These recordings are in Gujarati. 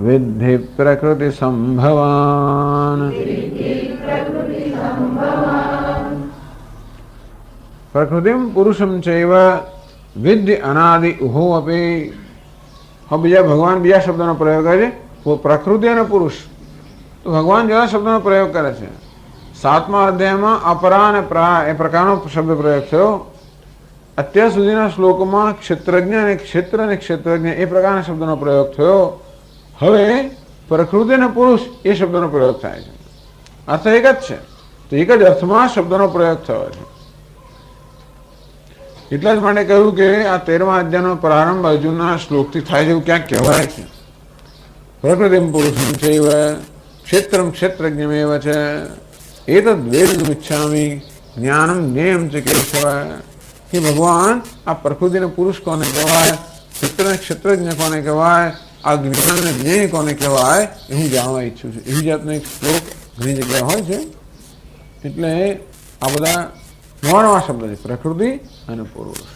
વિદ્ધિ પ્રકૃતિ સંભવાન. પ્રકૃતિમ પુરુષમ ચૈવ વિદ્ય અનાદિ ઉભો અપી. હવે બીજા ભગવાન બીજા શબ્દનો પ્રયોગ કરે છે, પ્રકૃતિ અને પુરુષ. તો ભગવાન જેવા શબ્દનો પ્રયોગ કરે છે. 7મા અધ્યાયમાં અપરા અને પ્રા એ પ્રકારનો શબ્દ પ્રયોગ થયો. અત્યાર સુધીના શ્લોકમાં ક્ષેત્રજ્ઞ અને ક્ષેત્રજ્ઞ એ પ્રકારના શબ્દનો પ્રયોગ થયો. હવે પ્રકૃતિ અને પુરુષ એ શબ્દનો પ્રયોગ થાય છે. અર્થ એક જ છે, તો એક જ અર્થમાં શબ્દનો પ્રયોગ થયો છે. એટલા જ માટે કહ્યું કે આ 13મા અધ્યાયનો પ્રારંભ અર્જુનના શ્લોકથી થાય છે એવું ક્યાંક કહેવાય છે. પ્રકૃતિમ પુરુષમ ચૈવ ક્ષેત્રમ ક્ષેત્રજ્ઞમેવ છે એતદ્ વેદમ ઇચ્છામિ જ્ઞાનમ જ્ઞેયમ ચ કેશવ. કે ભગવાન આ પ્રકૃતિને પુરુષ કોને કહેવાય, ક્ષેત્રને ક્ષેત્રજ્ઞ કોને કહેવાય, આ જ્ઞાનને જ્ઞેય કોને કહેવાય એ હું જાણવા ઈચ્છું છું. એવી જાતનો એક શ્લોક ઘણી જગ્યાએ હોય છે. એટલે આ બધા નવા નવા શબ્દ છે, પ્રકૃતિ અને પુરુષ,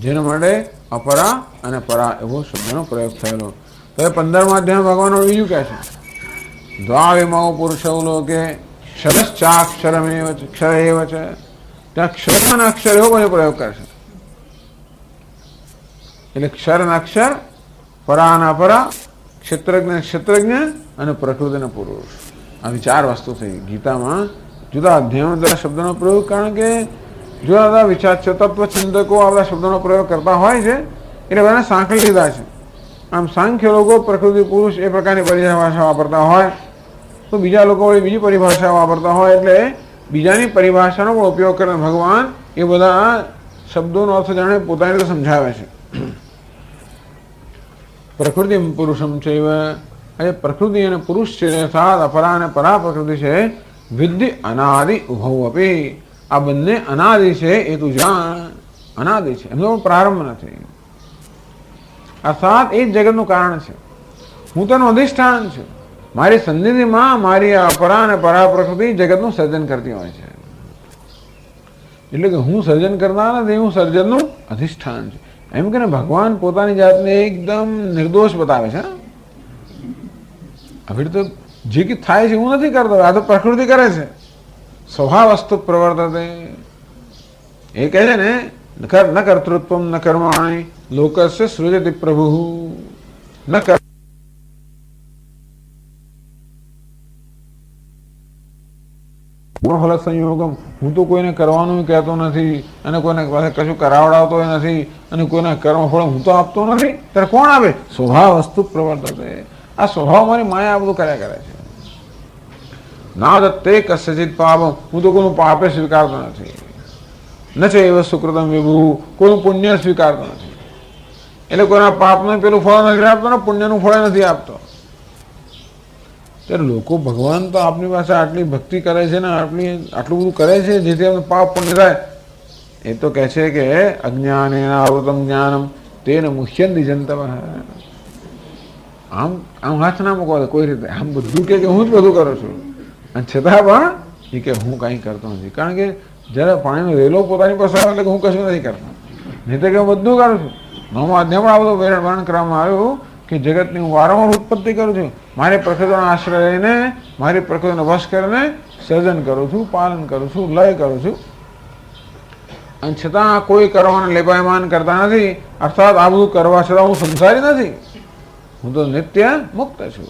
જેના માટે અપરા અને પરા એવો શબ્દનો પ્રયોગ થયેલો. તો એ 15મા અધ્યાયમાં ભગવાન બીજું કહે છે દ્વાવિમો પુરુષો લોકે ક્ષરશ્ચાક્ષરમેવ ક્ષર એવ છે. ત્યાં ક્ષર અને અક્ષર એવો બધો પ્રયોગ કરશે. એટલે ક્ષર અને અક્ષર, પરા અને અપરા, ક્ષેત્રજ્ઞ ક્ષેત્રજ્ઞ અને પ્રકૃતિ અને પુરુષ. આવી 4 વસ્તુ થઈ. ગીતામાં જુદા અધ્યાયો દ્વારા શબ્દનો પ્રયોગ, કારણ કે જુદા જુદા વિચાર છે, તત્વચિંતકો આ બધા શબ્દોનો પ્રયોગ કરતા હોય છે. એટલે બધાને સાંકળી લીધા છે. આમ સાંખ્ય લોકો પ્રકૃતિ પુરુષ એ પ્રકારની પરિભાષા વાપરતા હોય, તો બીજા લોકો વળી બીજી પરિભાષા વાપરતા હોય. એટલે બીજાની પરિભાષાનો પણ ઉપયોગ કરીને ભગવાન એ બધા શબ્દોનો અર્થ જાણે પોતાની રીતે સમજાવે છે. પ્રકૃતિ પુરુષમ ચૈવ, આજે પ્રકૃતિ અને પુરુષ છે, સાત અપરા અને પરા પ્રકૃતિ છે. વિદ્ય અનાદિ ઉભવ અપી, આ બંને અનાદિ છે એ તું જાણ. અનાદિ છે, એમનો પણ પ્રારંભ નથી. આ સાત એ જ જગતનું કારણ છે. હું તેનું અધિષ્ઠાન છું. મારી સન્નિધિમાં મારી અપરા અને પરા પ્રકૃતિ જગતનું સર્જન કરતી હોય છે. એટલે કે હું સર્જન કરનાર નથી, હું સર્જનનું અધિષ્ઠાન છું. એમ કે ભગવાન પોતાની જાતને એકદમ નિર્દોષ બતાવે છે. હવે તો જે કે થાય છે હું નથી કરતો, આ તો પ્રકૃતિ કરે છે. સ્વભાવસ્તુ પ્રવર્તતે, એ કહે છે ને ન કર્તૃત્વ ન કર્માણી લોકસ્ય સૃજતિ પ્રભુ ન કર. ગુણફલ સંયોગમ, હું તો કોઈને કરવાનું કહેતો નથી અને કોઈને કશું કરાવડાવતો નથી અને કોઈના કર્મફળ હું તો આપતો નથી. ત્યારે કોણ આપે? સ્વભાવસ્તુ પ્રવર્તતે. આ સ્વભાવ મારી માયા આ બધું કર્યા કરે છે. ના દત્તે કસ્યચિત પાપમ, હું તો કોઈનું પાપે સ્વીકારતો નથી. ન છે એવ સુકૃતમ વિભુ, કોઈનું પુણ્ય સ્વીકારતો નથી. એટલે કોઈના પાપનું પેલું ફળ નથી આપતો ને પુણ્યનું ફળ નથી આપતો. ત્યારે લોકો ભગવાન તો આપની પાસે આટલી ભક્તિ કરે છે ને આટલું બધું કરે છે જેથી અમને પાપ પુણ્ય થાય. એ તો કહે છે કે અજ્ઞાન આવૃતમ જ્ઞાનમ તેને મુહ્યંતિ જંતવ. આમ આમ હાથ ના મૂકવા કોઈ રીતે, આમ બધું કે હું જ બધું કરું છું અને છતાં પણ એ કે હું કંઈ કરતો નથી. કારણ કે જ્યારે પાણીનો રેલો પોતાની પાસે આવે એટલે હું કશું નથી કરતો, નહીં તો કે હું બધું કરું છું. 9મા અધ્યાયમાં આ બધું વર્ણન કરવામાં આવ્યું કે જગતની હું વારંવાર ઉત્પત્તિ કરું છું. મારી પ્રકૃતિનો આશ્રય લઈને મારી પ્રકૃતિનો વશ કરીને સર્જન કરું છું, પાલન કરું છું, લય કરું છું, અને છતાં કોઈ કરવાને લેપાયમાન કરતા નથી. અર્થાત આ બધું કરવા છતાં હું સંસારી નથી, હું તો નિત્ય મુક્ત છું.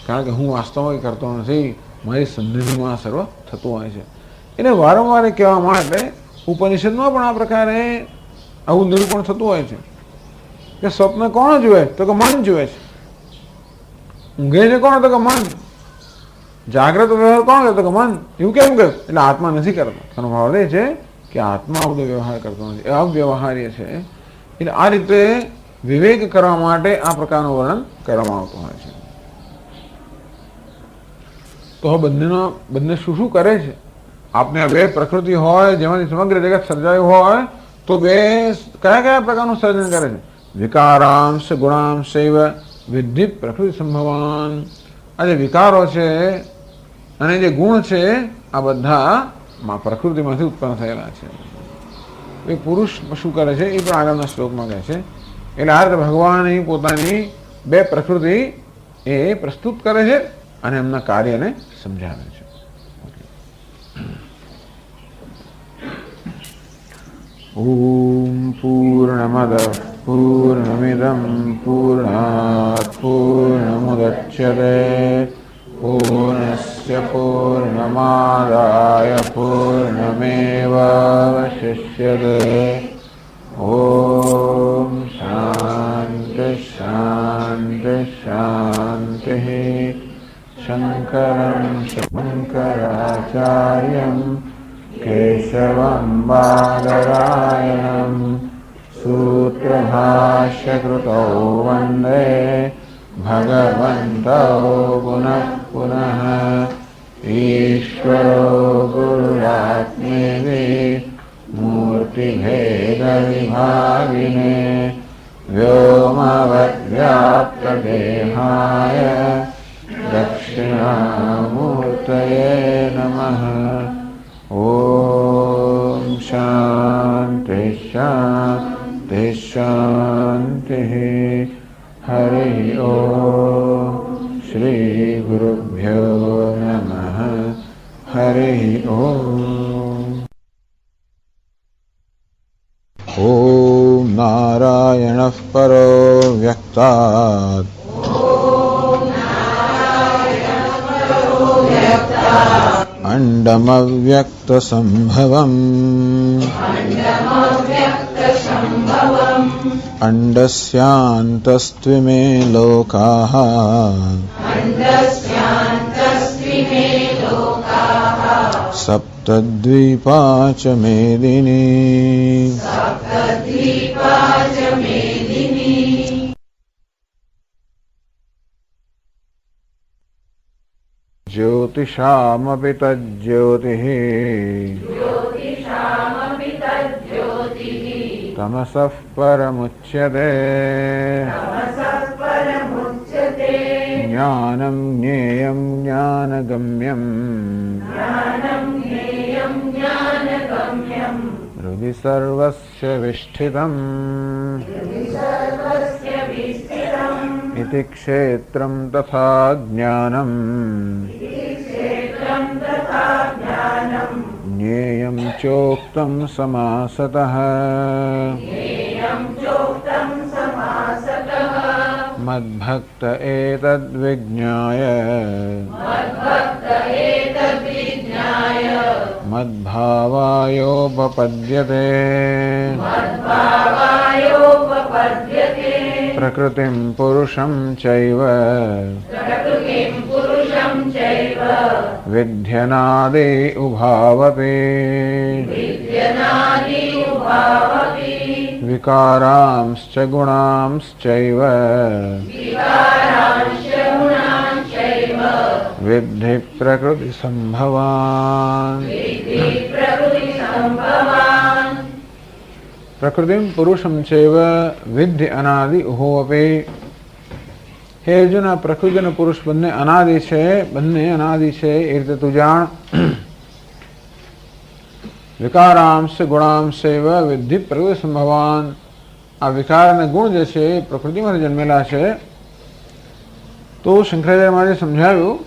કારણ કે હું વાસ્તવમાં કરતો નથી, મારી સન્નિધિમાં સર્વ થતું હોય છે. એટલે વારંવાર કહેવા માટે ઉપનિષદમાં પણ આ પ્રકારે આવું નિરૂપણ થતું હોય છે કે સ્વપ્ન કોણ જુએ? તો કે મન જુએ છે. ઊંઘે છે કોણ? તો કે મન. જાગ્રત વ્યવહાર કોણ કરે? તો કે મન. એવું કેમ કહ્યું? એટલે આત્મા નથી કરતો. તેનો ભાવ એ છે કે આત્મા આ બધો વ્યવહાર કરતો નથી, એ અવ્યવહાર્ય છે. એટલે આ રીતે વિવેક કરવા માટે આ પ્રકારનું વર્ણન કરવામાં આવતું હોય છે. તો બંને શું શું કરે છે? આપને બે પ્રકૃતિ હોય જેમાંથી સમગ્ર જગત સર્જાયું હોય, તો બે કયા કયા પ્રકારનું સર્જન કરે છે? વિકારાંશ ગુણાંશૈવ વિદ્ધિ પ્રકૃતિ સંભવાન. આ જે વિકારો છે અને જે ગુણ છે આ બધા પ્રકૃતિમાંથી ઉત્પન્ન થયેલા છે. એ પુરુષ શું કરે છે એ પણ આગળના શ્લોકમાં કહે છે. એટલે આ રીતે ભગવાન પોતાની બે પ્રકૃતિ એ પ્રસ્તુત કરે છે અને એમના કાર્યને સમજાવે છે. ઓમ પૂર્ણમદ પૂર્ણમિદં પૂર્ણાત પૂર્ણમુદચ્યતે પૂર્ણસ્ય પૂર્ણમાદાય પૂર્ણમેવાવશિષ્યતે. ઓમ શાંતિ શાંતિ શાંતિ. શંકરં શંકરાચાર્યં કેશવં બાદરાયણં સૂત્રભાષ્યકૃતૌ વંદે ભગવन्तौ પુનઃ પુનઃ. ઈશ્વરો ગુરુરાત્મેતિ મૂર્તિભેદવિભાગિને વ્યોમવદ્વ્યાપ્તદેહાય દક્ષિણામૂર્તયે નમઃ. ઓમ શાંતિ શાંતિ શાંતિ. હરિ ઓમ શ્રી ગુરુભ્યો નમઃ. હરિ ઓમ. ઓમ નારાયણઃ પરો વ્યક્તાત અંડમવ્યક્તસંભવम् અંડસ્યાन्तस्त्विमे लोकाः सप्तद्वीपा च मेदिनी. ज्योतिषामपि तज्ज्योतिः तमसः परमुच्यते. ज्ञानं ज्ञेयं ज्ञानगम्यं हृदि सर्वस्य विष्ठितम् इति क्षेत्रं तथा ज्ञानम् ज्ञेयं चोक्तं समासतः. मद्भक्त एतद्विज्ञाय मद्भावायोपपद्यते. प्रकृतिं पुरुषं चैव विध्यनादि उभावपि. विकारांश्च गुणांश्चैव विद्धि प्रकृतिसंभवान्. प्रकृतिं पुरुषं चैव विद्धि अनादि उभोऽपि. हे अर्जुन, प्रकृति અને પુરુષ બંને અનાદિ છે, બંને અનાદિ છે એ રીતે તું જાણ. વિકારાંશ ગુણાંશેવ વિદ્ધિ પ્રકૃતિ સંભવાન. આ વિકાર અને ગુણ જે છે એ પ્રકૃતિમાં જન્મેલા છે. તો શંકરાચાર્ય મહારાજે સમજાવ્યું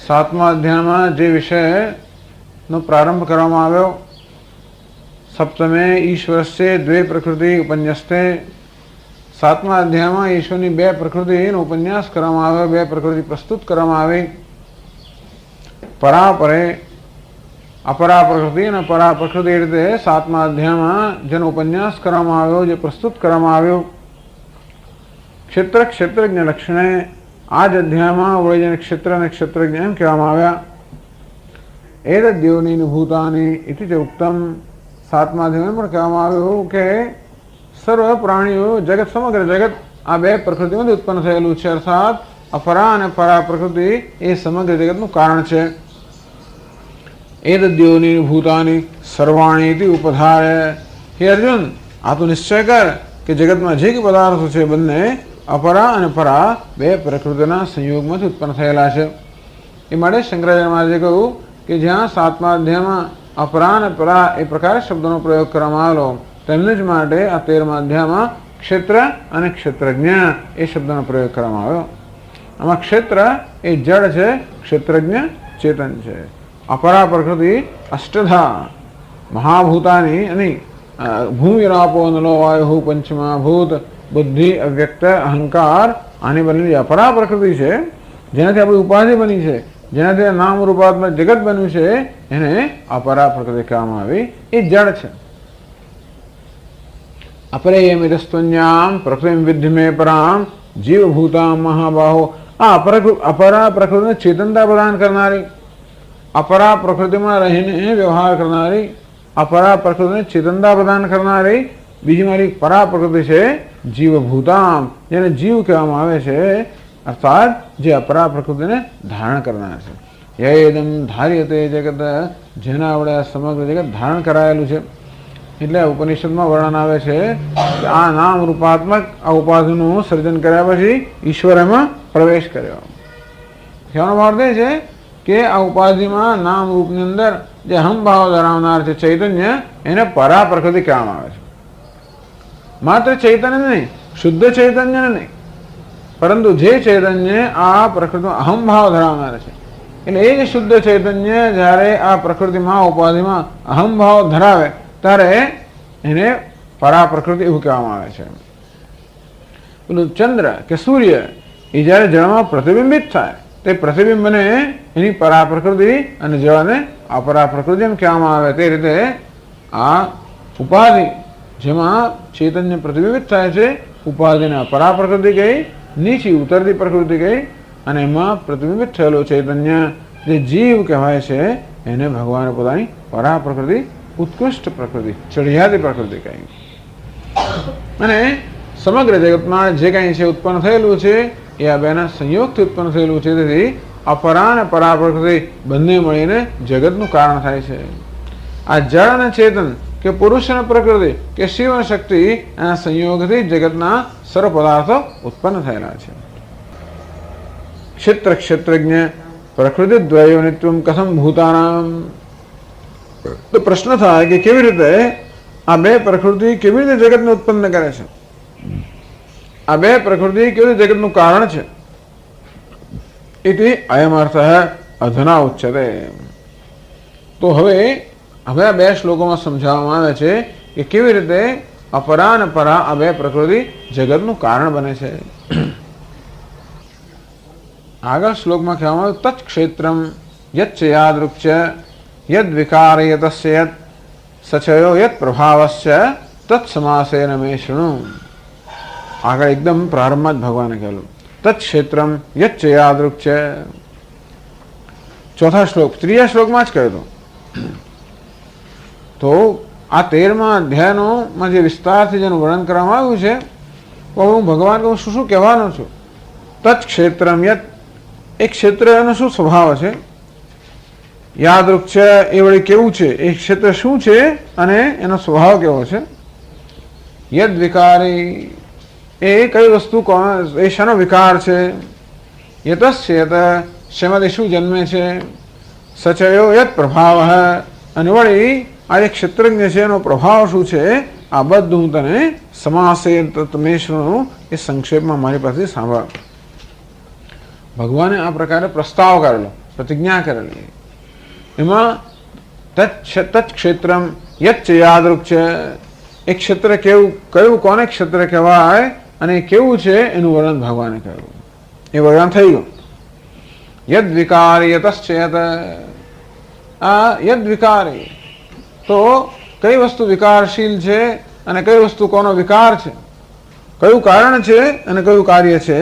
7મા અધ્યાયમાં જે વિષયનો પ્રારંભ કરવામાં આવ્યો. સપ્તમે ઈશ્વરસ્ય દ્વે પ્રકૃતિ ઉપન્યસ્તે. 7મા અધ્યાયમાં ઈશ્વરની બે પ્રકૃતિનો ઉપન્યાસ કરવામાં આવ્યો, બે પ્રકૃતિ પ્રસ્તુત કરવામાં આવી. પરાપરે અપરા પ્રકૃતિ અને પરા પ્રકૃતિ એ રીતે 7મા અધ્યાયમાં જેનો ઉપન્યાસ કરવામાં આવ્યો, જે પ્રસ્તુત કરવામાં આવ્યો. ક્ષેત્ર ક્ષેત્રજ્ઞ લક્ષણે આ જ અધ્યાયમાં વળી જેને ક્ષેત્ર અને ક્ષેત્રજ્ઞ એમ કહેવામાં આવ્યા. એતદ્યોનિ ભૂતાની ઇતિ ચ ઉક્તમ. 7મા અધ્યાયમાં પણ કહેવામાં આવ્યું કે સર્વ પ્રાણીઓ જગત, સમગ્ર જગત આ બે પ્રકૃતિમાંથી ઉત્પન્ન થયેલું છે. અર્થાત અપરા અને પરા પ્રકૃતિ એ સમગ્ર જગતનું કારણ છે. એતદ્યોનિ ભૂતાની સર્વાણીથી ઉપધારે. હે અર્જુન, આ તો નિશ્ચય કર કે જગતમાં જે કે પદાર્થો છે બંને અપરા અને પરા બે પ્રકૃતિના સંયોગમાંથી ઉત્પન્ન થયેલા છે. એ માટે શંકરાચાર્ય મહારાજે કહ્યું કે જ્યાં 7મા અધ્યાયમાં અપરા અને પરા એ પ્રકારે શબ્દોનો પ્રયોગ કરવામાં આવેલો, તેમને જ માટે આ 13મા અધ્યાયમાં ક્ષેત્ર અને ક્ષેત્રજ્ઞ એ શબ્દનો પ્રયોગ કરવામાં આવ્યો. આમાં ક્ષેત્ર એ જળ છે, ક્ષેત્રજ્ઞ ચેતન છે. અપરા પ્રકૃતિ અષ્ટધા મહાભૂતાની અને ભૂમિરાપો નલો વાયુ પંચમા ભૂત બુદ્ધિ અવ્યક્ત અહંકાર આની બનેલી અપરા પ્રકૃતિ છે, જેનાથી આપણી ઉપાધિ બની છે, જેનાથી નામ રૂપાત્મક જગત બન્યું છે, એને અપરા પ્રકૃતિ કહેવામાં આવી. એ જળ છે. અપરેયમિતસ્ત્વન્યામ પ્રકૃતિમ વિદ્ધિ મે પરામ જીવભૂતામ મહાબાહો. આ અપરા પ્રકૃતિને ચેતનતા પ્રદાન કરનારી, અપરા પ્રકૃતિમાં રહીને વ્યવહાર કરનારી, અપરા પ્રકૃતિને ચેતનતા પ્રદાન કરનારી બીજી મારી પરા પ્રકૃતિ છે જીવભૂતામ, જેને જીવ કહેવામાં આવે છે, અર્થાત જે અપરા પ્રકૃતિને ધારણ કરનાર છે. યદમ ધાર્યતે જગત, જેના વડે આ સમગ્ર જગત ધારણ કરાયેલું છે. એટલે ઉપનિષદમાં વર્ણન આવે છે કે આ નામ રૂપાત્મક આ ઉપાધિનું સર્જન કર્યા પછી ઈશ્વર એમાં પ્રવેશ કર્યો. કહેવાનો અર્થ એ છે કે આ ઉપાધિમાં નામ રૂપની અંદર જે અહમભાવ ધરાવનાર છે ચૈતન્ય, એને પરા પ્રકૃતિ કહેવામાં આવે છે. માત્ર ચૈતન્ય નહીં, શુદ્ધ ચૈતન્ય નહીં, પરંતુ જે ચૈતન્ય આ પ્રકૃતિમાં અહમભાવ ધરાવનાર છે. એટલે એ જ શુદ્ધ ચૈતન્ય જ્યારે આ પ્રકૃતિમાં ઉપાધિમાં અહમભાવ ધરાવે ત્યારે એને પરા પ્રકૃતિ એવું કહેવામાં આવે છે. પેલું ચંદ્ર કે સૂર્ય એ જ્યારે જળમાં પ્રતિબિંબિત થાય તે પ્રતિબિંબને એની પરા પ્રકૃતિ અને જળને અપરા પ્રકૃતિ એમ કહેવામાં આવે. તે રીતે આ ઉપાધિ જેમાં ચૈતન્ય પ્રતિબિંબિત થાય છે, ઉપાધિને અપરા પ્રકૃતિ કહી, નીચી ઉતરતી પ્રકૃતિ કહી, અને એમાં પ્રતિબિંબિત થયેલો ચૈતન્ય જે જીવ કહેવાય છે એને ભગવાને પોતાની પરા પ્રકૃતિ, ઉત્કૃષ્ટ પ્રકૃતિ, ચઢિયાતી પ્રકૃતિ કહી. અને સમગ્ર જગતમાં જે કંઈ છે ઉત્પન્ન થયેલું છે એ આ બેના સંયોગથી ઉત્પન્ન થયેલું છે. તેથી અપરા અને પરા પ્રકૃતિ બંને મળીને જગતનું કારણ થાય છે. આ જળ અને ચેતન કે પુરુષ અને પ્રકૃતિ કે શિવ અને શક્તિ એના સંયોગથી જગતના સર્વ પદાર્થો ઉત્પન્ન થયેલા છે. ક્ષેત્ર ક્ષેત્રજ્ઞ પ્રકૃતિ દ્વયોનિત્વમ કથમ ભૂતાનામ. તો પ્રશ્ન થાય કે કેવી રીતે આ બે પ્રકૃતિ કેવી રીતે જગતને ઉત્પન્ન કરે છે? આ બે પ્રકૃતિ કેવી રીતે જગતનું કારણ છે? એથી અયમ અર્થ અધુના ઉચ્ચતે. તો હવે આ બે શ્લોકોમાં સમજાવવામાં આવે છે કે કેવી રીતે અપરા અને પરા આ બે પ્રકૃતિ જગતનું કારણ બને છે. આગળ શ્લોકમાં કહેવામાં આવ્યું તત્ ક્ષેત્રમ યચ્ચ યાદૃક્ચ યદ વિકાર યતસ્ય યત સચયો યત પ્રભાવશ્ચ તત્ સમાસેન મે શૃણુ. આગળ એકદમ પ્રારંભમાં જ ભગવાને કહેલું તત્ ક્ષેત્રમ યચ્ચ યાદૃક્ચ. ચોથા શ્લોક ત્રીજા શ્લોકમાં જ કહ્યું. તો આ 13મા અધ્યાયમાં જે વિસ્તારથી જેનું વર્ણન કરવામાં આવ્યું છે, તો હું ભગવાન હું શું કહેવાનો છું. તત્ ક્ષેત્રમ યત, એ ક્ષેત્ર એનો શું સ્વભાવ છે, યાદૃક છે એ વળી કેવું છે, એ ક્ષેત્ર શું છે અને એનો સ્વભાવ કેવો છે. યદ વિકારી, એ કઈ વસ્તુ એ શાનો વિકાર છે. યતશ્ચેત, શેમાંથી શું જન્મે છે. સચયો યત પ્રભાવ, અને વળી આ જે ક્ષેત્રજ્ઞ છે એનો પ્રભાવ શું છે. આ બધું હું તને સમાસે તમે શૃણુ, એ સંક્ષેપમાં મારી પાસે સાંભળ. ભગવાને આ પ્રકારે પ્રસ્તાવ કરેલો, પ્રતિજ્ઞા કરેલી. એમાં તત્ ક્ષેત્રમ યચ્ચ યાદૃક છે, એ ક્ષેત્ર કેવું, કયું કોને ક્ષેત્ર કહેવાય અને કેવું છે એનું વર્ણન ભગવાને કહ્યું. એ વર્ણન થઈ ગયું. યદ વિકારી યતશ્ચેત, આ યદ વિકારી, તો કઈ વસ્તુ વિકારશીલ છે અને કઈ વસ્તુ કોનો વિકાર છે, કયું કારણ છે અને કયું કાર્ય છે.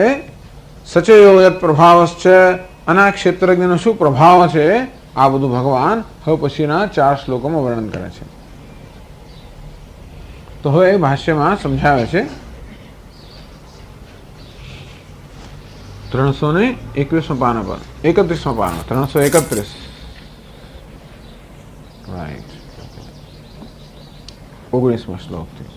સચયો યત પ્રભાવશ્ચ, અને આ ક્ષેત્રજ્ઞનો શું પ્રભાવ છે, આ બધું ભગવાન હવે પછીના 4 શ્લોકોમાં વર્ણન કરે છે. તો હવે ભાષ્યમાં સમજાવે છે. 321 પાના પર 31 પાના 331 રાઈટ 19 શ્લોકથી.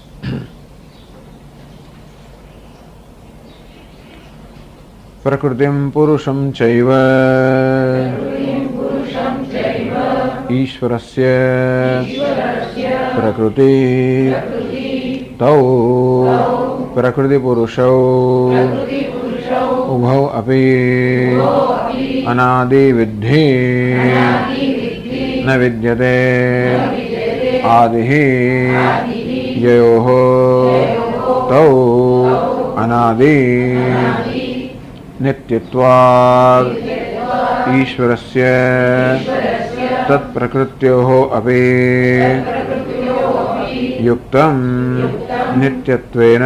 પ્રકૃતિમ પુરુષમ ચૈવ ઈશ્વરસ્ય પ્રકૃતિ તૌ प्रकृति पुरुषौ उभौ अपि अनादि विद्धि न विद्यते आदिः ययोः तौ अनादि नित्यत्वात् ईश्वरस्य तत्प्रकृत्योः अपि युक्तं नित्यत्वेन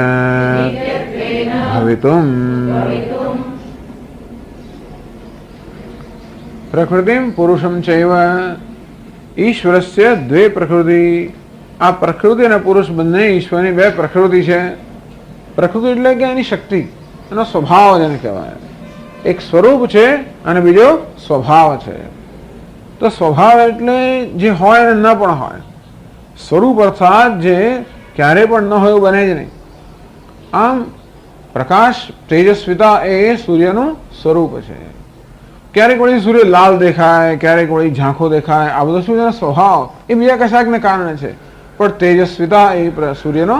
भवितुम् प्रकृतिं पुरुषं चैव ईश्वरस्य द्वे प्रकृति आ प्रकृति અને પુરુષ બંને ઈશ્વરની બે પ્રકૃતિ છે. પ્રકૃતિ એટલે કે એની શક્તિ, એનો સ્વભાવ જેને કહેવાય. એક સ્વરૂપ છે અને બીજો સ્વભાવ છે. તો સ્વભાવ એટલે જે હોય અને ન પણ હોય. સ્વરૂપ અર્થાત જે ક્યારે પણ ન હોય એવું બને જ નહીં. આમ પ્રકાશ તેજસ્વીતા એ સૂર્યનું સ્વરૂપ છે. ક્યારેક વળી સૂર્ય લાલ દેખાય, ક્યારેક વળી ઝાંખો દેખાય, આ બધો સૂર્યનો સ્વભાવ એ બીજા કશાકને કારણે છે. પણ તેજસ્વીતા એ સૂર્યનો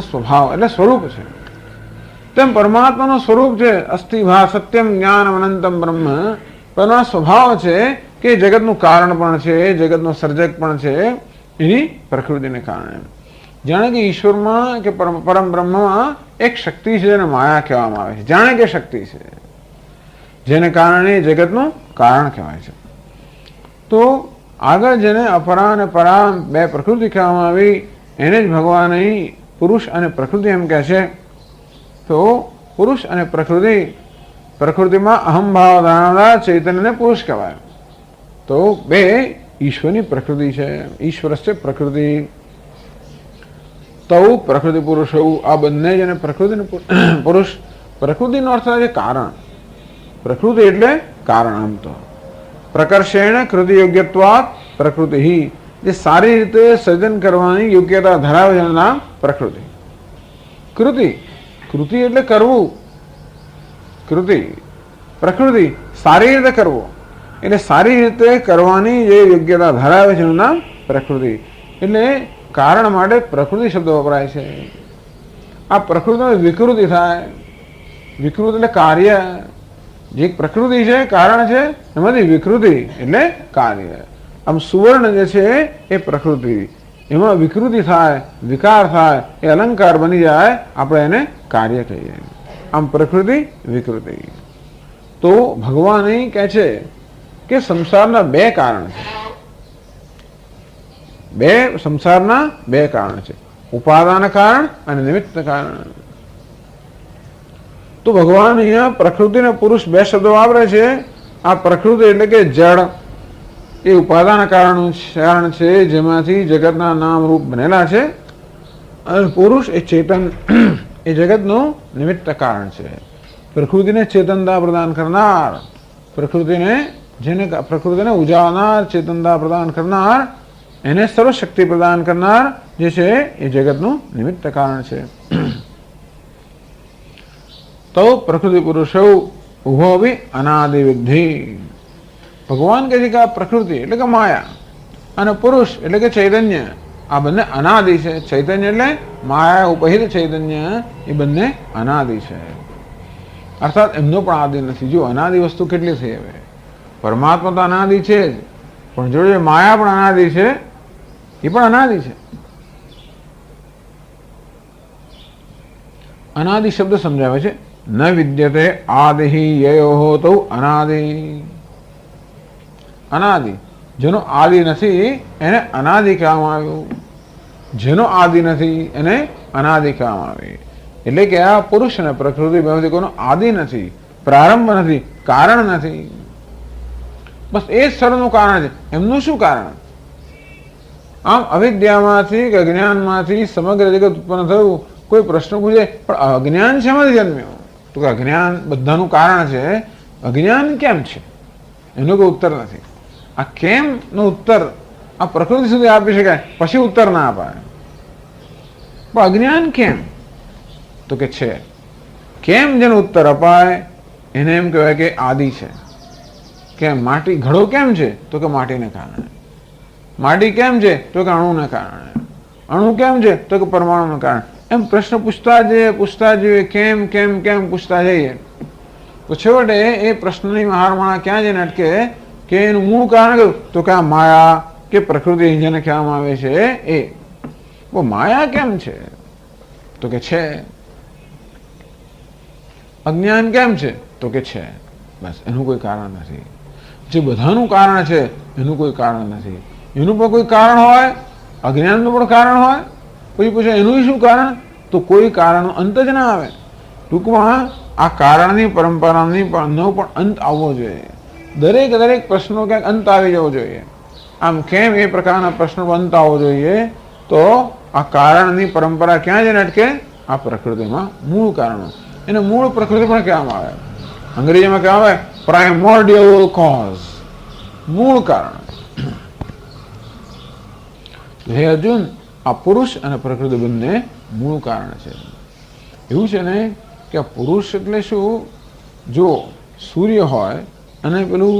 સ્વભાવ એટલે સ્વરૂપ છે. તેમ પરમાત્માનું સ્વરૂપ છે અસ્થિ ભા સત્યમ જ્ઞાન અનંતમ બ્રહ્મ. પણ આ સ્વભાવ છે કે જગતનું કારણ પણ છે, જગતનો સર્જક પણ છે એની પ્રકૃતિને કારણે. જાણે કે ઈશ્વરમાં કે પરમ બ્રહ્મમાં એક શક્તિ છે જેને માયા કહેવામાં આવે છે. જાણે કે શક્તિ છે જેને કારણે જગતનું કારણ કહેવાય છે. તો આગળ જેને અપરા અને પરા બે પ્રકૃતિ કહેવામાં આવી એને જ ભગવાન પુરુષ અને પ્રકૃતિ એમ કહે છે. તો પુરુષ અને પ્રકૃતિ, પ્રકૃતિમાં અહમ ભાવ ધારણા ચૈતન્યને પુરુષ કહેવાય. તો બે ઈશ્વરની પ્રકૃતિ છે. ઈશ્વરસ્ય પ્રકૃતિ તૌ પ્રકૃતિ પુરુષ. આ બંને જેને પ્રકૃતિને પુરુષ, પ્રકૃતિનો અર્થ છે કારણ. પ્રકૃતિ એટલે કારણ. આમ તો પ્રકર્ષેણ કૃતિ યોગ્યત્વાત પ્રકૃતિ, જે સારી રીતે સર્જન કરવાની યોગ્યતા ધરાવે છે નામ પ્રકૃતિ. કૃતિ, કૃતિ એટલે કરવું. કૃતિ પ્રકૃતિ સારી રીતે કરવું એટલે સારી રીતે કરવાની જે યોગ્યતા ધરાવે છે એનું નામ પ્રકૃતિ. એટલે કારણ માટે પ્રકૃતિ શબ્દ વપરાય છે. આ પ્રકૃતિમાં વિકૃતિ થાય. વિકૃતિ એટલે કાર્ય. જે પ્રકૃતિ છે કારણ છે એમાંથી વિકૃતિ એટલે કાર્ય. આમ સુવર્ણ જે છે એ પ્રકૃતિ, એમાં વિકૃતિ થાય, વિકાર થાય, એ અલંકાર બની જાય, આપણે એને કાર્ય કહીએ. આમ પ્રકૃતિ વિકૃતિ. તો ભગવાન અહીં કહે છે કે સંસારના બે કારણ છે. બે સંસારના બે કારણ છે, ઉપાદાન કારણ અને નિમિત્ત કારણ. તો ભગવાન અહીંયા પ્રકૃતિ અને પુરુષ બે શબ્દો વાપરે છે. આ પ્રકૃતિ એટલે કે જળ એ ઉપાદાન કારણ છે જેમાંથી જગતના નામ રૂપ બનેલા છે. અને પુરુષ એ ચેતન એ જગતનું નિમિત્ત કારણ છે. પ્રકૃતિને ચેતનતા પ્રદાન કરનાર, પ્રકૃતિને ઉજાવનાર, ચેતનતા પ્રદાન કરનાર, એને સર્વશક્તિ પ્રદાન કરનાર જે છે એ જગતનું નિમિત્ત કારણ છે. તો પ્રકૃતિ પુરુષો ઉભો બી અનાદિ વિદ્ધિ. ભગવાન કહે છે કે આ પ્રકૃતિ એટલે કે માયા અને પુરુષ એટલે કે ચૈતન્ય આ બંને અનાદિ છે. ચૈતન્ય એટલે માયા ઉપહિત ચૈતન્ય એ બંને અનાદિ છે. અર્થાત એમનો પણ આદિ નથી. જો અનાદિ વસ્તુ કેટલી થઈ હવે, પરમાત્મા તો અનાદિ છે જ, પણ જોડે માયા પણ અનાદિ છે, એ પણ અનાદિ છે. અનાદિ શબ્દ સમજાવે છે ન વિદ્યતે આદિ યયોઃ તૌ અનાદિ. અનાદિ જેનો આદિ નથી એને અનાદિ કહેવામાં આવ્યું. જેનો આદિ નથી એને અનાદિ કહેવામાં આવે. એટલે કે આ પુરુષ અને પ્રકૃતિ બેમાંથી કોઈનો આદિ નથી, પ્રારંભ નથી, કારણ નથી. બસ એ જ સર્વનું કારણ છે. એમનું શું કારણ? આમ અવિદ્યામાંથી કે અજ્ઞાનમાંથી સમગ્ર જગત ઉત્પન્ન થયું. કોઈ પ્રશ્ન પૂછે પણ અજ્ઞાન શેમાંથી જન્મ્યું? તો કે અજ્ઞાન બધાનું કારણ છે. અજ્ઞાન કેમ છે એનો કોઈ ઉત્તર નથી. આ કેમ નો ઉત્તર આ પ્રકૃતિ સુધી આપી શકાય, પછી ઉત્તર ના અપાય. પણ અજ્ઞાન કેમ તો કે છે. કેમ જેનો ઉત્તર અપાય એને એમ કહેવાય કે આદિ છે. કેમ માટી ઘડો કેમ છે તો કે માટીને કારણે. માટી કેમ છે તો કે અણુને કારણે. અણુ કેમ છે તો કે પરમાણુને કારણે. એમ પ્રશ્ન પૂછતા જઈએ, કેમ કેમ કેમ પૂછતા જઈએ તો છેવટે એ પ્રશ્નની હારમાળા ક્યાં જઈને અટકે કે એનું મૂળ કારણ કયું? તો કે આ માયા કે પ્રકૃતિ જેને કહેવામાં આવે છે એ. માયા કેમ છે? તો કે છે. અજ્ઞાન કેમ છે? તો કે છે. બસ, એનું કોઈ કારણ નથી. જે બધાનું કારણ છે એનું કોઈ કારણ નથી. એનું પણ કોઈ કારણ હોય, અજ્ઞાનનું પણ કારણ હોય. પછી પૂછે એનું શું કારણ? તો કોઈ કારણનો અંત જ ના આવે. ટૂંકમાં આ કારણની પરંપરાની પણ અંત આવવો જોઈએ. દરેક પ્રશ્નો ક્યાંક અંત આવી જવો જોઈએ. આમ કેમ એ પ્રકારના પ્રશ્નો અંત આવવો જોઈએ? તો આ કારણની પરંપરા ક્યાં જઈને અટકે? આ પ્રકૃતિમાં મૂળ કારણો. એને મૂળ પ્રકૃતિ પણ કહેવામાં આવે. અંગ્રેજીમાં કહેવામાં આવે પ્રાઇમોર્ડિયલ કોઝ, મૂળ કારણ. હે અર્જુન, આ પુરુષ અને પ્રકૃતિ બંને મૂળ કારણ છે. એવું છે ને કે આ પુરુષ એટલે શું? જો સૂર્ય હોય અને પેલું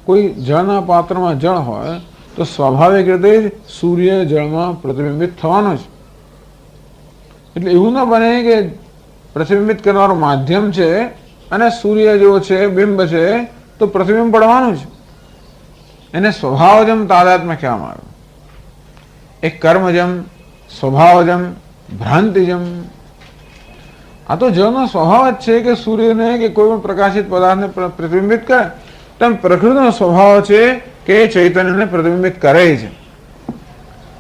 કોઈ જળના પાત્રમાં જળ હોય તો સ્વાભાવિક રીતે જ સૂર્ય જળમાં પ્રતિબિંબિત થવાનો જ. એટલે એવું ના બને કે પ્રતિબિંબિત કરવાનું માધ્યમ છે અને સૂર્ય જેવો છે, બિંબ છે, તો પ્રતિબિંબ પડવાનું જ. એને સ્વભાવજમ તાદાત્મ્ય કહેવામાં આવે. એક કર્મજમ, સ્વભાવજમ, ભ્રાંતિજમ. આ તો જળનો સ્વભાવ જ છે કે સૂર્યને કે કોઈ પણ પ્રકાશિત પદાર્થને પ્રતિબિંબિત કરે. તેમ પ્રકૃતિનો સ્વભાવ છે કે ચૈતન્યને પ્રતિબિંબિત કરે છે.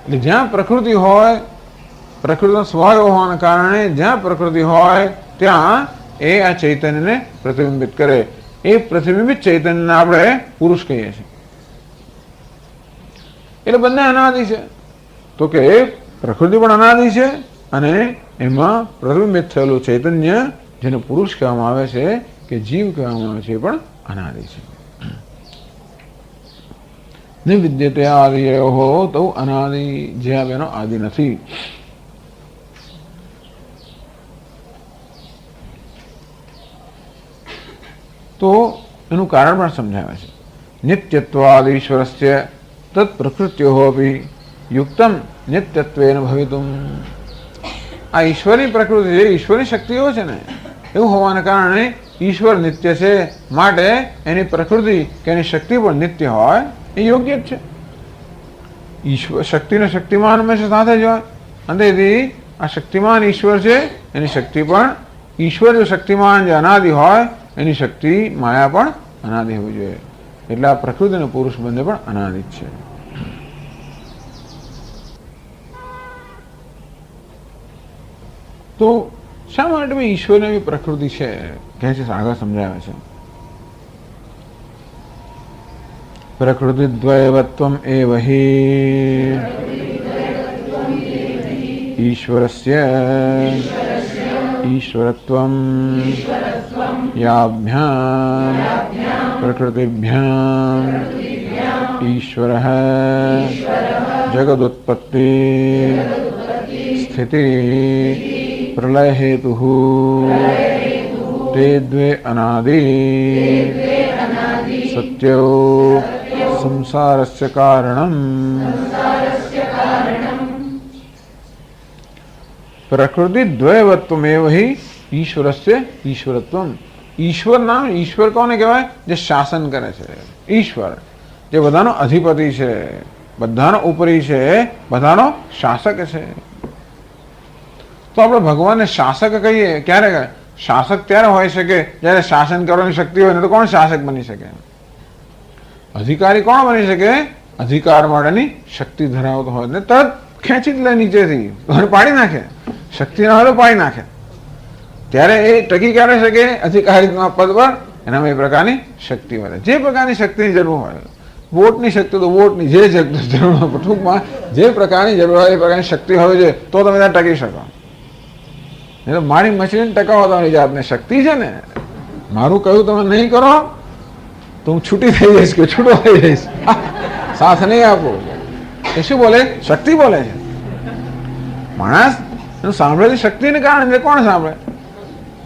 એટલે જ્યાં પ્રકૃતિ હોય, પ્રકૃતિનો સ્વભાવ હોવાના કારણે જ્યાં પ્રકૃતિ હોય ત્યાં એ આ ચૈતન્યને પ્રતિબિંબિત કરે. એ પ્રતિબિંબિત ચૈતન્યને આપણે પુરુષ કહીએ છીએ. એટલે બંને અનાદિ છે. તો કે પ્રકૃતિ પણ અનાદિ છે અને એમાં પ્રતિબિંબિત થયેલું ચૈતન્ય જેને પુરુષ કહેવામાં આવે છે કે જીવ કહેવામાં આવે છે એ પણ અનાદિ છે. નિવિદ્યતે આદિયો તો અનાદિ, જે બેનો આદિ નથી. તો એનું કારણ પણ સમજાવે છે. નિત્યત્વાદ ઈશ્વરસ્ય તત્ પ્રકૃત્યો અપી યુક્તમ નિત્યત્વેન ભવિતુમ. આ ઈશ્વરની પ્રકૃતિ છે, ઈશ્વરની શક્તિઓ છે ને, એવું હોવાના કારણે ઈશ્વર નિત્ય છે, માટે એની પ્રકૃતિ કે એની શક્તિ પણ નિત્ય હોય એ યોગ્ય જ છે. ઈશ્વર શક્તિનો શક્તિમાન હંમેશા સાથે જ હોય. અને આ શક્તિમાન ઈશ્વર છે, એની શક્તિ પણ ઈશ્વર જો શક્તિમાન જે અનાદિ હોય એની શક્તિ માયા પણ અનાદિ હોવી જોઈએ. એટલે આ પ્રકૃતિ અને પુરુષ બંને પણ અનાદિ છે. તો શા માટે ઈશ્વરની એવી પ્રકૃતિ છે કહે છે, આગળ સમજાવે છે. પ્રકૃતિ દ્વયવત્વમ એવ હિ ઈશ્વરસ્ય ઈશ્વરત્વમ યાભ્યામ પ્રકૃતિભ્યામ ઈશ્વરઃ જગદુત્પત્તિ સ્થિતિ પ્રલય હેતુ તે દ્વે અનાદિ સત્યો સંસારસ્ય કારણમ. પ્રકૃતિ દ્વયવત્વમેવ હિ ઈશ્વરસ્ય ઈશ્વરત્વમ. ઈશ્વર નામ, ઈશ્વર કોને કહેવાય? જે શાસન કરે છે. ઈશ્વર જે બધાનો અધિપતિ છે, બધાનો ઉપરી છે, બધાનો શાસક છે. તો આપણે ભગવાનને શાસક કહીએ. ક્યારે શાસક ત્યારે હોઈ શકે જ્યારે શાસન કરવાની શક્તિ હોય ને. તો કોણ શાસક બની શકે? અધિકારી કોણ બની શકે? અધિકાર માટેની શક્તિ ધરાવતો હોય ને તરત ખેંચી જ લે નીચેથી, પાડી નાખે. શક્તિ ના હોય તો પાડી નાખે. ત્યારે એ ટકી ક્યારે શકે? અધિકારીના પદ પર એનામાં એ પ્રકારની શક્તિ વધે. જે પ્રકારની શક્તિની જરૂર હોય, વોટની શક્તિ તો વોટની, જે જરૂર હોય, ટૂંકમાં જે પ્રકારની જરૂર હોય એ પ્રકારની શક્તિ હોય છે તો તમે ત્યાં ટકી શકો. નહીં તો મારી મશીન ટકાવો તમારી જાતને શક્તિ છે ને, મારું કહ્યું તમે નહીં કરો તો હું છૂટી થઈ જઈશ કે છૂટો થઈ જઈશ, સાથ નહીં આપો. એ શું બોલે? શક્તિ બોલે છે. માણસ એનું સાંભળેલી શક્તિને કારણે કોણ સાંભળે?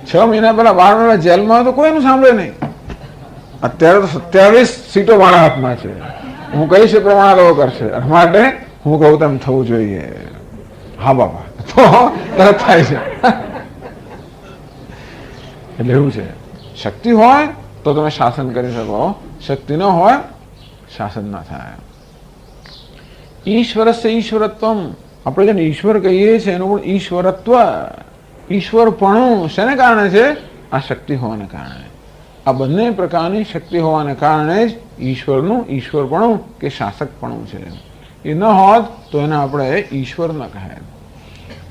6 મહિના પહેલા 12 મહિના જેલમાં તો કોઈનું સાંભળે નહીં. અત્યારે તો 27 સીટો મારા હાથમાં છે. હું કહીશ એ પ્રમાણે લોકો કરશે. માટે હું કહું તેમ થવું જોઈએ. હા બાપા, તો તરત થાય છે. એટલે એવું છે, શક્તિ હોય તો તમે શાસન કરી શકો, શક્તિ ન હોય શાસન ના થાય. ઈશ્વરસ્ય ઈશ્વરત્વમ, આપણે જેને ઈશ્વર કહીએ છીએ એનું પણ ઈશ્વરત્વ, ઈશ્વરપણું શેને કારણે છે? આ શક્તિ હોવાને કારણે. આ બંને પ્રકારની શક્તિ હોવાને કારણે જ ઈશ્વરનું ઈશ્વરપણું કે શાસકપણું છે. એ ન હોત તો એને આપણે ઈશ્વર ન કહે.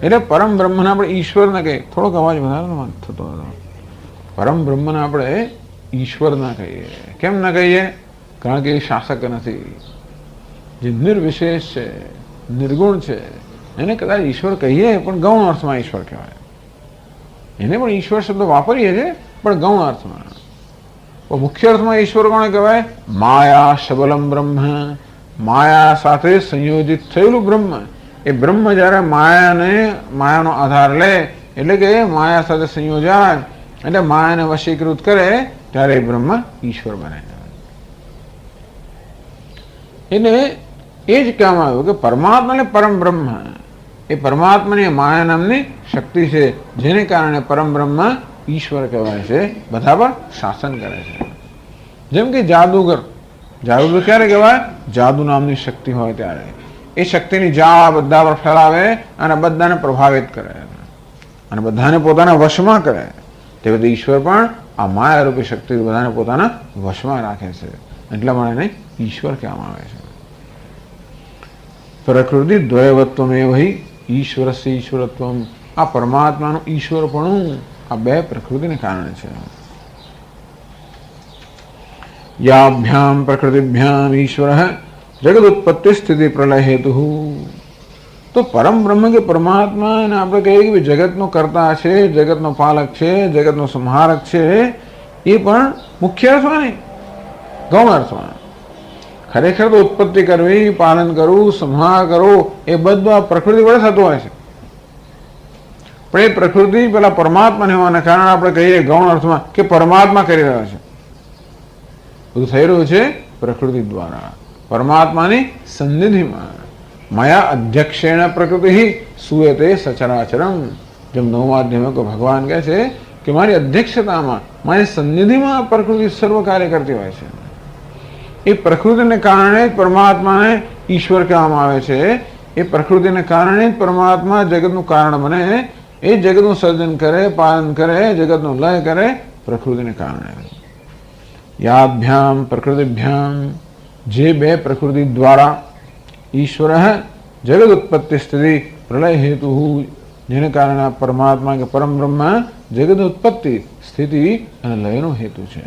એટલે પરમ બ્રહ્મને આપણે ઈશ્વર ન કહીએ. થોડોક અવાજ વધારે થતો હતો. પરમ બ્રહ્મને આપણે ઈશ્વર ના કહીએ. કેમ ના કહીએ? કારણ કે એ શાસક નથી. જે નિર્વિશેષ છે, નિર્ગુણ છે, એને કદાચ ઈશ્વર કહીએ પણ ગૌણ અર્થમાં ઈશ્વર કહેવાય. એને પણ ઈશ્વર શબ્દ વાપરીએ છીએ પણ ગૌણ અર્થમાં. મુખ્ય અર્થમાં ઈશ્વર કોને કહેવાય? માયા સબલમ બ્રહ્મ, માયા સાથે સંયોજિત થયેલું બ્રહ્મ. એ બ્રહ્મ જ્યારે માયાનો આધાર લે, એટલે કે માયા સાથે સંયોજાય, એટલે માયાને વશીકૃત કરે, ત્યારે એ બ્રહ્મ ઈશ્વર બને. એટલે એ જ કહેવામાં આવ્યું કે પરમાત્મા એટલે પરમ બ્રહ્મ. એ પરમાત્માની માયા નામની શક્તિ છે, જેને કારણે પરમ બ્રહ્મ ઈશ્વર કહેવાય છે, બધા પર શાસન કરે છે. જેમ કે જાદુગર, જાદુગર ક્યારે કહેવાય? જાદુ નામની શક્તિ હોય ત્યારે. એ શક્તિની જા બધા પર ફેલાવે અને બધાને પ્રભાવિત કરે અને બધાને પોતાના વશમાં કરે. તે બધું ઈશ્વર પણ આ માયારૂપી શક્તિ બધાને પોતાના વશમાં રાખે છે. એટલા માટે એને ઈશ્વર કહેવામાં આવે છે. પ્રકૃતિ દ્વયવત્વમ એ વહી ઈશ્વરસ્ય ઈશ્વરત્વમ, આ પરમાત્માનું ઈશ્વરપણું આ બે પ્રકૃતિને કારણે છે. યાભ્યામ પ્રકૃતિભ્યામ ઈશ્વર જગત ઉત્પત્તિ સ્થિતિ પ્રલય હેતુ. તો પરમ બ્રહ્મ કે પરમાત્મા એને આપણે કહીએ કે જગતનો કર્તા છે, જગતનો પાલક છે, જગતનો સંહારક છે, એ પણ મુખ્ય અર્થમાં નહીં, ગૌણ અર્થમાં. ખરેખર તો ઉત્પત્તિ કરવી, પાલન કરવું, સંહાર કરવું એ બધું આ પ્રકૃતિ વડે થતું હોય છે. પણ એ પ્રકૃતિ પેલા પરમાત્માને હોવાને કારણે આપણે કહીએ ગૌણ અર્થમાં કે પરમાત્મા કરી રહ્યો છે. બધું થઈ રહ્યું છે પ્રકૃતિ દ્વારા, પરમાત્માની સન્નિધિમાં. મયા અધ્યક્ષેણ પ્રકૃતિ સુયતે સચરાચરમ. જેમ નવમા અધ્યાયમાં ભગવાન કહે છે કે મારી અધ્યક્ષતામાં, મારી સન્નિધિમાં પ્રકૃતિ સર્વ કાર્ય કરતી હોય છે. એ પ્રકૃતિને કારણે જ પરમાત્માને ઈશ્વર કહેવામાં આવે છે. એ પ્રકૃતિને કારણે જ પરમાત્મા જગતનું કારણ બને. એ જગતનું સર્જન કરે, પાલન કરે, જગતનો લય કરે પ્રકૃતિને કારણે. યાભ્યામ પ્રકૃતિભ્યામ, જે બે પ્રકૃતિ દ્વારા ઈશ્વર જગત ઉત્પત્તિ સ્થિતિ પ્રલય હેતુ, જેને કારણે પરમાત્મા કે પરમ બ્રહ્મ જગત ઉત્પત્તિ સ્થિતિ અને લયનો હેતુ છે.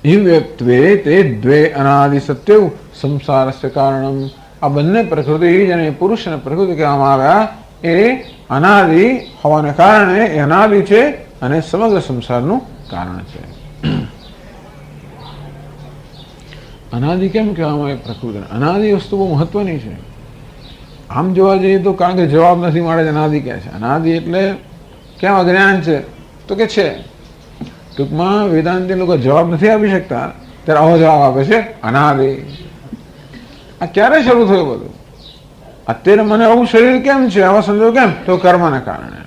વ્યક્ત્વે તે દ્વે અનાદિ સત્યવ સંસારસ્ય કારણમ. આ બંને પ્રકૃતિ જેને પુરુષ અને પ્રકૃતિ કહેવામાં આવ્યા એ અનાદિ હોવાને કારણે એ અનાદિ છે અને સમગ્ર સંસારનું કારણ છે. અનાદિ કેમ કહેવામાં આવે પ્રકૃતિ? અનાદિ વસ્તુ બહુ મહત્વની છે. આમ જોવા જઈએ તો કારણ કે જવાબ નથી મળે અનાદિ કહે છે. અનાદિ એટલે કેમ અજ્ઞાન છે? તો કે છે. ટૂંકમાં વેદાંતિ લોકો જવાબ નથી આપી શકતા ત્યારે આવો જવાબ આપે છે અનાદિ. આ ક્યારે શરૂ થયું બધું? અત્યારે મને આવું શરીર કેમ છે, આવા સંજોગ કેમ? તો કર્મને કારણે,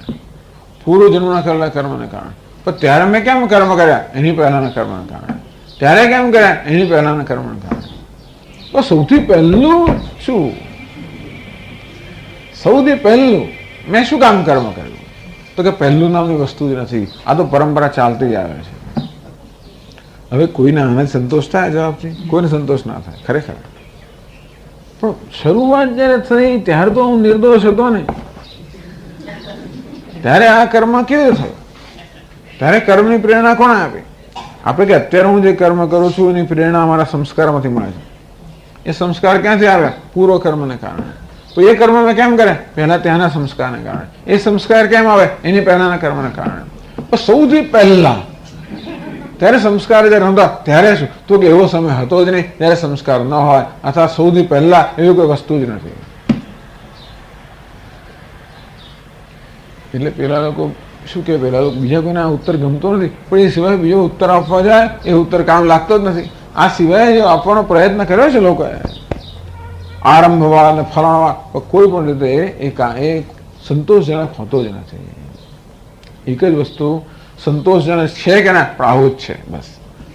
પૂર્વ જન્મના કરેલા કર્મને કારણે. પણ ત્યારે મેં કેમ કર્મ કર્યા? એની પહેલાના કર્મને કારણે. ત્યારે કેમ કર્યા? એની પહેલાના કર્મને કારણે. તો સૌથી પહેલું શું? સૌથી પહેલું મેં શું કામ કર્મ કર્યું? તો કે પહેલું નામની વસ્તુ જ નથી. આ તો પરંપરા ચાલતી જ આવે છે. હવે કોઈને આને સંતોષ થાય જવાબથી? કોઈને સંતોષ ના થાય ખરેખર. પણ શરૂઆત જયારે થઈ ત્યારે તો હું નિર્દોષ હતો ને. ત્યારે આ કર્મ કેવું થયું? ત્યારે કર્મની પ્રેરણા કોણે આપી? આપણે કે અત્યારે હું જે કર્મ કરું છું એની પ્રેરણા અમારા સંસ્કારમાંથી મળે છે. એ સંસ્કાર ક્યાંથી આવ્યા? પૂર્વ કર્મને કારણે. તો એ કર્મ મેં કેમ કરે? પહેલા ત્યાંના સંસ્કારને કારણે. એ સંસ્કાર કેમ આવે? એની પહેલાના કર્મને કારણે. પણ સૌથી પહેલા ત્યારે સંસ્કાર જયારે નહોતા ત્યારે શું? તો કે એવો સમય હતો જ નહીં ત્યારે સંસ્કાર ન હોય, અથવા સૌથી પહેલા એવી કોઈ વસ્તુ જ નથી. એટલે પેલા લોકો શું કે પેલા લોકો બીજા કોઈને આ ઉત્તર ગમતો નથી, પણ એ સિવાય બીજો ઉત્તર આપવા જાય એ ઉત્તર કામ લાગતો જ નથી. આ સિવાય જો આપવાનો પ્રયત્ન કર્યો છે લોકોએ, આરંભવા અને ફલાણવા, કોઈ પણ રીતે એ સંતોષજનક હોતો જ નથી. એક જ વસ્તુ સંતોષજનક છે કે ના, પણ આવું જ છે. બસ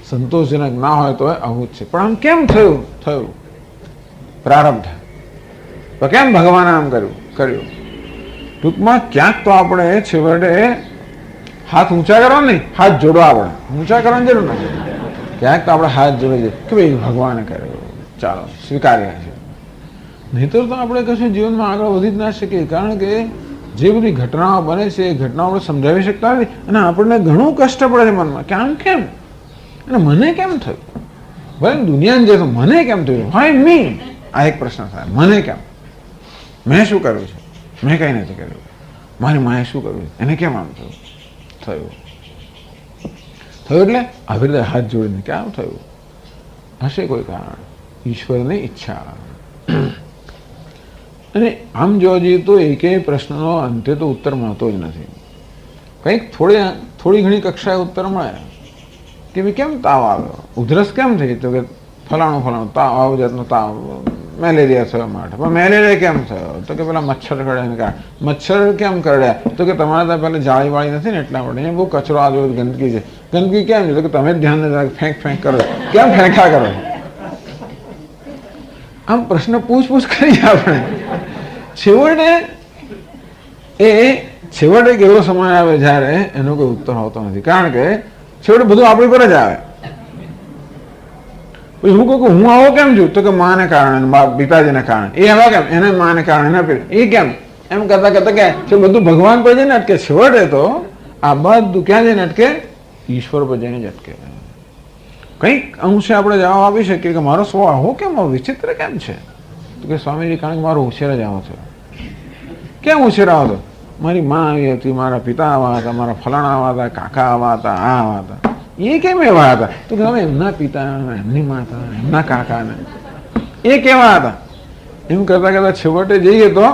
સંતોષજનક ના હોય તો આવું જ છે. પણ આમ કેમ થયું પ્રારબ્ધ, તો કેમ ભગવાને આમ કર્યું. ટૂંકમાં ક્યાંક તો આપણે છેવટે હાથ ઊંચા કરવા નહીં, હાથ જોડવા આપણે ઊંચા કરવાની જરૂર નથી. ક્યાંક તો આપણે હાથ જોડે છે કે ભાઈ ભગવાને કર્યું, ચાલો સ્વીકાર્ય છે. નહીંતર તો આપણે કશું જીવનમાં આગળ વધી જ ના શકીએ. કારણ કે જે બધી ઘટનાઓ બને છે એ ઘટનાઓ આપણે સમજાવી શકતા નથી અને આપણને ઘણું કષ્ટ પડે છે મનમાં કે આમ કેમ, અને મને કેમ થયું. ભાઈ દુનિયાને જે મને કેમ થયું, વાય મી, આ એક પ્રશ્ન થાય. મને કેમ, મેં શું કર્યું છે? મેં કંઈ નથી કર્યું. મારી માએ શું કર્યું, એને કેમ આમ થયું એટલે આવી રીતે હાથ જોડીને કેમ થયું હશે કોઈ કારણ, ઈશ્વરની ઈચ્છા. અને આમ જોવા જઈએ તો એકેય પ્રશ્નનો અંતે તો ઉત્તર મળતો જ નથી. કંઈક થોડી ઘણી કક્ષાએ ઉત્તર મળે કે ભાઈ કેમ તાવ આવ્યો, ઉધરસ કેમ થઈ, તો કે ફલાણું તાવ, આવો જાતનો તાવ, મેલેરિયા થયો માટે. પણ મેલેરિયા કેમ થયો, તો કે પેલા મચ્છર કરડ્યાને કારણે. મચ્છર કેમ કરડ્યા, તો કે તમારે ત્યાં પેલા જાળી વાળી નથી ને એટલા માટે. અહીંયા બહુ કચરો આવ્યો, ગંદકી છે. ગંદકી કેમ છે, તો કે તમે જ ધ્યાન નથી, ફેંક કરો. કેમ ફેંકા કરો? આમ પ્રશ્ન પૂછ કરી આપણે છેવટે એક એવો સમય આવે જ્યારે એનો કોઈ ઉત્તર હોતો નથી. કારણ કે છેવટે બધું આપણી પર જ આવે. પછી હું કહું કે હું આવો કેમ છું, તો કે માને કારણે, પિતાજીને કારણે. એ આવા કેમ, એને માને કારણે, એ કેમ, એમ કરતા કે બધું ભગવાન પર જઈને અટકે. છેવટે તો આ બધું ક્યાં જઈને અટકે? ઈશ્વર પર જઈને જ અટકે. કંઈક અંશે આપણે જવાબ આપી શકીએ કે મારો સ્વભાવ આવો કેમ, વિચિત્ર કેમ છે, તો કે સ્વામીજી કારણ કે મારો ઉછેર જ આવો છે. કેમ ઉછેર આવો હતો? મારી મા આવી હતી, મારા પિતા આવા હતા, મારા ફલાણા આવા હતા, કાકા આવા હતા, આ આવા હતા. એ કેમ એવા હતા, તો કે હવે એમના પિતા, એમની માતા, એમના કાકાને એ કેવા હતા. એમ કરતા છેવટે જઈએ તો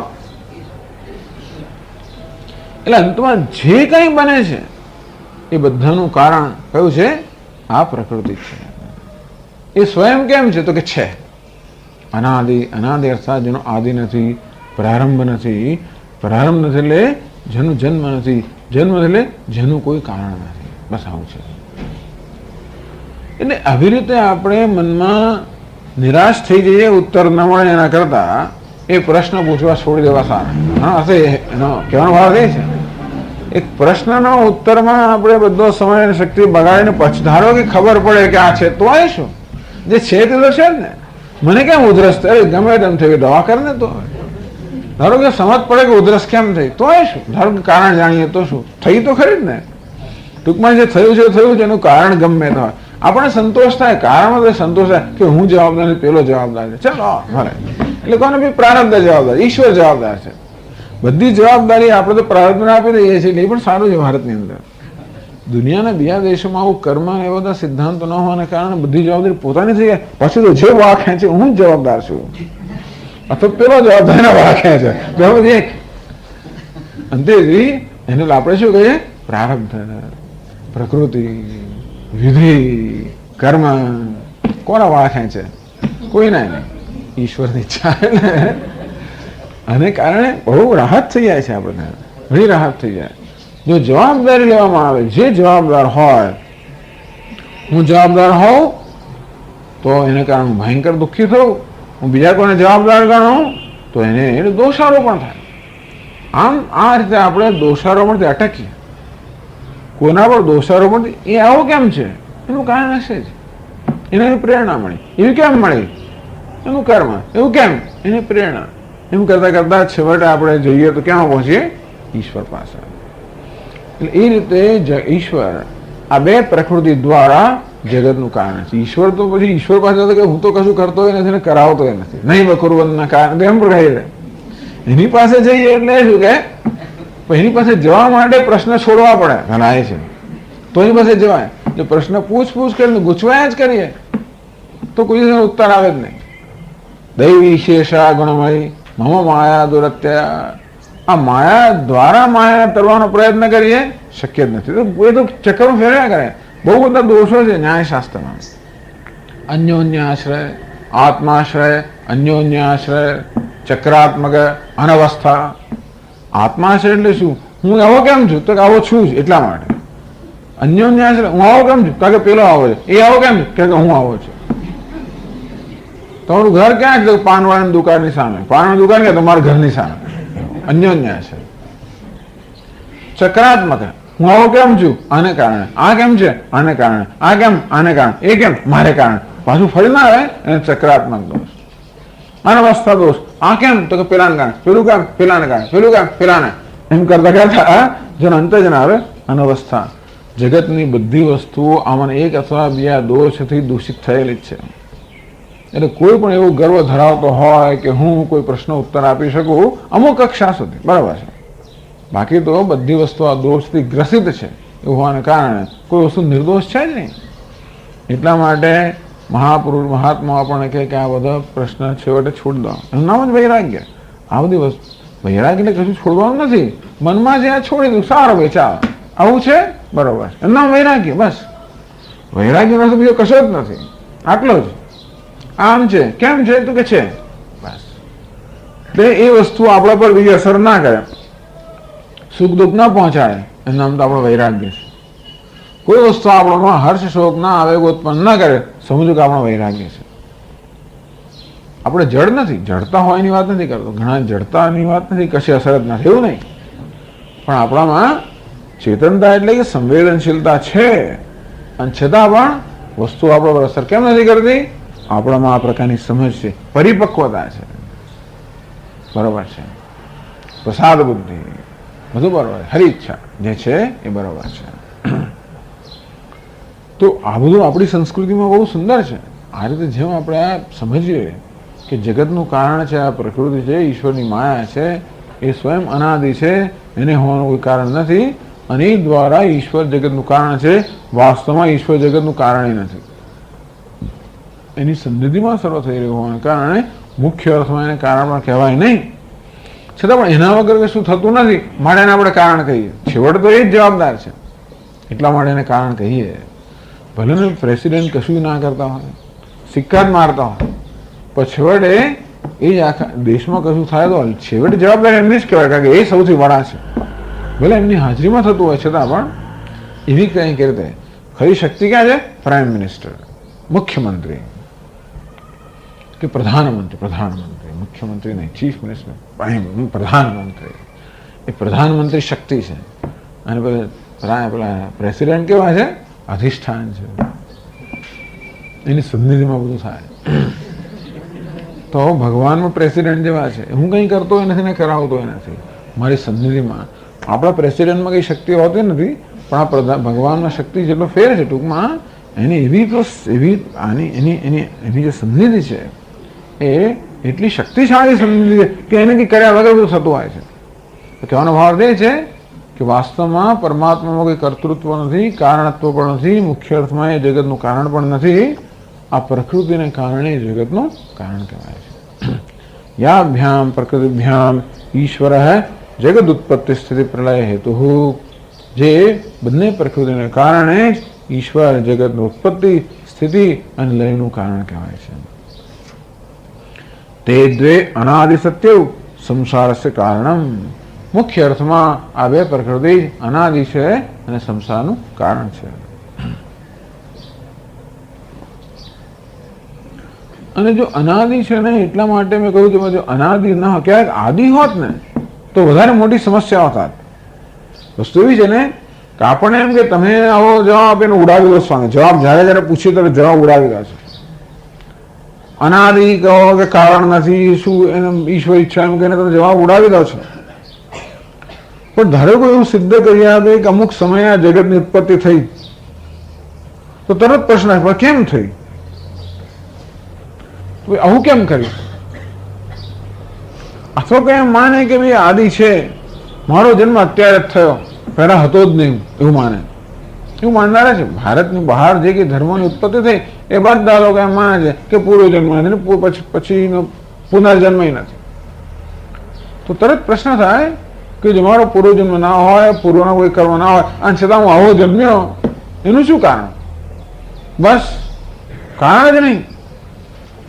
એટલે અંતમાં જે કંઈ બને છે એ બધાનું કારણ કયું છે? આ પ્રકૃતિ છે. એ સ્વયં કેમ છે, તો કે છે અનાદિ અર્થાત જેનો આદિ નથી, પ્રારંભ નથી. પ્રારંભ નથી એટલે જેનું જન્મ નથી, જન્મ એટલે જેનું કોઈ કારણ નથી. બસ આવું છે. એટલે આવી રીતે આપણે મનમાં નિરાશ થઈ જઈએ, ઉત્તર ન મળે એના કરતા એ પ્રશ્ન પૂછવા છોડી દેવા સારા. હા, એનો કહેવાનો ભાવ એ છે, એક પ્રશ્નનો ઉત્તરમાં આપણે બધો સમય અને શક્તિ બગાડીને પછી ધારો કે ખબર પડે કે આ છે, તો એ શું જે છે તે તો છે જ ને. મને કેમ ઉધરસ થઈ, ગમે તેમ થઈ, દવા કરે ને. તો ધારો કે સમજ પડે કે ઉધરસ કેમ થઈ, તો એ શું, ધારો કે કારણ જાણીએ તો શું થઈ, તો ખરી જ ને. ટૂંકમાં જે થયું છે એનું કારણ ગમે તો હોય, આપણે સંતોષ થાય. કારણમાં તો સંતોષ થાય કે હું જવાબદાર નથી, પેલો જવાબદાર છે. ચાલો ભલે, એટલે કોને બી પ્રારબ્ધ જવાબદાર, ઈશ્વર જવાબદાર છે. બધી જવાબદારી આપણે તો પ્રારબ્ધને આપી દઈએ છીએ. એ પણ સારું છે. ભારતની અંદર, દુનિયાના બીજા દેશોમાં આવું કર્મ એ બધા સિદ્ધાંતો ન હોવાને કારણે બધી જવાબદારી પોતાની થઈ જાય. પછી તો જે વાળ ખેંચે હું જ જવાબદાર છું, અથવા પેલો જવાબદારીના વાળ ખેંચે. એક અંતે એને આપણે શું કહીએ? પ્રારબ્ધ, પ્રકૃતિ, વિધિ, કર્મ. કોના વાળ ખેંચે? કોઈ ના નહીં, ઈશ્વરની ઈચ્છા. આને કારણે બહુ રાહત થઈ જાય છે. આપણને ઘણી રાહત થઈ જાય જો જવાબદારી લેવામાં આવે. જે જવાબદાર હોય, હું જવાબદાર હોઉં તો એને કારણે ભયંકર દુઃખી થવું. હું બીજા કોઈને જવાબદાર ગણું તો એને દોષારોપણ થાય. આમ આ રીતે આપણે દોષારોપણથી અટકીએ. કોના પર દોષારોપણ, એ આવો કેમ છે, એનું કારણ હશે જ. એને પ્રેરણા મળી. એવી કેમ મળી? એનું કર્મ. એવું કેમ? એની પ્રેરણા. એમ કરતા છેવટે આપણે જઈએ તો ક્યાં પહોંચીએ? ઈશ્વર પાસે. એટલે એ રીતે ઈશ્વર આ બે પ્રકૃતિ દ્વારા જગતનું કારણ છે. ઈશ્વર તો પછી ઈશ્વર પાસે કે હું તો કશું કરતો નથી ને કરાવતો નથી, નહીં બકુરવનના કારણ એમ પણ કહી દે. એની પાસે જઈએ એટલે શું કે એની પાસે જવા માટે પ્રશ્ન છોડવા પડે. ઘણા છે તો એની પાસે જવાય. જો પ્રશ્ન પૂછ કરીને ગૂંચવાયા જ કરીએ તો કોઈ ઉત્તર આવે જ નહીં. દૈવી શેષા ગુણમય મમ માયા દુરત્યા. આ માયા દ્વારા માયા તરવાનો પ્રયત્ન કરીએ, શક્ય જ નથી. એ તો ચક્કર ફેરવ્યા કરે. બહુ બધા દોષો છે ન્યાયશાસ્ત્રમાં. અન્યોન્ય આશ્રય, આત્માશ્રય, અન્યોન્યાશ્રય, ચક્રાત્મક, અનવસ્થા. આત્માશ્રય એટલે શું? હું આવો કેમ છું? તો આવો છું જ એટલા માટે. અન્યોન્યાશ્રય, હું આવો કેમ છું? કારણ કે પેલો આવો છે. એ આવો કેમ છે? કારણ કે હું આવો છું. તમારું ઘર ક્યાં છે? પાનવાળાની દુકાનની સામે. પાનવાળાની દુકાન ક્યાં? તમારા ઘરની સામે. અન્યોન્યાશ્રય. ચક્રાત્મક, હું આવો કેમ છું? આને કારણે. આ કેમ છે? આને કારણે. આ કેમ? આને કારણે. એ કેમ? મારે કારણે. પાછું ફરી ના આવે એને ચક્રાત્મક દોષ. અનવસ્થા દોષ. આ કેમ? તો કે પેલાને કારણે. પેલું કામ પેલાને કારણે. પેલું કામ પેલાને. એમ કરતા કરતા જેનો અંત જ ના આવે અનવસ્થા. જગતની બધી વસ્તુઓ આમાં એક અથવા બે દોષથી દૂષિત થયેલી જ છે. એટલે કોઈ પણ એવું ગર્વ ધરાવતો હોય કે હું કોઈ પ્રશ્ન ઉત્તર આપી શકું અમુક કક્ષા સુધી, બરાબર છે. બાકી તો બધી વસ્તુ આ દોષથી ગ્રસિત છે. એવું હોવાને કારણે કોઈ વસ્તુ નિર્દોષ છે જ નહીં. એટલા માટે મહાપુરુષ મહાત્મા આપણને કહે કે આ બધા પ્રશ્ન છેવટે છોડી દો. એનું નામ જ વૈરાગ્ય. આ બધી વસ્તુ વૈરાગ્ય એટલે કશું છોડવાનું નથી. મનમાં જે છોડી દઉં સારો ભાઈ ચાલો આવું છે બરોબર. એનું નામ વૈરાગ્ય. બસ વૈરાગ્ય નથી, બીજો કશો જ નથી. આટલો જ. આમ છે કેમ છે? તો કે છે બસ. એટલે એ વસ્તુ આપણા પર બીજી અસર ના કરે, સુખ દુઃખ ના પહોંચાડે, એનું નામ તો આપણો વૈરાગ્ય છે. કોઈ વસ્તુ આપણોમાં હર્ષ શોક ના આવેગ ઉત્પન્ન ના કરે, સમજો કે આપણો વૈરાગ્ય છે. આપણે જડ નથી, જડતા હોય એની વાત નથી કરતો. ઘણા જડતાની વાત નથી, કશી અસર જ નથી એવું નહીં. પણ આપણામાં ચેતનતા એટલે કે સંવેદનશીલતા છે, અને છતાં પણ વસ્તુ આપણા પર અસર કેમ નથી કરતી? આપણામાં આ પ્રકારની સમજ છે, પરિપક્વતા છે, બરોબર છે, પ્રસાદ બુદ્ધિ, બધું બરોબર. હરિચ્છા જે છે એ બરોબર છે. તો આ બધું આપણી સંસ્કૃતિમાં બહુ સુંદર છે. આ રીતે જેમ આપણે આ સમજીએ કે જગતનું કારણ છે આ પ્રકૃતિ છે, ઈશ્વરની માયા છે, એ સ્વયં અનાદિ છે, એને હોવાનું કોઈ કારણ નથી, અને એ દ્વારા ઈશ્વર જગતનું કારણ છે. વાસ્તવમાં ઈશ્વર જગતનું કારણ નથી, એની સન્નિધિમાં સર્વ થઈ રહ્યું હોવાને કારણે મુખ્ય અર્થમાં એને કારણ પણ કહેવાય નહીં. છતાં પણ એના વગર કશું થતું નથી, માટે એને આપણે કારણ કહીએ. છેવટે તો એ જ જવાબદાર છે, એટલા માટે એને કારણ કહીએ. ભલે ને પ્રેસિડેન્ટ કશું ના કરતા હોય, સિક્કા જ મારતા હોય, પણ છેવટે એ જ આખા દેશમાં કશું થાય તો છેવટે જવાબદાર એમની જ કહેવાય, કારણ કે એ સૌથી વડા છે. ભલે એમની હાજરીમાં થતું હોય છતાં પણ એવી કંઈક રીતે ખરી શક્તિ ક્યાં છે? પ્રાઇમ મિનિસ્ટર, મુખ્યમંત્રી કે પ્રધાનમંત્રી, મુખ્યમંત્રી નહીં, ચીફ મિનિસ્ટર, પ્રધાનમંત્રી. એ પ્રધાનમંત્રી શક્તિ છે, અને પેલા પ્રેસિડેન્ટ કેવા છે? અધિષ્ઠાન છે. એની સન્નિધિમાં બધું થાય. તો ભગવાનમાં પ્રેસિડેન્ટ જેવા છે, હું કંઈ કરતો હોય નથી ને કરાવતો હોય નથી, મારી સન્નિધિમાં. આપણા પ્રેસિડેન્ટમાં કઈ શક્તિ હોતી નથી, પણ આ ભગવાનમાં શક્તિ જેટલો ફેર છે ટૂંકમાં એની એવી તો એવી એની જે સન્નિધિ છે એ એટલી શક્તિશાળી સન્નિધિ છે કે એને કંઈ કર્યા વગર બધું થતું હોય છે. તો કહેવાનો ભાવ એ છે કે વાસ્તવમાં પરમાત્મામાં કોઈ કર્તૃત્વ નથી, કારણત્વ પણ નથી, મુખ્ય અર્થમાં એ જગતનું કારણ પણ નથી. આ પ્રકૃતિને કારણે જગતનું કારણ કહેવાય છે. યાભ્યામ પ્રકૃતિભ્યામ ઈશ્વર જગત ઉત્પત્તિ સ્થિતિ પ્રલય હેતુ. જે બંને પ્રકૃતિને કારણે જ ઈશ્વર જગતનું ઉત્પત્તિ સ્થિતિ અને લયનું કારણ કહેવાય છે. તે દ્વે અનાદિ સત્યવ સંસારસ્ય કારણમ. મુખ્ય અર્થમાં આ બે પ્રકૃતિ અનાદિ છે અને સંસારનું કારણ છે. અને જો અનાદિ છે ને એટલા માટે મેં કહ્યું કે જો અનાદિ ના ક્યારેક આદિ હોત ને તો વધારે મોટી સમસ્યાઓ થાત. વસ્તુ એવી છે ને કે આપણને એમ કે તમે આવો જવાબ આપીને ઉડાવી દો સ્વામી, જવાબ જ્યારે જ્યારે પૂછ્યું ત્યારે જવાબ ઉડાવી દો છો. અનાદિ કહો કે કારણ નથી, શું એને ઈશ્વર ઈચ્છા એમ કહીને તમે જવાબ ઉડાવી દો છો. પણ ધારો કોઈ એવું સિદ્ધ કરી આપે કે અમુક સમયે આ જગતની ઉત્પત્તિ થઈ, તો તરત પ્રશ્ન પણ કેમ થઈ? આવું કેમ કર્યું? અથવા કોઈ એમ માને કે ભાઈ આદિ છે, મારો જન્મ અત્યારે જ થયો, પહેલા હતો જ નહીં, એવું માને. એવું માનનારા છે. ભારતની બહાર જે કે ધર્મોની ઉત્પત્તિ થઈ એ બધા લોકો એમ માને છે કે પૂર્વજન્મ નથી, પછીનો પુનર્જન્મ નથી. તો તરત પ્રશ્ન થાય કે જો મારો પૂર્વજન્મ ના હોય, પૂર્વનો કોઈ કર્મ ના હોય, અને છતાં હું આવો જન્મ્યો, એનું શું કારણ? બસ કારણ જ નહીં.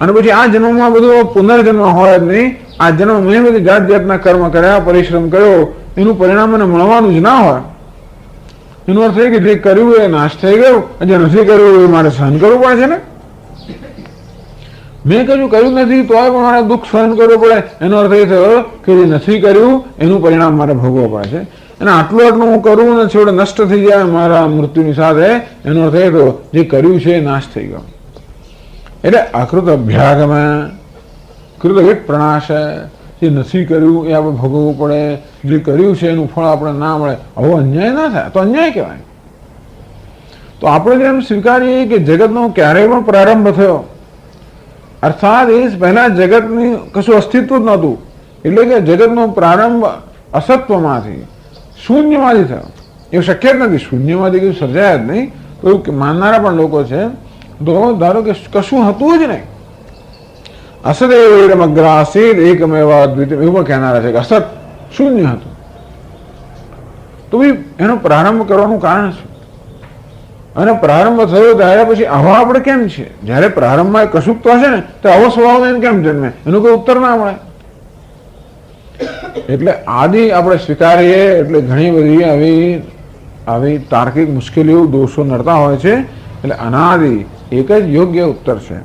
અને પછી આ જન્મમાં બધું પુનર્જન્મ હોય જ નહીં. આ જન્મ મેં બધી જાત જાતના કર્મ કર્યા, પરિશ્રમ કર્યો, એનું પરિણામ મને મળવાનું જ ના હોય. એનો અર્થ એ કે જે કર્યું એ નાશ થઈ ગયું, જે નથી કર્યું એ મારે સહન કરવું પડે છે ને. મેં કશું કર્યું નથી તો પણ મારે દુઃખ સહન કરવું પડે. એનો અર્થ એ થયો કે જે નથી કર્યું એનું પરિણામ મારે ભોગવવું પડે છે. અને આટલું હું કરું ને છોડે નષ્ટ થઈ જાય મારા મૃત્યુની સાથે, એનો અર્થ એ થયો જે કર્યું છે એ નાશ થઈ ગયો. એટલે અકૃત અભ્યાગમાં કૃત વિપ્રણાશ, જે નથી કર્યું એ આપણે ભોગવવું પડે, જે કર્યું છે એનું ફળ આપણે ના મળે, આવો અન્યાય ના થાય તો અન્યાય કહેવાય. તો આપણે જેમ સ્વીકારીએ કે જગતનો ક્યારેય પણ પ્રારંભ થયો, અર્થાત એ પહેલા જગતની કશું અસ્તિત્વ જ નહોતું. એટલે કે જગતનો પ્રારંભ અસત્વમાંથી, શૂન્યમાંથી થયો. એવું શક્ય જ નથી. શૂન્યમાંથી કશું સર્જાય જ નહીં. તો એવું માનનારા પણ લોકો છે. તો ધારો કે કશું હતું જ નહીં, અસદેવ અગ્રાસીદ એકમેવા દ્વિતીય, એવું કહેનારા છે કે અસત શૂન્ય હતું. તો ભાઈ એનો પ્રારંભ કરવાનું કારણ છે. અને પ્રારંભ થયો ત્યારે પછી આવા આપણે કેમ છે? જ્યારે પ્રારંભમાં કશુંક તો હશે ને, તો આવો સ્વભાવ એને કેમ જન્મે? એનો કોઈ ઉત્તર ના મળે. એટલે આદિ આપણે સ્વીકારીએ એટલે ઘણી બધી આવી તાર્કિક મુશ્કેલીઓ, દોષો નડતા હોય છે. એટલે અનાદિ એક જ યોગ્ય ઉત્તર છે.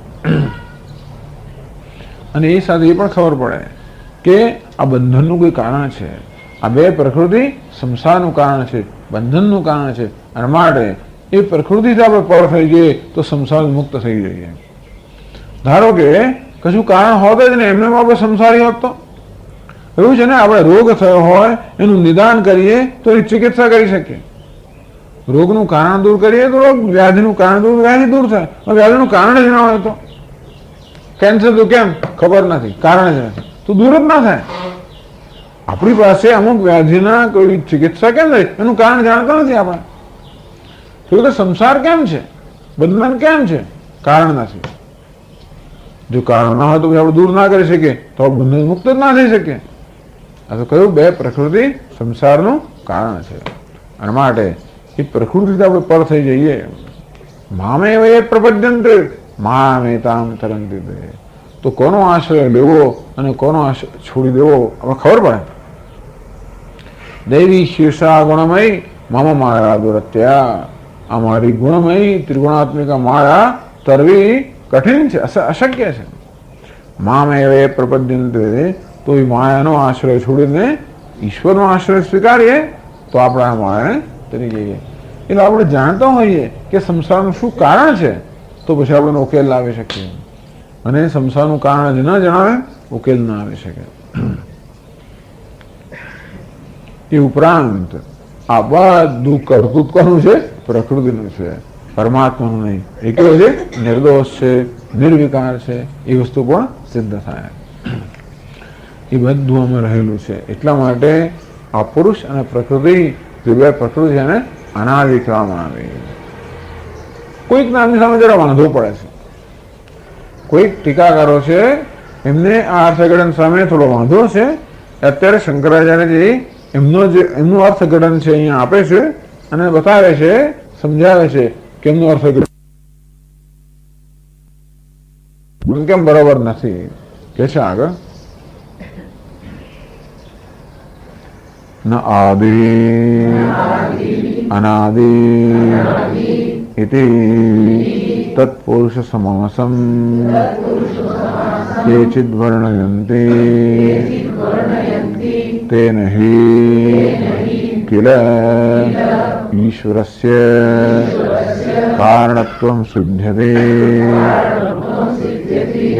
અને એ સાથે એ પણ ખબર પડે કે આ બંધનનું કોઈ કારણ છે. આ બે પ્રકૃતિ સંસારનું કારણ છે, બંધનનું કારણ છે. અને માટે એ પ્રકૃતિથી આપણે પર થઈ જઈએ તો સંસાર મુક્ત થઈ જઈએ. ધારો કે કશું કારણ હોત જ ને, એમને આપણે સંસારી હોત તો એવું છે ને. આપણે રોગ થયો હોય એનું નિદાન કરીએ તો એ ચિકિત્સા કરી શકીએ. રોગનું કારણ દૂર કરીએ તો રોગ, વ્યાધિનું કારણ દૂર, વ્યાધિ દૂર થાય. વ્યાધિનું કારણ જ ના હોય તો કેન્સર તો કેમ ખબર નથી, કારણ જ નથી તો દૂર જ ના થાય. આપણી પાસે અમુક વ્યાધિના કોઈ ચિકિત્સા કેમ થાય એનું કારણ જાણતા નથી આપણે. તો સંસાર કેમ છે, બંધન કેમ છે? કારણ નથી. જો કારણ ના હોય તો આપણે દૂર ના કરી શકીએ તો બંધન મુક્ત જ ના થઈ શકીએ. આ તો કયું? બે પ્રકૃતિ સંસારનું કારણ છે. અને માટે એ પ્રકૃતિથી આપણે પર થઈ જઈએ. મામે એ પ્રપદ્યંતે મામેતામ તરંતિ. તો કોનો આશ્રય લેવો અને કોનો આશ્રય છોડી દેવો આપણે ખબર પડે. દૈવી શીર્ષા ગુણમય મમ માયા દુરત્યા. અમારી ગુણમય ત્રિગુણાત્મિકા માયા તરવી કઠિન છે, અશક્ય છે. મામે એ પ્રપદ્યંતે, તો એ માયાનો આશ્રય છોડીને ઈશ્વરનો આશ્રય સ્વીકારીએ તો આપણે આ માયાને તરી જઈએ. એટલે આપણે જાણતા હોઈએ કે સંસારનું શું કારણ છે તો પછી આપણે ઉકેલ લાવી શકીએ. અને સંસારનું કારણ જ ન જણાવે ઉકેલ ના આવી શકે. એ ઉપરાંત આ બધું કરતૂત કોનું છે? પ્રકૃતિનું છે, પરમાત્માનું નહીં. એ કેવું છે? નિર્દોષ છે, નિર્વિકાર છે. એ વસ્તુ પણ સિદ્ધ થાય. એ બધું અમે રહેલું છે. એટલા માટે આ પુરુષ અને પ્રકૃતિ, જે બે પ્રકૃતિ એને અનાદિ કહેવામાં આવે. કોઈક નામની સામે જરા વાંધો પડે છે. કોઈક ટીકાકારો છે એમને આ અર્થઘટન સામે થોડો વાંધો છે. અત્યારે શંકરાચાર્યજી એમનું અર્થઘટન છે અહીંયા આપે છે અને બતાવે છે, સમજાવે છે કે એમનું અર્થઘટન કેમ બરોબર નથી કે છે. આગળ ન આદિ અનાદિ ઇતિ તત્પુરુષ સમાસમ કેચિદ વર્ણયન્તિ તેન હિ કિલ ઈશ્વરસ્ય કારણત્વં સિદ્ધ્યતે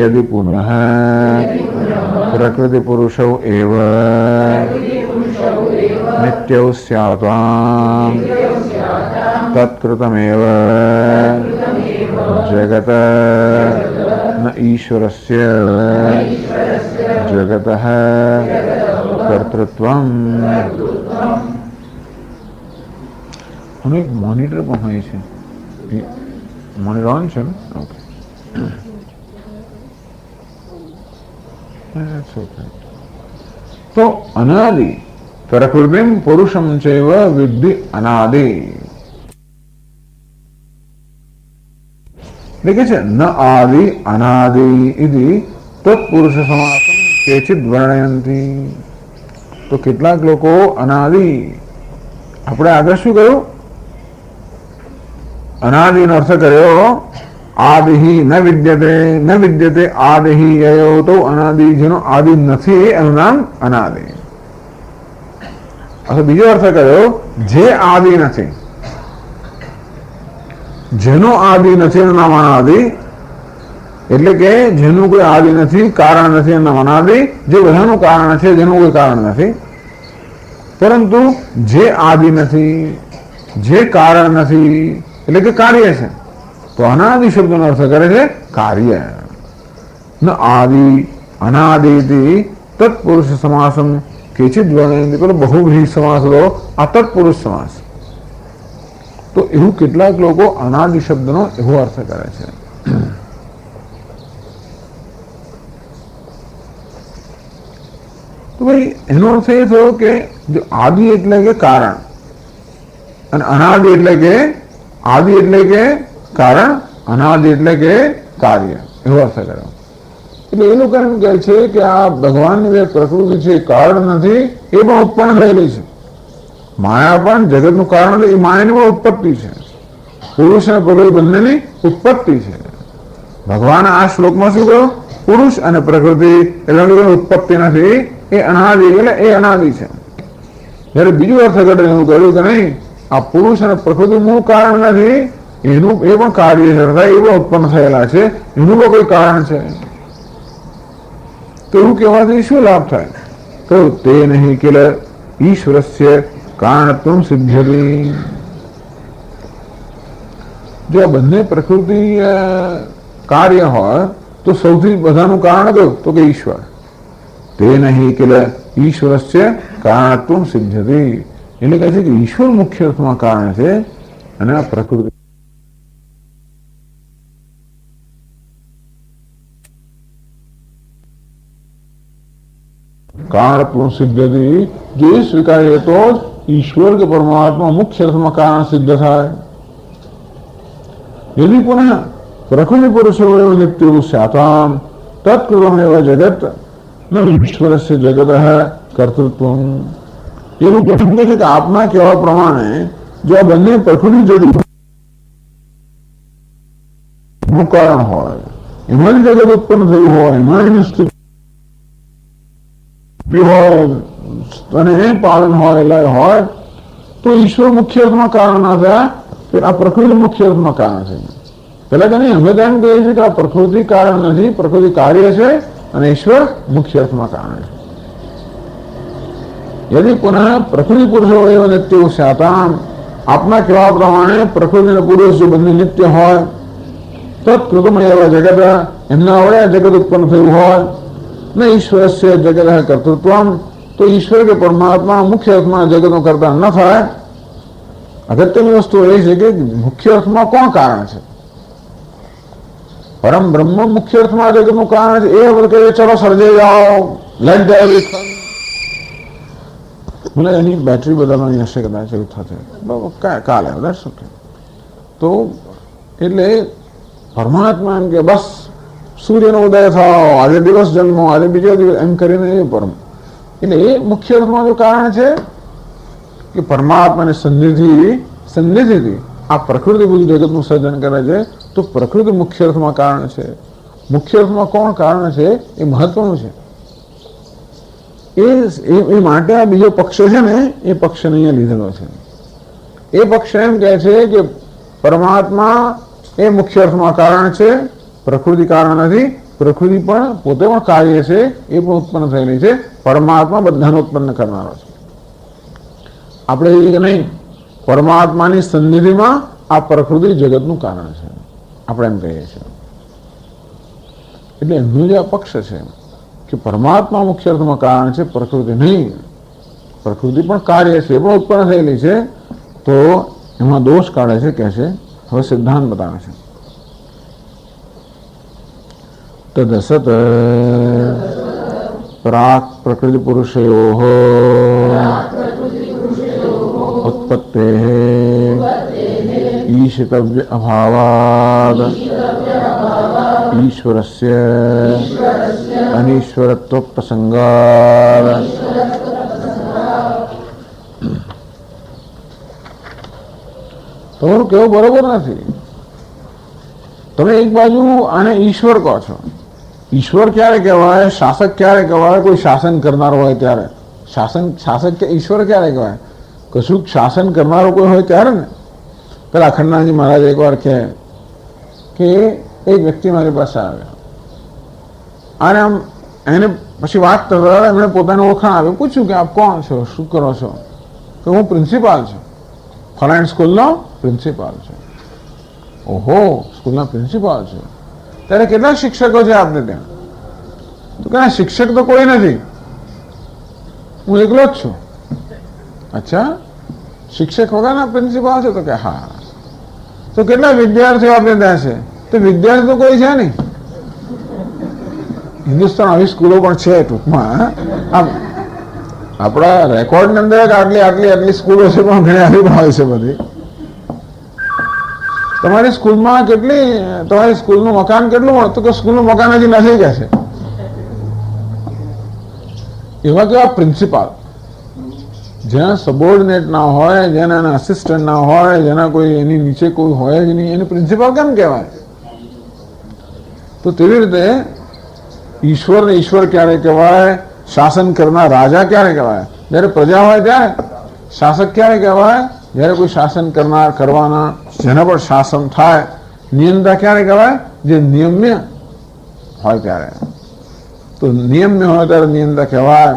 યદિ પુનઃ પ્રકૃતિ પુરુષૌ એવ નિત્યૌ સ્યાતામ તત્કૃતમેવ જગત ન ઈશ્વરસ્ય જગતઃ કર્તૃત્વમ. અને એક મોનિટર પણ હોય છે. મોનિટર ઓન છે ને? ઓકે. તો અનાદિ પ્રકૃતિમ પુરુષમ ચૈવ વિદ્ધિ અનાદિ. એટલે કે છે ન આદિ અનાદિ ઇતિ તત્પુરુષ સમાસમ કેચિત વર્ણયંતી. તો કેટલાક લોકો અનાદિ, આપણે આગળ શું કહ્યું? અનાદિનો અર્થ કર્યો આદિ ન વિદ્યતે આદિ અયો. તો અનાદિ જેનો આદિ નથી એનું નામ અનાદિ. અથવા બીજો અર્થ કર્યો જે આદિ નથી, જેનો આદિ નથી એનું નામ અનાદિ. એટલે કે જેનું કોઈ આદિ નથી, કારણ નથી એનું નામ અનાદિ. જે બધાનું કારણ છે જેનું કોઈ કારણ નથી, પરંતુ જે આદિ નથી, જે કારણ નથી, એટલે કે કાર્ય છે. તો અનાદિ શબ્દનો અર્થ કરે છે કાર્ય. ન આદિ અનાદિ તત્પુરુષ સમાસમ કેચિત વર્ણયંતી. પેલો બહુવ્રીહી સમાસ હતો, આ તત્પુરુષ સમાસ. તો એવું કેટલાક લોકો અનાદિ શબ્દનો એવો અર્થ કરે છે. તો ભાઈ એનો અર્થ એ થયો કે જો આદિ એટલે કે કારણ અને અનાદિ એટલે કે આદિ એટલે કે કારણ, અનાદિ એટલે કે કાર્ય, એવો અર્થ કર્યો. એટલે એ લોકો એમ કહે છે કે આ ભગવાનની જે પ્રકૃતિ છે કારણ નથી, એ પણ ઉત્પન્ન થયેલી છે. માયા પણ જગતનું કારણ નથી, એ માયાની પણ ઉત્પત્તિ છે. પુરુષ અને પ્રકૃતિ બંનેની ઉત્પત્તિ છે. ભગવાન આ શ્લોકમાં શું કહ્યું? પુરુષ અને પ્રકૃતિ એટલે ઉત્પત્તિ નથી, એ અનાદિ, એટલે એ અનાદિ છે. જયારે બીજું અર્થઘટન એવું કર્યું કે નહીં, આ પુરુષ અને પ્રકૃતિ મૂળ કારણ નથી, એનું એ પણ કાર્ય છે, એ પણ ઉત્પન્ન થયેલા છે, એનું પણ કોઈ કારણ છે. તો એવું કહેવાથી શું લાભ થાય? કહ્યું તે નહીં કે ઈશ્વરસ્ય કારણત્વમ સિદ્ધ્યતિ. જો આ બંને પ્રકૃતિ કાર્ય હોય તો સૌથી બધાનું કારણ કયું? તો કે ઈશ્વર. તે નહીં કે ઈશ્વરસ્ય કારણત્વમ સિદ્ધ્યતિ. એટલે કહે છે કે ઈશ્વર મુખ્ય અર્થમાં કારણ છે અને આ પ્રકૃતિ कारणत्व सिद्धति. जो ये स्वीकार्य तो ईश्वर के परमात्मा मुख्य अर्थमा कारण सिद्ध था. यदि पुनः प्रकृति पुरुषो नित्यो स्याताम तत्कृतमेव जगत न ईश्वर से जगत है कर्तृत्व. ये लोग कहते हैं कि आपना केवा प्रमाणे जो आ बने प्रकृति जगत कारण હોય, એમાં જગત ઉત્પન્ન થયું હોય, એમાં હોય પાલન હોય, લય હોય, તો ઈશ્વર મુખ્ય અર્થમાં કારણ ના થયા, આ પ્રકૃતિ મુખ્ય અર્થમાં કારણ છે. પેલા કે નહીં, અમે તો એમ કહીએ છીએ કે આ પ્રકૃતિ કારણ નથી, પ્રકૃતિ કાર્ય છે અને ઈશ્વર મુખ્ય અર્થમાં કારણ છે. यदि पुनः प्रकृति पुरुषो एव नित्यो स्याताम. આપના કહેવા પ્રમાણે પ્રકૃતિ અને પુરુષ જો બંને નિત્ય હોય, તત્કૃતમેવ જગત, એમના વડે જગત ઉત્પન્ન થયું હોય, ન ઈશ્વર છે જગત કર્તૃત્વમ, તો ઈશ્વર કે પરમાત્મા મુખ્ય અર્થમાં જગતનું કરતા ન થાય. અગત્યની વસ્તુ એ છે કે મુખ્ય અર્થમાં કોણ કારણ છે? પરમ બ્રહ્મ મુખ્ય અર્થમાં જગતનું કારણ છે. એ હવે કહે ચલો સર્જાઈ જાઓ, લેટ ધ એવરીથિંગ. મને એની બેટરી બદલવાની હશે કદાચ, એવું થશે કાલે બધા શું કે. તો એટલે પરમાત્મા એમ કે બસ સૂર્યનો ઉદય થાવ, આજે દિવસ જન્મો, આજે બીજો દિવસ, એમ કરીને એ પરમ. એટલે એ મુખ્ય અર્થમાં જો કારણ છે કે પરમાત્માની સન્નિધિથી આ પ્રકૃતિ બધું જગતનું સર્જન કરે છે, તો પ્રકૃતિ મુખ્ય અર્થમાં કારણ છે. મુખ્ય અર્થમાં કોણ કારણ છે એ મહત્વનું છે. એ માટે આ બીજો પક્ષ છે ને, એ પક્ષને અહીંયા લીધેલો છે. એ પક્ષ એમ કહે છે કે પરમાત્મા એ મુખ્ય અર્થમાં કારણ છે, પ્રકૃતિ કારણ નથી. પ્રકૃતિ પણ પોતે પણ કાર્ય છે, એ પણ ઉત્પન્ન થયેલી છે. પરમાત્મા બધાને ઉત્પન્ન કરનારો છે. આપણે એ નહીં, પરમાત્માની સન્નિધિમાં આ પ્રકૃતિ જગતનું કારણ છે, આપણે એમ કહીએ છીએ. એટલે એમનું જે આ પક્ષ છે કે પરમાત્મા મુખ્ય અર્થમાં કારણ છે, પ્રકૃતિ નહીં. પ્રકૃતિ પણ કાર્ય છે, એ પણ ઉત્પન્ન થયેલી છે. તો એમાં દોષ કાઢે છે, કહે છે. હવે સિદ્ધાંત બતાવે છે. તદસત પ્રાક પ્રકૃતિ પુરુષયોઃ ઉત્પત્તેઃ ईशितव्य अभावाद ईश्वरस्य अनीश्वरत्व प्रसंगाद તમારું કેવું બરોબર નથી. તમે એક બાજુ આને ઈશ્વર કહો છો. ઈશ્વર ક્યારે કહેવાય? શાસક ક્યારે કહેવાય? કોઈ શાસન કરનારો હોય ત્યારે. શાસક ઈશ્વર ક્યારે કહેવાય? કશું શાસન કરનારો કોઈ હોય ત્યારે ને. પેલા અખંડાનંદજી મહારાજ એકવાર કહે કે એક વ્યક્તિ મારી પાસે આવ્યા અને આમ એને પછી વાત કરતા એમણે પોતાનું ઓળખાણ આપ્યું. પૂછ્યું કે આપ કોણ છો, શું કરો છો? કે હું પ્રિન્સિપાલ છું, ફલાણી સ્કૂલનો પ્રિન્સિપાલ છે. ઓહો, સ્કૂલના પ્રિન્સિપાલ છે, ત્યારે કેટલા શિક્ષકો છે આપને ત્યાં? તો કે શિક્ષક તો કોઈ નથી, હું એકલો જ છું. અચ્છા, શિક્ષક વગરના પ્રિન્સિપાલ છે? તો કે હા. તો કેટલા વિદ્યાર્થીઓ આપણે ત્યાં છે? તો વિદ્યાર્થી તો કોઈ છે નહીં. હિન્દુસ્તાન આવી સ્કૂલો પણ છે ટૂંકમાં. આપણા રેકોર્ડની અંદર આટલી સ્કૂલો છે પણ ઘણી આવી પણ હોય છે બધી. તમારી સ્કૂલમાં તમારી સ્કૂલનું મકાન કેટલું મળતું? કે સ્કૂલનું મકાન હજી નથી કે છે. એવા કેવા પ્રિન્સિપાલ જેના સબોર્ડિનેટ ના હોય, જેના એના અસિસ્ટન્ટ ના હોય, જેના કોઈ એની નીચે કોઈ હોય જ નહીં, એને પ્રિન્સિપાલ કેમ કહેવાય? તો તેવી રીતે ઈશ્વરને ઈશ્વર ક્યારે કહેવાય? શાસન કરનાર રાજા ક્યારે કહેવાય? જ્યારે પ્રજા હોય ત્યારે. શાસક ક્યારે કહેવાય? જ્યારે કોઈ શાસન કરવાના જેના પર શાસન થાય. નિયંતા ક્યારે કહેવાય? જે નિયમ્ય હોય ત્યારે. તો નિયમ્ય હોય ત્યારે નિયંતા કહેવાય,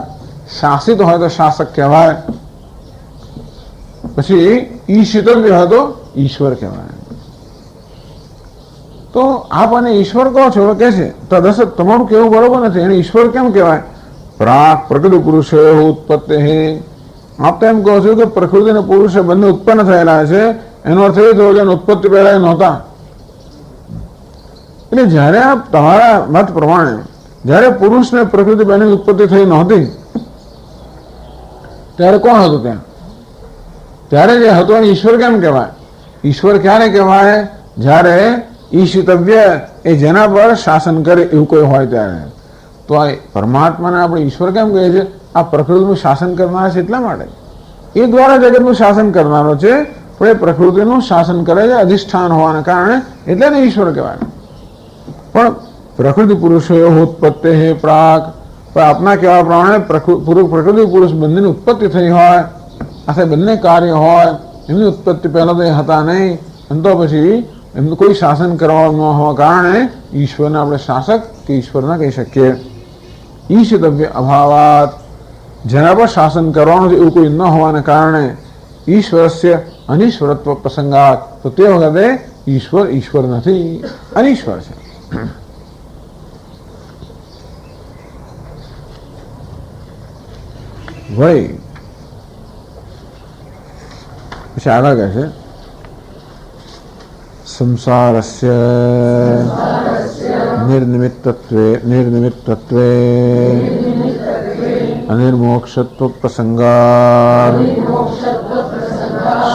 શાસિત હોય તો શાસક કહેવાય, પછી ઈશિતવ્ય હોય તો ઈશ્વર કહેવાય. તો આપ અને ઈશ્વર કહો છો કે છે તદસ તમારું કેવું બરોબર નથી. એને ઈશ્વર કેમ કહેવાય? પ્રાક પ્રકૃતિ પુરુષો ઉત્પત્તિ. આપ તો એમ કહો છો કે પ્રકૃતિ અને પુરુષ બંને ઉત્પન્ન થયેલા છે. એનો અર્થ એ થયો કે ઉત્પત્તિ પહેલા નહોતા. એટલે જયારે આપ તમારા મત પ્રમાણે જયારે પુરુષ ને પ્રકૃતિ બંને ઉત્પત્તિ થઈ નહોતી ત્યારે કોણ હતું ત્યાં? ત્યારે જે હતો એને ઈશ્વર કેમ કહેવાય? ઈશ્વર ક્યારે કહેવાય? જ્યારે ઈશિતવ્ય એ જેના પર શાસન કરે એવું કોઈ હોય ત્યારે. તો આ પરમાત્માને આપણે ઈશ્વર કેમ કહીએ છીએ? આ પ્રકૃતિનું શાસન કરનાર છે એટલા માટે. એ દ્વારા જગતનું શાસન કરનારો છે, પણ એ પ્રકૃતિનું શાસન કરે છે અધિષ્ઠાન હોવાના કારણે, એટલે ને ઈશ્વર કહેવાય. પણ પ્રકૃતિ પુરુષો ઉત્પત્તિ હે પ્રાક. પણ આપના કહેવા પ્રમાણે પ્રકૃતિ પુરુષ બંનેની ઉત્પત્તિ થઈ હોય, આ બંને કાર્ય હોય, એમની ઉત્પત્તિ પહેલા તો એ હતા નહીં, અને તો પછી એમનું કોઈ શાસન કરવા ન હોવા કારણે ઈશ્વરને આપણે શાસક કે ઈશ્વર ના કહી શકીએ. ઈશિતવ્ય અભાવાત, જેના પર શાસન કરવાનું એવું કોઈ ન હોવાને કારણે ઈશ્વરસ્ય અનિશ્વરત્વ પ્રસંગાત, તો તે વખતે ઈશ્વર નથી, અનિશ્વર છે. વળી પછી આગળ કહે છે સંસારસ્ય નિર્નિમિત્તત્વે અનિર્મોક્ષત્વ પ્રસંગાત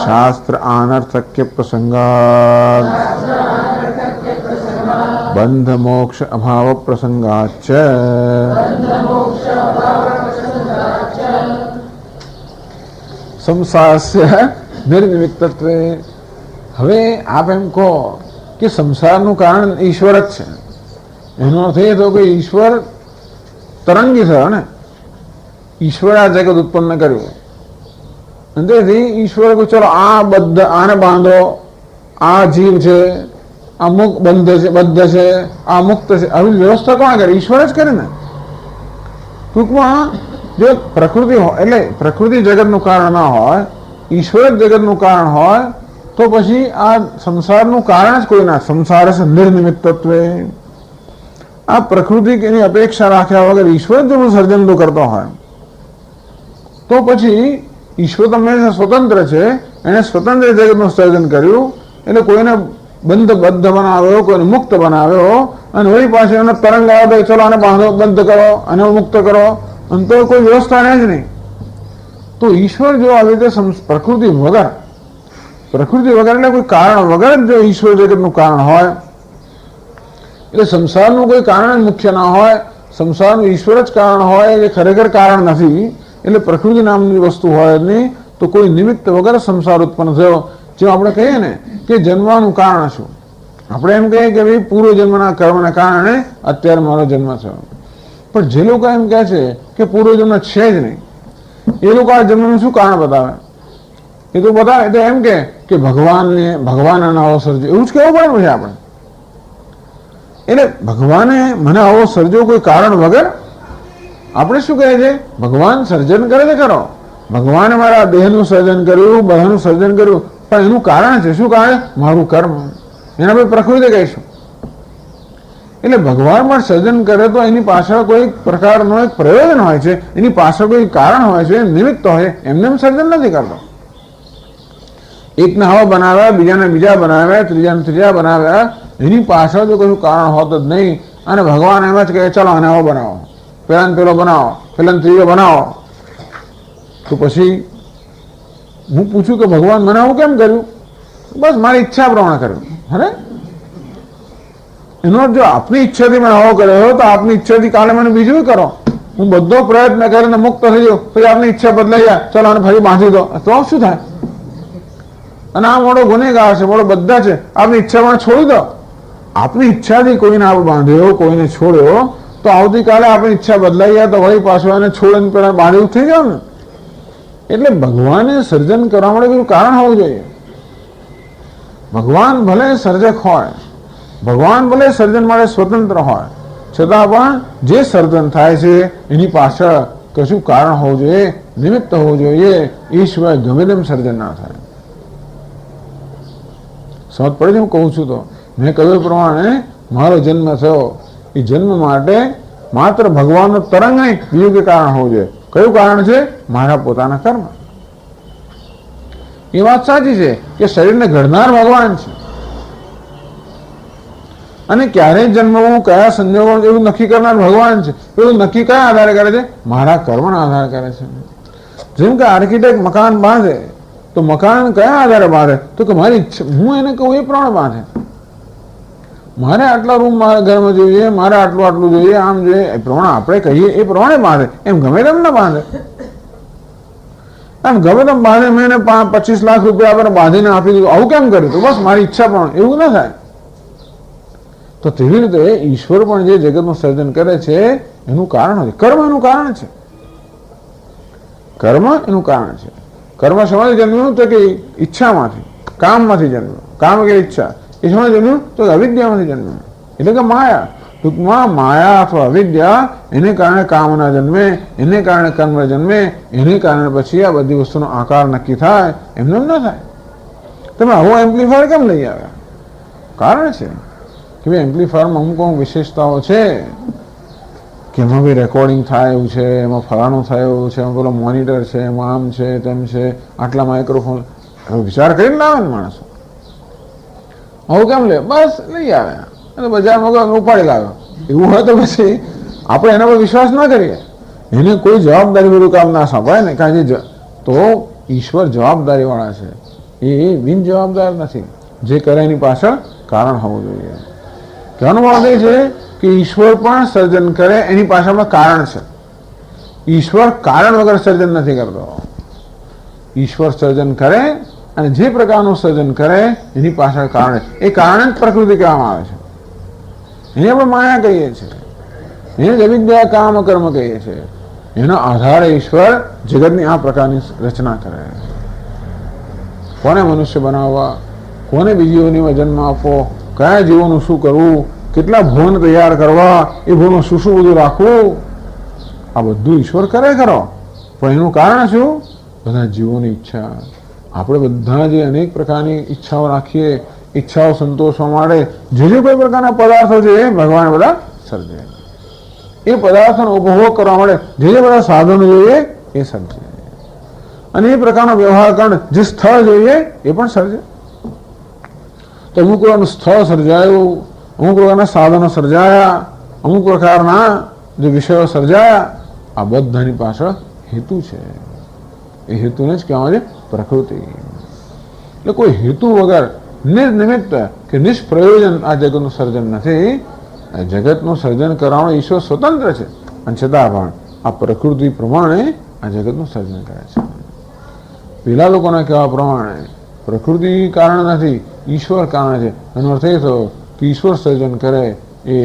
શાસ્ત્ર અનર્થક્ય પ્રસંગાત બંધ મોક્ષ અભાવ પ્રસંગાચ. સંસારસ્ય નિર્નિમિત્તત્વે. હવે આપ એમ કહો કે સંસારનું કારણ ઈશ્વર જ છે, એનો અર્થ એ થયો કે ઈશ્વર તરંગી થયો ને. ઈશ્વરે આ જગત ઉત્પન્ન કર્યું, અને તેથી ઈશ્વર ચલો આને બાંધો, આ જીવ છે, આ મુક્ત બદ્ધ છે, આ મુક્ત છે, આવી વ્યવસ્થા કોણ કરે? ઈશ્વર જ કરે ને. ટૂંકમાં જો પ્રકૃતિ હોય એટલે પ્રકૃતિ જગતનું કારણ ના હોય, ઈશ્વર જ જગતનું કારણ હોય, તો પછી આ સંસારનું કારણ જ કોઈ ના. સંસાર છે નિર્નિમિત્તત્વે. આ પ્રકૃતિ એની અપેક્ષા રાખ્યા વગર ઈશ્વર જ સર્જન કરતો હોય, તો પછી ઈશ્વર તમને સ્વતંત્ર છે, એને સ્વતંત્ર જગતનું સર્જન કર્યું, એટલે કોઈને બદ્ધ બનાવ્યો, કોઈને મુક્ત બનાવ્યો, અને વળી પાછળ એનો તરંગ આવ્યો તો ચલો આને બાંધો, બંધ કરો, અને મુક્ત કરો, અને તો કોઈ વ્યવસ્થા રહે જ નહીં. તો ઈશ્વર જો આવી રીતે પ્રકૃતિ વગર પ્રકૃતિ વગર એટલે કોઈ કારણ વગર જો ઈશ્વર જગતનું કારણ હોય, એટલે સંસારનું કોઈ કારણ મુખ્ય ના હોય, સંસારનું ઈશ્વર જ કારણ હોય, એ ખરેખર કારણ નથી. એટલે પ્રકૃતિ નામની વસ્તુ હોય નહીં, તો કોઈ નિમિત્ત વગર સંસાર ઉત્પન્ન થયો. જેમ આપણે કહીએ ને કે જન્મવાનું કારણ શું, આપણે એમ કહીએ કે ભાઈ પૂર્વ જન્મના કર્મના કારણે અત્યારે મારો જન્મ થયો. પણ જે લોકો એમ કહે છે કે પૂર્વ જન્મ છે જ નહીં, એ લોકો આ જન્મનું શું કારણ બતાવે? એ તો બતાવે તો એમ કે ભગવાન આવો સર્જો, એવું જ કહેવું પડે પછી આપણે. એટલે ભગવાને મને આવો સર્જો કોઈ કારણ વગર. આપણે શું કહે છે? ભગવાન સર્જન કરે છે ખરો, ભગવાને મારા દેહનું સર્જન કર્યું, બધાનું સર્જન કર્યું, પણ એનું કારણ છે શું? કારણ મારું કર્મ. એના આપણે પ્રકૃતિ કહીશું. એટલે ભગવાન પણ સર્જન કરે તો એની પાછળ કોઈ પ્રકારનો એક પ્રયોજન હોય છે, એની પાછળ કોઈ કારણ હોય છે, નિમિત્ત હોય. એમને એમ સર્જન નથી કરતો. એકને હવા બનાવ્યા, બીજાને બીજા બનાવ્યા, ત્રીજાને ત્રીજા બનાવ્યા, એની પાછળ તો કોઈ કારણ હોતું જ નહીં. અને ભગવાન એમ જ કહે ચાલો આને આવો બનાવો, પેલાને પેલો બનાવો, પેલાને ત્રીજો બનાવો. તો પછી હું પૂછું કે ભગવાન મને આવું કેમ કર્યું? બસ મારી ઈચ્છા પ્રમાણે કર્યું. અરે એનો જો આપની ઈચ્છાથી મને આવો કર્યો તો આપની ઈચ્છાથી કાલે મને બીજું કરો. હું બધો પ્રયત્ન કરીને મુક્ત થઈ જાઉં, પછી આપની ઈચ્છા બદલાઈ જાય, ચાલો આને ફરી બાંધી દો, તો શું થાય? અને આ મોટો ગુનેગાર છે, મોટો બધા છે, આપની ઈચ્છા પણ છોડી દો. આપની ઈચ્છાથી કોઈને આપ બાંધ્યો, કોઈને છોડ્યો, તો આવતીકાલે આપણી ઈચ્છા બદલાઈ જાય તો વળી પાછું એને છોડીને પેલા બાંધ્યું થઈ જાવ ને. એટલે ભગવાને સર્જન કરવા માટે કોઈ કારણ હોવું જોઈએ. ભગવાન ભલે સર્જક હોય, ભગવાન ભલે સર્જન માટે સ્વતંત્ર હોય, છતાં પણ જે સર્જન થાય છે એની પાછળ કશું કારણ હોવું જોઈએ, નિમિત્ત હોવું જોઈએ. એ સિવાય ગમે તેમ સર્જન ના થાય. સમજ પડે છે હું કહું છું? તો મેં કહ્યું પ્રમાણે મારો જન્મ થયો, એ જન્મ માટે માત્ર ભગવાનનો તરંગ નહીં, બીજું કે કારણ હોવું જોઈએ. કયું કારણ છે? મારા પોતાના કર્મ. એ વાત સાચી છે કે શરીરને ઘડનાર ભગવાન છે, અને ક્યારે જન્મવું, કયા સંજોગો, એવું નક્કી કરનાર ભગવાન છે. એવું નક્કી કયા આધારે કરે છે? મારા કર્મના આધારે કરે છે. જેમ કે આર્કિટેક્ટ મકાન બાંધે તો મકાન કયા આધારે બાંધે? તો કે મારી ઈચ્છા, હું એને કહું એ પ્રમાણે બાંધે. મારે આટલા રૂમ મારા ઘરમાં જોઈએ, મારે આટલું જોઈએ, આમ જોઈએ, એ પ્રમાણે આપણે કહીએ એ પ્રમાણે બાંધે. એમ ગમે તેમ ના બાંધે. એમ ગમે તેમ બાંધે. મેં એને 25 લાખ રૂપિયા આપણે બાંધીને આપી દીધું, આવું કેમ કર્યું? તો બસ મારી ઈચ્છા પ્રમાણે. એવું ના થાય. તો તેવી રીતે ઈશ્વર પણ જે જગતનું સર્જન કરે છે એનું કારણ છે કર્મ. એનું કારણ છે કર્મ. એનું કારણ છે કર્મ. સમાજ જન્મ્યું તો કે ઈચ્છામાંથી, કામમાંથી જન્મ્યું. કામ કે ઈચ્છા. એ સમય જન્મ્યું તો અવિદ્યામાંથી જન્મ્યું, એટલે કે માયા. ટૂંકમાં માયા અથવા અવિદ્યા, એને કારણે કામના જન્મે, એને કારણે કર્મ જન્મે, એને કારણે પછી આ બધી વસ્તુનો આકાર નક્કી થાય. એમને એમ ના થાય. તમે આવો એમ્પ્લીફાયર કેમ લઈ આવ્યા? કારણ છે કે ભાઈ એમ્પ્લીફાયરમાં અમુક અમુક વિશેષતાઓ છે કે એમાં ભાઈ રેકોર્ડિંગ થાય એવું છે, એમાં ફલાણું થાય એવું છે, એમાં પેલો મોનિટર છે, એમાં આમ છે, તેમ છે, આટલા માઇક્રોફોન. વિચાર કરીને લાવે ને માણસો. આવું કેમ લે? બસ લઈ આવે અને બજારમાં ઉપાડી લાવે. એવું હોય તો પછી આપણે એના પર વિશ્વાસ ના કરીએ. એને કોઈ જવાબદારી બધું કામ ના સોંપાય ને. કારણ કે તો ઈશ્વર જવાબદારીવાળા છે, એ બિન જવાબદાર નથી. જે કરે એની પાછળ કારણ હોવું જોઈએ. કહેવાનો મતલબ એ છે કે ઈશ્વર પણ સર્જન કરે, એની પાછળમાં કારણ છે. ઈશ્વર કારણ વગર સર્જન નથી કરતો. ઈશ્વર સર્જન કરે અને જે પ્રકારનું સર્જન કરે એની પાછળ કારણ. એ કારણ જ પ્રકૃતિ કહેવામાં આવે છે. એને આપણે માયા કહીએ છીએ, એને જ અવિદ્યા કામ કર્મ કહીએ છીએ. એના આધારે ઈશ્વર જગતની આ પ્રકારની રચના કરે. કોને મનુષ્ય બનાવવા, કોને બીજી યોનિમાં જન્મ આપવો, કયા જીવોનું શું કરવું, કેટલા ભુવન તૈયાર કરવા, એ ભુવનમાં શું શું બધું રાખવું, આ બધું ઈશ્વર કરે ખરો. પણ એનું કારણ શું? બધા જીવોની ઈચ્છા. આપણે બધા જે અનેક પ્રકારની ઈચ્છાઓ રાખીએ, ઈચ્છાઓ સંતોષવા માટે જે કોઈ પ્રકારના પદાર્થો છે એ ભગવાન બધા સર્જે. એ પદાર્થોનો ઉપભોગ કરવા માટે જે બધા સાધનો જોઈએ એ સર્જે. અને એ પ્રકારનો વ્યવહાર કરીને જે સ્થળ જોઈએ એ પણ સર્જે. તો અમુક પ્રકારનું સ્થળ સર્જાયું, અમુક પ્રકારના સાધનો સર્જાયા, અમુક પ્રકારના જે વિષયો સર્જાયા. આ બધાની પાછળ હેતુ છે. એ હેતુને જ કહેવાય છે પ્રકૃતિ. એટલે કોઈ હેતુ વગર નિર્નિમિત્ત કે નિષ્પ્રયોજન આ જગતનું સર્જન નથી. આ જગતનું સર્જન કરવાનો ઈશ્વર સ્વતંત્ર છે, અને છતાં પણ આ પ્રકૃતિ પ્રમાણે આ જગતનું સર્જન કરે છે. પેલા લોકોના કહેવા પ્રમાણે પ્રકૃતિ કારણ નથી, ઈશ્વર કારણ છે. એનો અર્થ એ થયો કે ઈશ્વર સર્જન કરે એ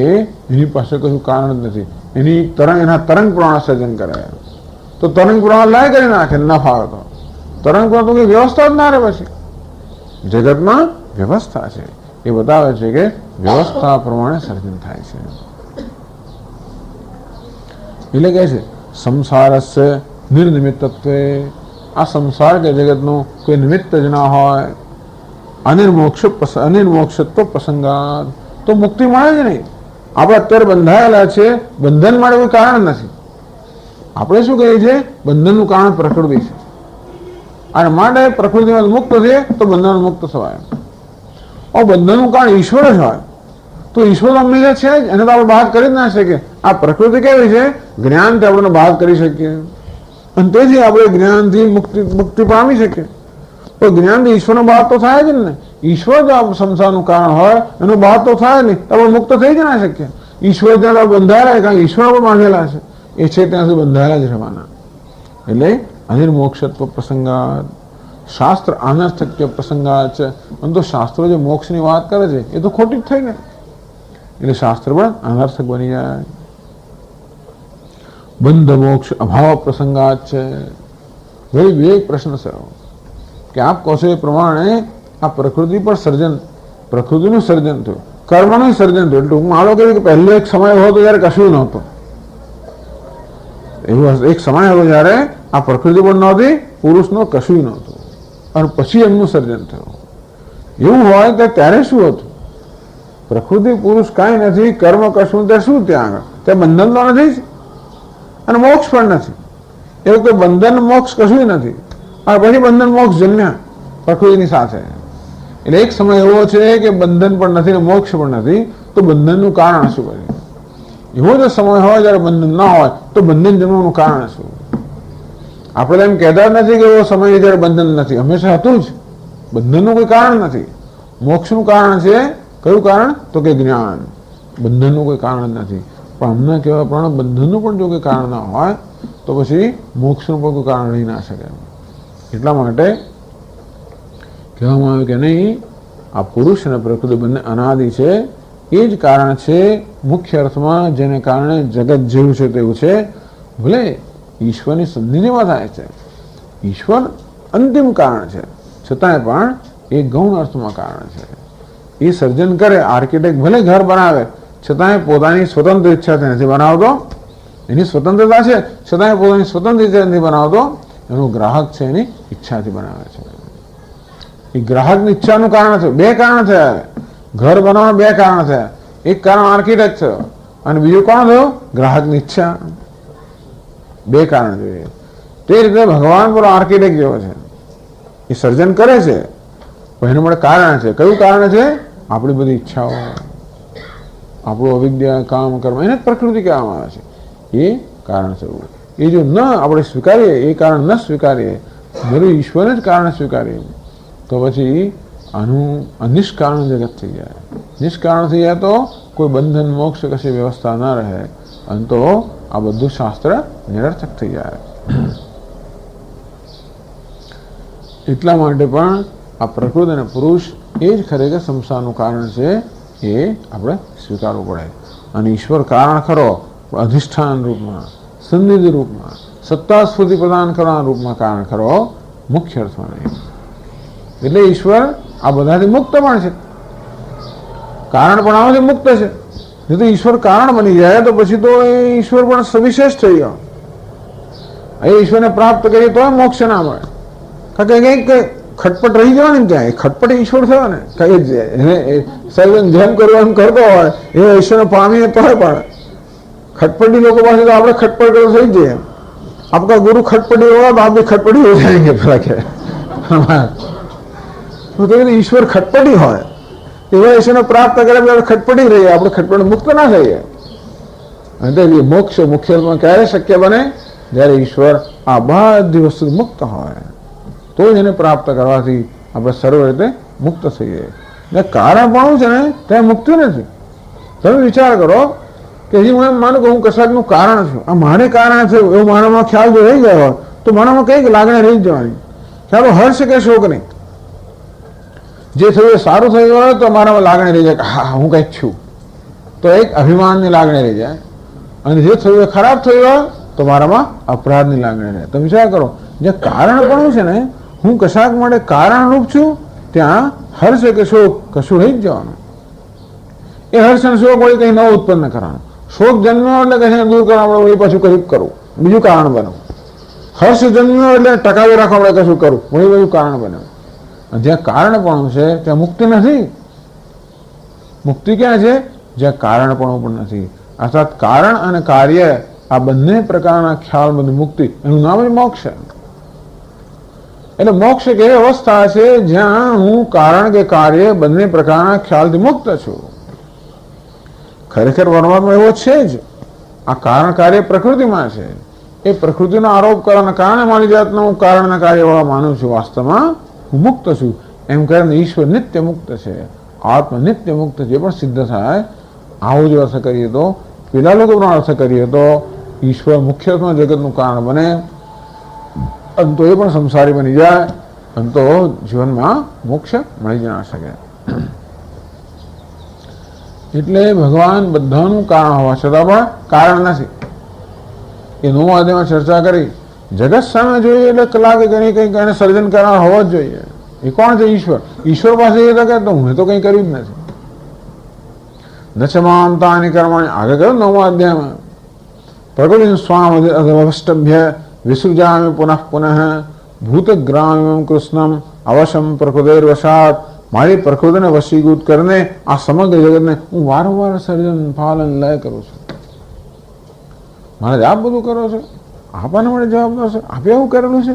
એની પાસે કશું કારણ જ નથી, એના તરંગ પ્રમાણે સર્જન કરે. તો તરંગ પ્રમાણ લાય કરી નાખે, ના ફાવે તો તરંગ પ્રમાણ તો કઈ વ્યવસ્થા જ ના રહે. પછી જગતમાં વ્યવસ્થા છે, એ બતાવે છે કે વ્યવસ્થા પ્રમાણે સર્જન થાય છે. એટલે કહે છે સંસારસ્ય નિર્નિમિત્તત્વે, આ સંસાર કે જગતનું કોઈ નિમિત્ત જ ના હોય. અનિર્મોક્ષત્વ પ્રસંગાત, તો મુક્તિ મળે જ નહીં. આપણે અત્યારે બંધાયેલા છે, બંધન માટે કોઈ કારણ નથી. આપણે શું કહીએ છીએ, બંધનનું કારણ પ્રકૃતિ છે, અને માટે પ્રકૃતિમાં મુક્ત થઈએ તો બંધન મુક્ત થવાય. બંધનનું કારણ ઈશ્વર જ હોય તો ઈશ્વર હંમેશા છે જ, એને તો આપણે બહાર કરી જ ના શકીએ. આ પ્રકૃતિ કેવી છે, જ્ઞાનથી આપણે બહાર કરી શકીએ, અને તેથી આપણે જ્ઞાનથી મુક્તિ પામી શકીએ. તો જ્ઞાનથી ઈશ્વરનો બહાર તો થાય જ ને. ઈશ્વર જો સંસારનું કારણ હોય એનું બહાર તો થાય નહીં, તો આપણે મુક્ત થઈ જ ના શકીએ. ઈશ્વર ત્યાં બંધાયેલા, કારણ ઈશ્વર પણ બાંધેલા છે, એ છે ત્યાં સુધી બંધાયેલા જ રહેવાના. એટલે અનિર્મોક્ષત્વ પ્રસંગાત, શાસ્ત્ર અનર્થક્ય પ્રસંગાત છે. પરંતુ શાસ્ત્રો જે મોક્ષની વાત કરે છે એ તો ખોટી જ થઈ ને, એટલે શાસ્ત્ર પણ અનર્થક બની જાય. બંધ મોક્ષ અભાવ પ્રસંગાત છે. વળી બે એક પ્રશ્ન છે કે આપ કહો છો એ પ્રમાણે આ પ્રકૃતિ પર સર્જન, પ્રકૃતિનું સર્જન થયું, કર્મનું સર્જન થયું. એટલે હું માનો કે પહેલો એક સમય હતો જ્યારે કશું નહોતું. એવો એક સમય હતો જ્યારે આ પ્રકૃતિ પણ નહોતી, પુરુષનું કશું નહોતું, અને પછી એમનું સર્જન થયું. એવું હોય તો ત્યારે શું હતું? પ્રકૃતિ પુરુષ કાંઈ નથી, કર્મ કશું, ત્યાં શું? ત્યાં આગળ ત્યાં બંધન તો નથી જ, અને મોક્ષ પણ નથી. એવું કોઈ બંધન મોક્ષ કશું નથી, અને પછી બંધન મોક્ષ જન્મ્યા પ્રકૃતિની સાથે. એટલે એક સમય એવો છે કે બંધન પણ નથી ને મોક્ષ પણ નથી, તો બંધનનું કારણ શું કરે? એવો જો સમય હોય જ્યારે બંધન ના હોય તો બંધન જન્મવાનું કારણ શું? આપણે એમ કહેતા નથી કે એવો સમય જ્યારે બંધન નથી, હંમેશા હતું જ. બંધનનું કોઈ કારણ નથી. મોક્ષનું કારણ છે. કયું કારણ? તો કે જ્ઞાન. બંધનનું કોઈ કારણ નથી. પણ અમને કહેવા પ્રમાણે બંધનનું પણ જો કોઈ કારણ ના હોય તો પછી મોક્ષનું પણ કોઈ કારણ રહી ના શકે. એટલા માટે કહેવામાં આવે કે નહીં, આ પુરુષ અને પ્રકૃતિ બંને અનાદિ છે. એ જ કારણ છે મુખ્ય અર્થમાં, જેને કારણે જગત જેવું છે તેવું છે. ભલે ઈશ્વરની સન્નિધિમાં થાય છે, ઈશ્વર અંતિમ કારણ છે, છતાંય પણ એ ગૌણ અર્થમાં કારણ છે. એ સર્જન કરે, આર્કિટેક્ટ ભલે ઘર બનાવે, છતાંય પોતાની સ્વતંત્ર ઈચ્છાથી નથી બનાવતો. એની સ્વતંત્રતા છે, છતાંય પોતાની સ્વતંત્ર ઈચ્છા નથી બનાવતો. એનો ગ્રાહક છે એની ઈચ્છાથી બનાવે છે. એ ગ્રાહકની ઈચ્છાનું કારણ છે. બે કારણ થયા, ઘર બનાવવાના બે કારણ થયા. એક કારણ આર્કિટેક્ટ થયો, અને બીજું કોણ થયું? ગ્રાહકની ઈચ્છા. બે કારણ જોઈએ. તે રીતે ભગવાન પણ આર્કિટેક્ટ જેવો છે. એ સર્જન કરે છે, પણ એનું માટે કારણ છે. કયું કારણ છે? આપણી બધી ઈચ્છાઓ, આપણું અવિદ્યા, કામ, કર્મ, એને પ્રકૃતિ કહેવામાં આવે છે. એ કારણ છે. એ જો ન આપણે સ્વીકારીએ, એ કારણ ન સ્વીકારીએ, બધું ઈશ્વરને જ કારણ સ્વીકારીએ, તો પછી આનું નિષ્કારણ જગત થઈ જાય. નિષ્કારણ થઈ જાય તો કોઈ બંધન મોક્ષ કશી વ્યવસ્થા ન રહે, અને તો આ બધું શાસ્ત્ર નિરર્થક થઈ જાય. એટલા માટે પણ આ પ્રકૃતિ અને પુરુષ એ જ ખરેખર સંસારનું કારણ છે, એ આપણે સ્વીકારવું પડે. અને ઈશ્વર કારણ ખરો, અધિષ્ઠાન રૂપમાં, સન્નિધિ રૂપમાં, સત્તા સ્ફૂર્તિ પ્રદાન કરવાના રૂપમાં કારણ ખરો, મુખ્ય અર્થમાં નહીં. એટલે ઈશ્વર આ બધાથી મુક્ત પણ છે, કારણ પણ આમાંથી મુક્ત છે. નહીં તો ઈશ્વર કારણ બની જાય તો પછી તો એ ઈશ્વર પણ સવિશેષ થઈ ગયો. એ ઈશ્વરને પ્રાપ્ત કરીએ તો મોક્ષ ના મળે. કારણ કે કંઈક ખટપટ રહી જવાની ત્યાં, એ ખટપટ ઈશ્વર થયો ને, કઈ જ એને સર્જન જેમ કરવું એમ કરતો હોય એ ઈશ્વરને પામીને તો પડે. खटपटी लोगों पास तो આપણે ખટપટ કરો થઈ જઈએ. आपका गुरु खटपटी होगा तो आप भी खटपटी हो जाएंगे. फर्क है तो ईश्वर खटपटी હોય એવા ઈશ્વરને પ્રાપ્ત કરે આપણે ખટપટી રહીએ, આપણે ખટપટ મુક્ત ના થઈએ. અને મોક્ષ મુખ્યમાં ક્યારે શક્ય બને? જ્યારે ઈશ્વર આ બધી વસ્તુ મુક્ત હોય તો જ એને પ્રાપ્ત કરવાથી આપણે સર્વ રીતે મુક્ત થઈએ. ને કારણપણું છે ને ત્યાં મુક્તિ નથી. તમે વિચાર કરો કે હજી હું એમ માનું કે હું કશાકનું કારણ છું, આ મારે કારણ થયું એવું મારામાં ખ્યાલ જો રહી ગયો હોય તો મારામાં કઈક લાગણી રહી જ જવાની. ખ્યાલો હર્ષ કે શોક નહીં. જે થયું એ સારું થયું હોય તો મારામાં લાગણી રહી જાય કે હા હું કંઈક છું, તો એક અભિમાનની લાગણી રહી જાય. અને જે થયું એ ખરાબ થયું હોય તો મારામાં અપરાધની લાગણી રહે. તમે વિચાર કરો, જે કારણપણું છે ને, હું કશાક માટે કારણરૂપ છું, ત્યાં હર્ષ કે શોક કશું રહી જ જવાનું. એ હર્ષ અને શોક વળી કંઈ નવો ઉત્પન્ન કરવાનો. શોક જન્મ્યો એટલે કઈ દૂર કરવા આપણે એ પાછું કંઈક કરવું, બીજું કારણ બનવું. હર્ષ જન્મ્યો એટલે ટકાવી રાખવા આપણે કશું કરવું, વળી બીજું કારણ બનવું. જ્યાં કારણપણું છે ત્યાં મુક્તિ નથી. મુક્તિ ક્યાં છે? જ્યાં કારણપણું પણ નથી. અર્થાત કારણ અને કાર્ય આ બંને પ્રકારના ખ્યાલ બધી મુક્તિ, એનું નામ જ મોક્ષ છે. એટલે મોક્ષ એક એવી અવસ્થા છે જ્યાં હું કારણ કે કાર્ય બંને પ્રકારના ખ્યાલથી મુક્ત છું. ખરેખર પરમાત્મા એવો છે જ. આ કારણ કાર્ય પ્રકૃતિમાં છે. એ પ્રકૃતિનો આરોપ કરવાના કારણે મારી જાતને હું કારણના કાર્યવાળા માનું છું. વાસ્તવમાં હું મુક્ત છું એમ કરીને ઈશ્વર નિત્ય મુક્ત છે, આત્મા નિત્ય મુક્ત છે. એ પણ સિદ્ધ થાય. આવો જો અર્થ કરીએ તો, પેલા લોકો પણ અર્થ કરીએ તો ઈશ્વર મુખ્યત્વે જગતનું કારણ બને અને તો એ પણ સંસારી બની જાય અને તો જીવનમાં મોક્ષ મળી જ ના શકે. એટલે ભગવાન બધાનું કારણ હોવા છતાં પણ કારણ નથી. એ 9 અધ્યાયમાં ચર્ચા કરી. જગત સામે જોઈએ એટલે કલાકે કંઈ કંઈક એને સર્જન કરનાર હોવો જ જોઈએ. એ કોણ છે? ઈશ્વર. ઈશ્વર પાસે એ કે તો હું તો કંઈ કર્યું જ નથી. નચમાંતાની કર્માણી આગળ કહ્યું 9મા અધ્યાયમાં, પ્રકૃતિ સ્વામ અવષ્ટભ્ય વિસૃજામી પુનઃ પુનઃ ભૂતગ્રામ્યમ કૃષ્ણમ અવશમ પ્રકૃતિર્વશાત. મારી પ્રકૃતિને વશીભૂત કરીને આ સમગ્ર જગતને હું વારંવાર સર્જન પાલન લય કરું છું. મારે આપ બધું કરો છો, આપવાને માટે જવાબદાર છે, આપે એવું કરેલું છે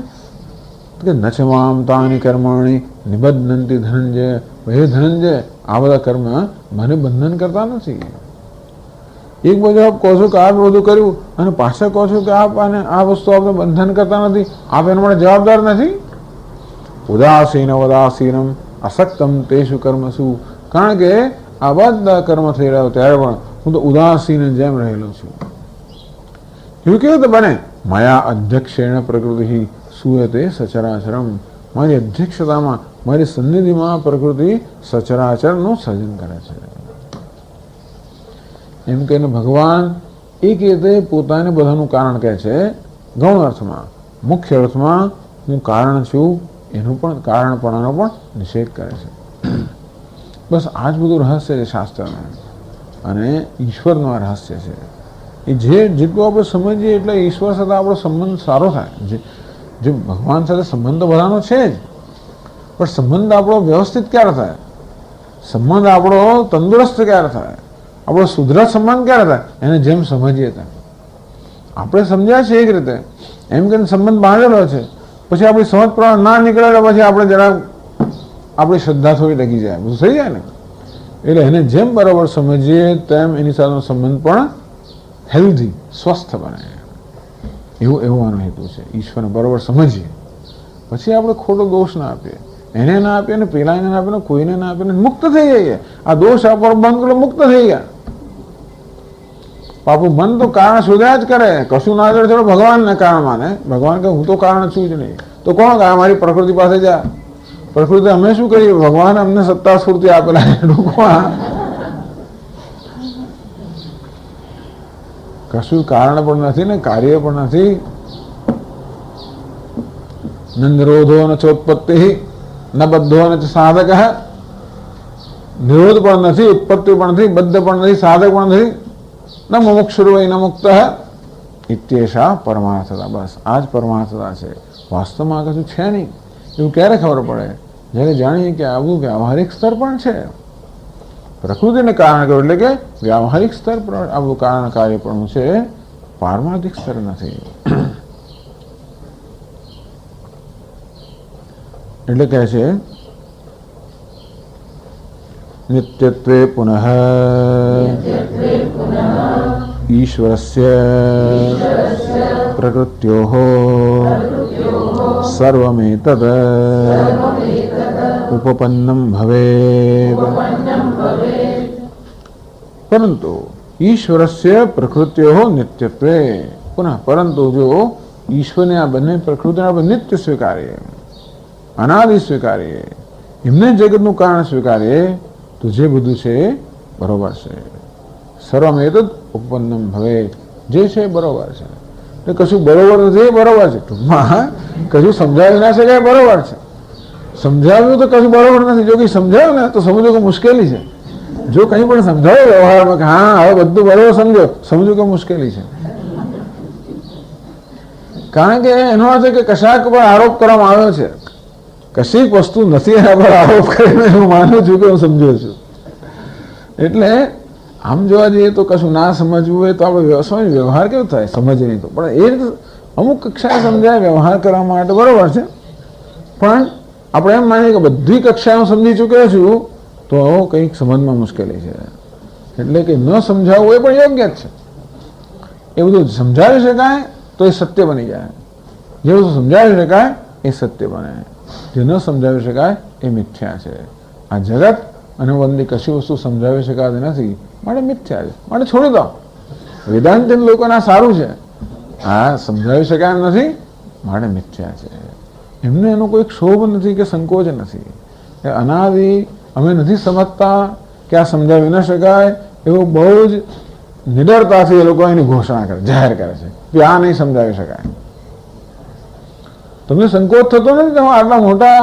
કે નચમામ તાની કર્માણી નિબધ્ધંતિ ધનંજય. હે ધનંજય, આ બધા કર્મ મને બંધન કરતા નથી. એક બાજુ આપ કહો છો કે આપ બધું કર્યું અને પાછળ કહો છો કે આપ આને આ વસ્તુ આપણે બંધન કરતા નથી, આપ એના માટે જવાબદાર નથી. ઉદાસીન ઉદાસીનમ અસક્તમ તેષુ કર્મસુ. કારણ કે આ બધા કર્મ થઈ રહ્યા ત્યારે પણ હું તો ઉદાસીન જેમ રહેલો છું. એવું કેવું તો બને? માયા અધ્યક્ષેણ પ્રકૃતિ સુયતે સચરાચરમ. મારી અધ્યક્ષતામાં, મારી સન્નિધિમાં પ્રકૃતિ સચરાચરનું સર્જન કરે છે. એમ કહીને ભગવાન એક રીતે પોતાને બધાનું કારણ કહે છે. ગૌણ અર્થમાં, મુખ્ય અર્થમાં હું કારણ છું એનું પણ કારણપણાનો પણ નિષેધ કરે છે. બસ આ જ બધું રહસ્ય છે શાસ્ત્રનું અને ઈશ્વરનું આ રહસ્ય છે. એ જેટલું આપણે સમજીએ એટલે ઈશ્વર સાથે આપણો સંબંધ સારો થાય. જે ભગવાન સાથે સંબંધ તો બધાનો છે જ, પણ સંબંધ આપણો વ્યવસ્થિત ક્યારે થાય? સંબંધ આપણો તંદુરસ્ત ક્યારે થાય? આપણો સુધરા સંબંધ ક્યારે થાય? એને જેમ સમજીએ તેમ. આપણે સમજ્યા છે એક રીતે, એમ કે સંબંધ બાંધેલો છે, પછી આપણી સમજ પ્રમાણે ના નીકળે તો પછી આપણે જરા આપણી શ્રદ્ધા થોડી લગી જાય, બધું થઈ જાય ને. એટલે એને જેમ બરાબર સમજીએ તેમ એની સાથેનો સંબંધ પણ હેલ્ધી, સ્વસ્થ બને. એવો આનો હેતુ છે. ઈશ્વરને બરાબર સમજીએ પછી આપણે ખોટો દોષ ના આપીએ, એને ના આપીએ ને પેલા એને ના આપીએ ને કોઈને ના આપીએ, મુક્ત થઈ જઈએ. આ દોષ આપવાનો બંધ કરો, મુક્ત થઈ ગયા. બાપુ મન તો કારણ શોધ્યા જ કરે, કશું ના કરે ચલો ભગવાનને કારણ માને. ભગવાન કે હું તો કારણ છું જ નહીં, તો કોણ કહે મારી પ્રકૃતિ પાસે જા. પ્રકૃતિ અમે શું કરીએ? ભગવાન અમને સત્તા સ્ફૂર્તિ આપેલા કશું કારણ પણ નથી ને કાર્ય પણ નથી. ન નિરોધો ન ચોત્પત્તિ ન બધ્ધો ન સાધક. નિરોધ પણ નથી, ઉત્પત્તિ પણ નથી, બદ્ધ પણ નથી, સાધક પણ નથી. ન મુમુક્ષુર્વૈ ન મુક્ત ઇત્યેષા પરમાર્થતા. બસ આ જ પરમાર્થતા છે. વાસ્તવમાં કશું છે નહીં. એવું ક્યારે ખબર પડે? જ્યારે જાણીએ કે આવું વ્યાવહારિક સ્તર પણ છે. પ્રકૃતિને કારણ કહ્યું એટલે કે વ્યાવહારિક સ્તર પર આવું કારણ કાર્ય પણ છે, પારમાર્થિક સ્તર નથી. એટલે કહે છે નિત્યત્વે પુનઃ ઈશ્વરસ્ય પ્રકૃત્યોઃ સર્વમેતદ उपपन्नं भवेत्। परंतु ईश्वरस्य प्रकृत्योः नित्यत्वे, पुनः परंतु जो ईश्वर ने आ બંને પ્રકૃતિને આપણે નિત્ય સ્વીકારીએ, અનાદિ સ્વીકારીએ, એમને જગતનું કારણ સ્વીકારીએ તો જે બધું છે એ બરોબર છે. સર્વમેતદ ઉપપન્નમ ભવે, જે છે એ બરોબર છે. એટલે કશું બરોબર નથી એ બરોબર છે. ટૂંકમાં કશું સમજાવી ના શકાય બરોબર છે. સમજાવ્યું તો કશું બરોબર નથી. જો કંઈ સમજાવ્યું ને તો સમજો કે મુશ્કેલી છે. જો કંઈ પણ સમજાવ્યું વ્યવહારમાં કે હા હવે બધું બરોબર સમજો કે મુશ્કેલી છે. કારણ કે એનો અર્થ કે કશાક પર આરોપ કરવામાં આવ્યો છે, કશીક વસ્તુ નથી એના પર આરોપ કરીને હું માનું છું કે હું સમજ્યો છું. એટલે આમ જોવા જઈએ તો કશું ના સમજવું હોય તો આપણે વ્યવહાર કેવો થાય, સમજ નહીં તો. પણ એ રીતે અમુક કક્ષાએ સમજાય વ્યવહાર કરવા માટે બરોબર છે. પણ આપણે એમ માનીએ કે બધી કક્ષાએ હું સમજી ચૂક્યો છું તો કંઈક સમજમાં મુશ્કેલી છે. એટલે કે ન સમજાવવું એ પણ યોગ્ય જ છે. એ બધું સમજાવી શકાય તો એ સત્ય બની જાય. જે વસ્તુ સમજાવી શકાય એ સત્ય બને, જે ન સમજાવી શકાય એ મિથ્યા છે. આ જગત અને બંને કશી વસ્તુ સમજાવી શકાતી નથી, માટે મિથ્યા છે, માટે છોડી દો. વેદાંતિન લોકોના સારું છે, આ સમજાવી શકાય એમ નથી માટે મિથ્યા છે. એમને એનો કોઈ ક્ષોભ નથી કે સંકોચ નથી. એ અનાદિ અમે નથી સમજતા કે આ સમજાવી ન શકાય એવું બહુ જ નિડરતાથી એ લોકો એની ઘોષણા કરે, જાહેર કરે છે કે આ નહીં સમજાવી શકાય. તમને સંકોચ થતો નથી? તમે આટલા મોટા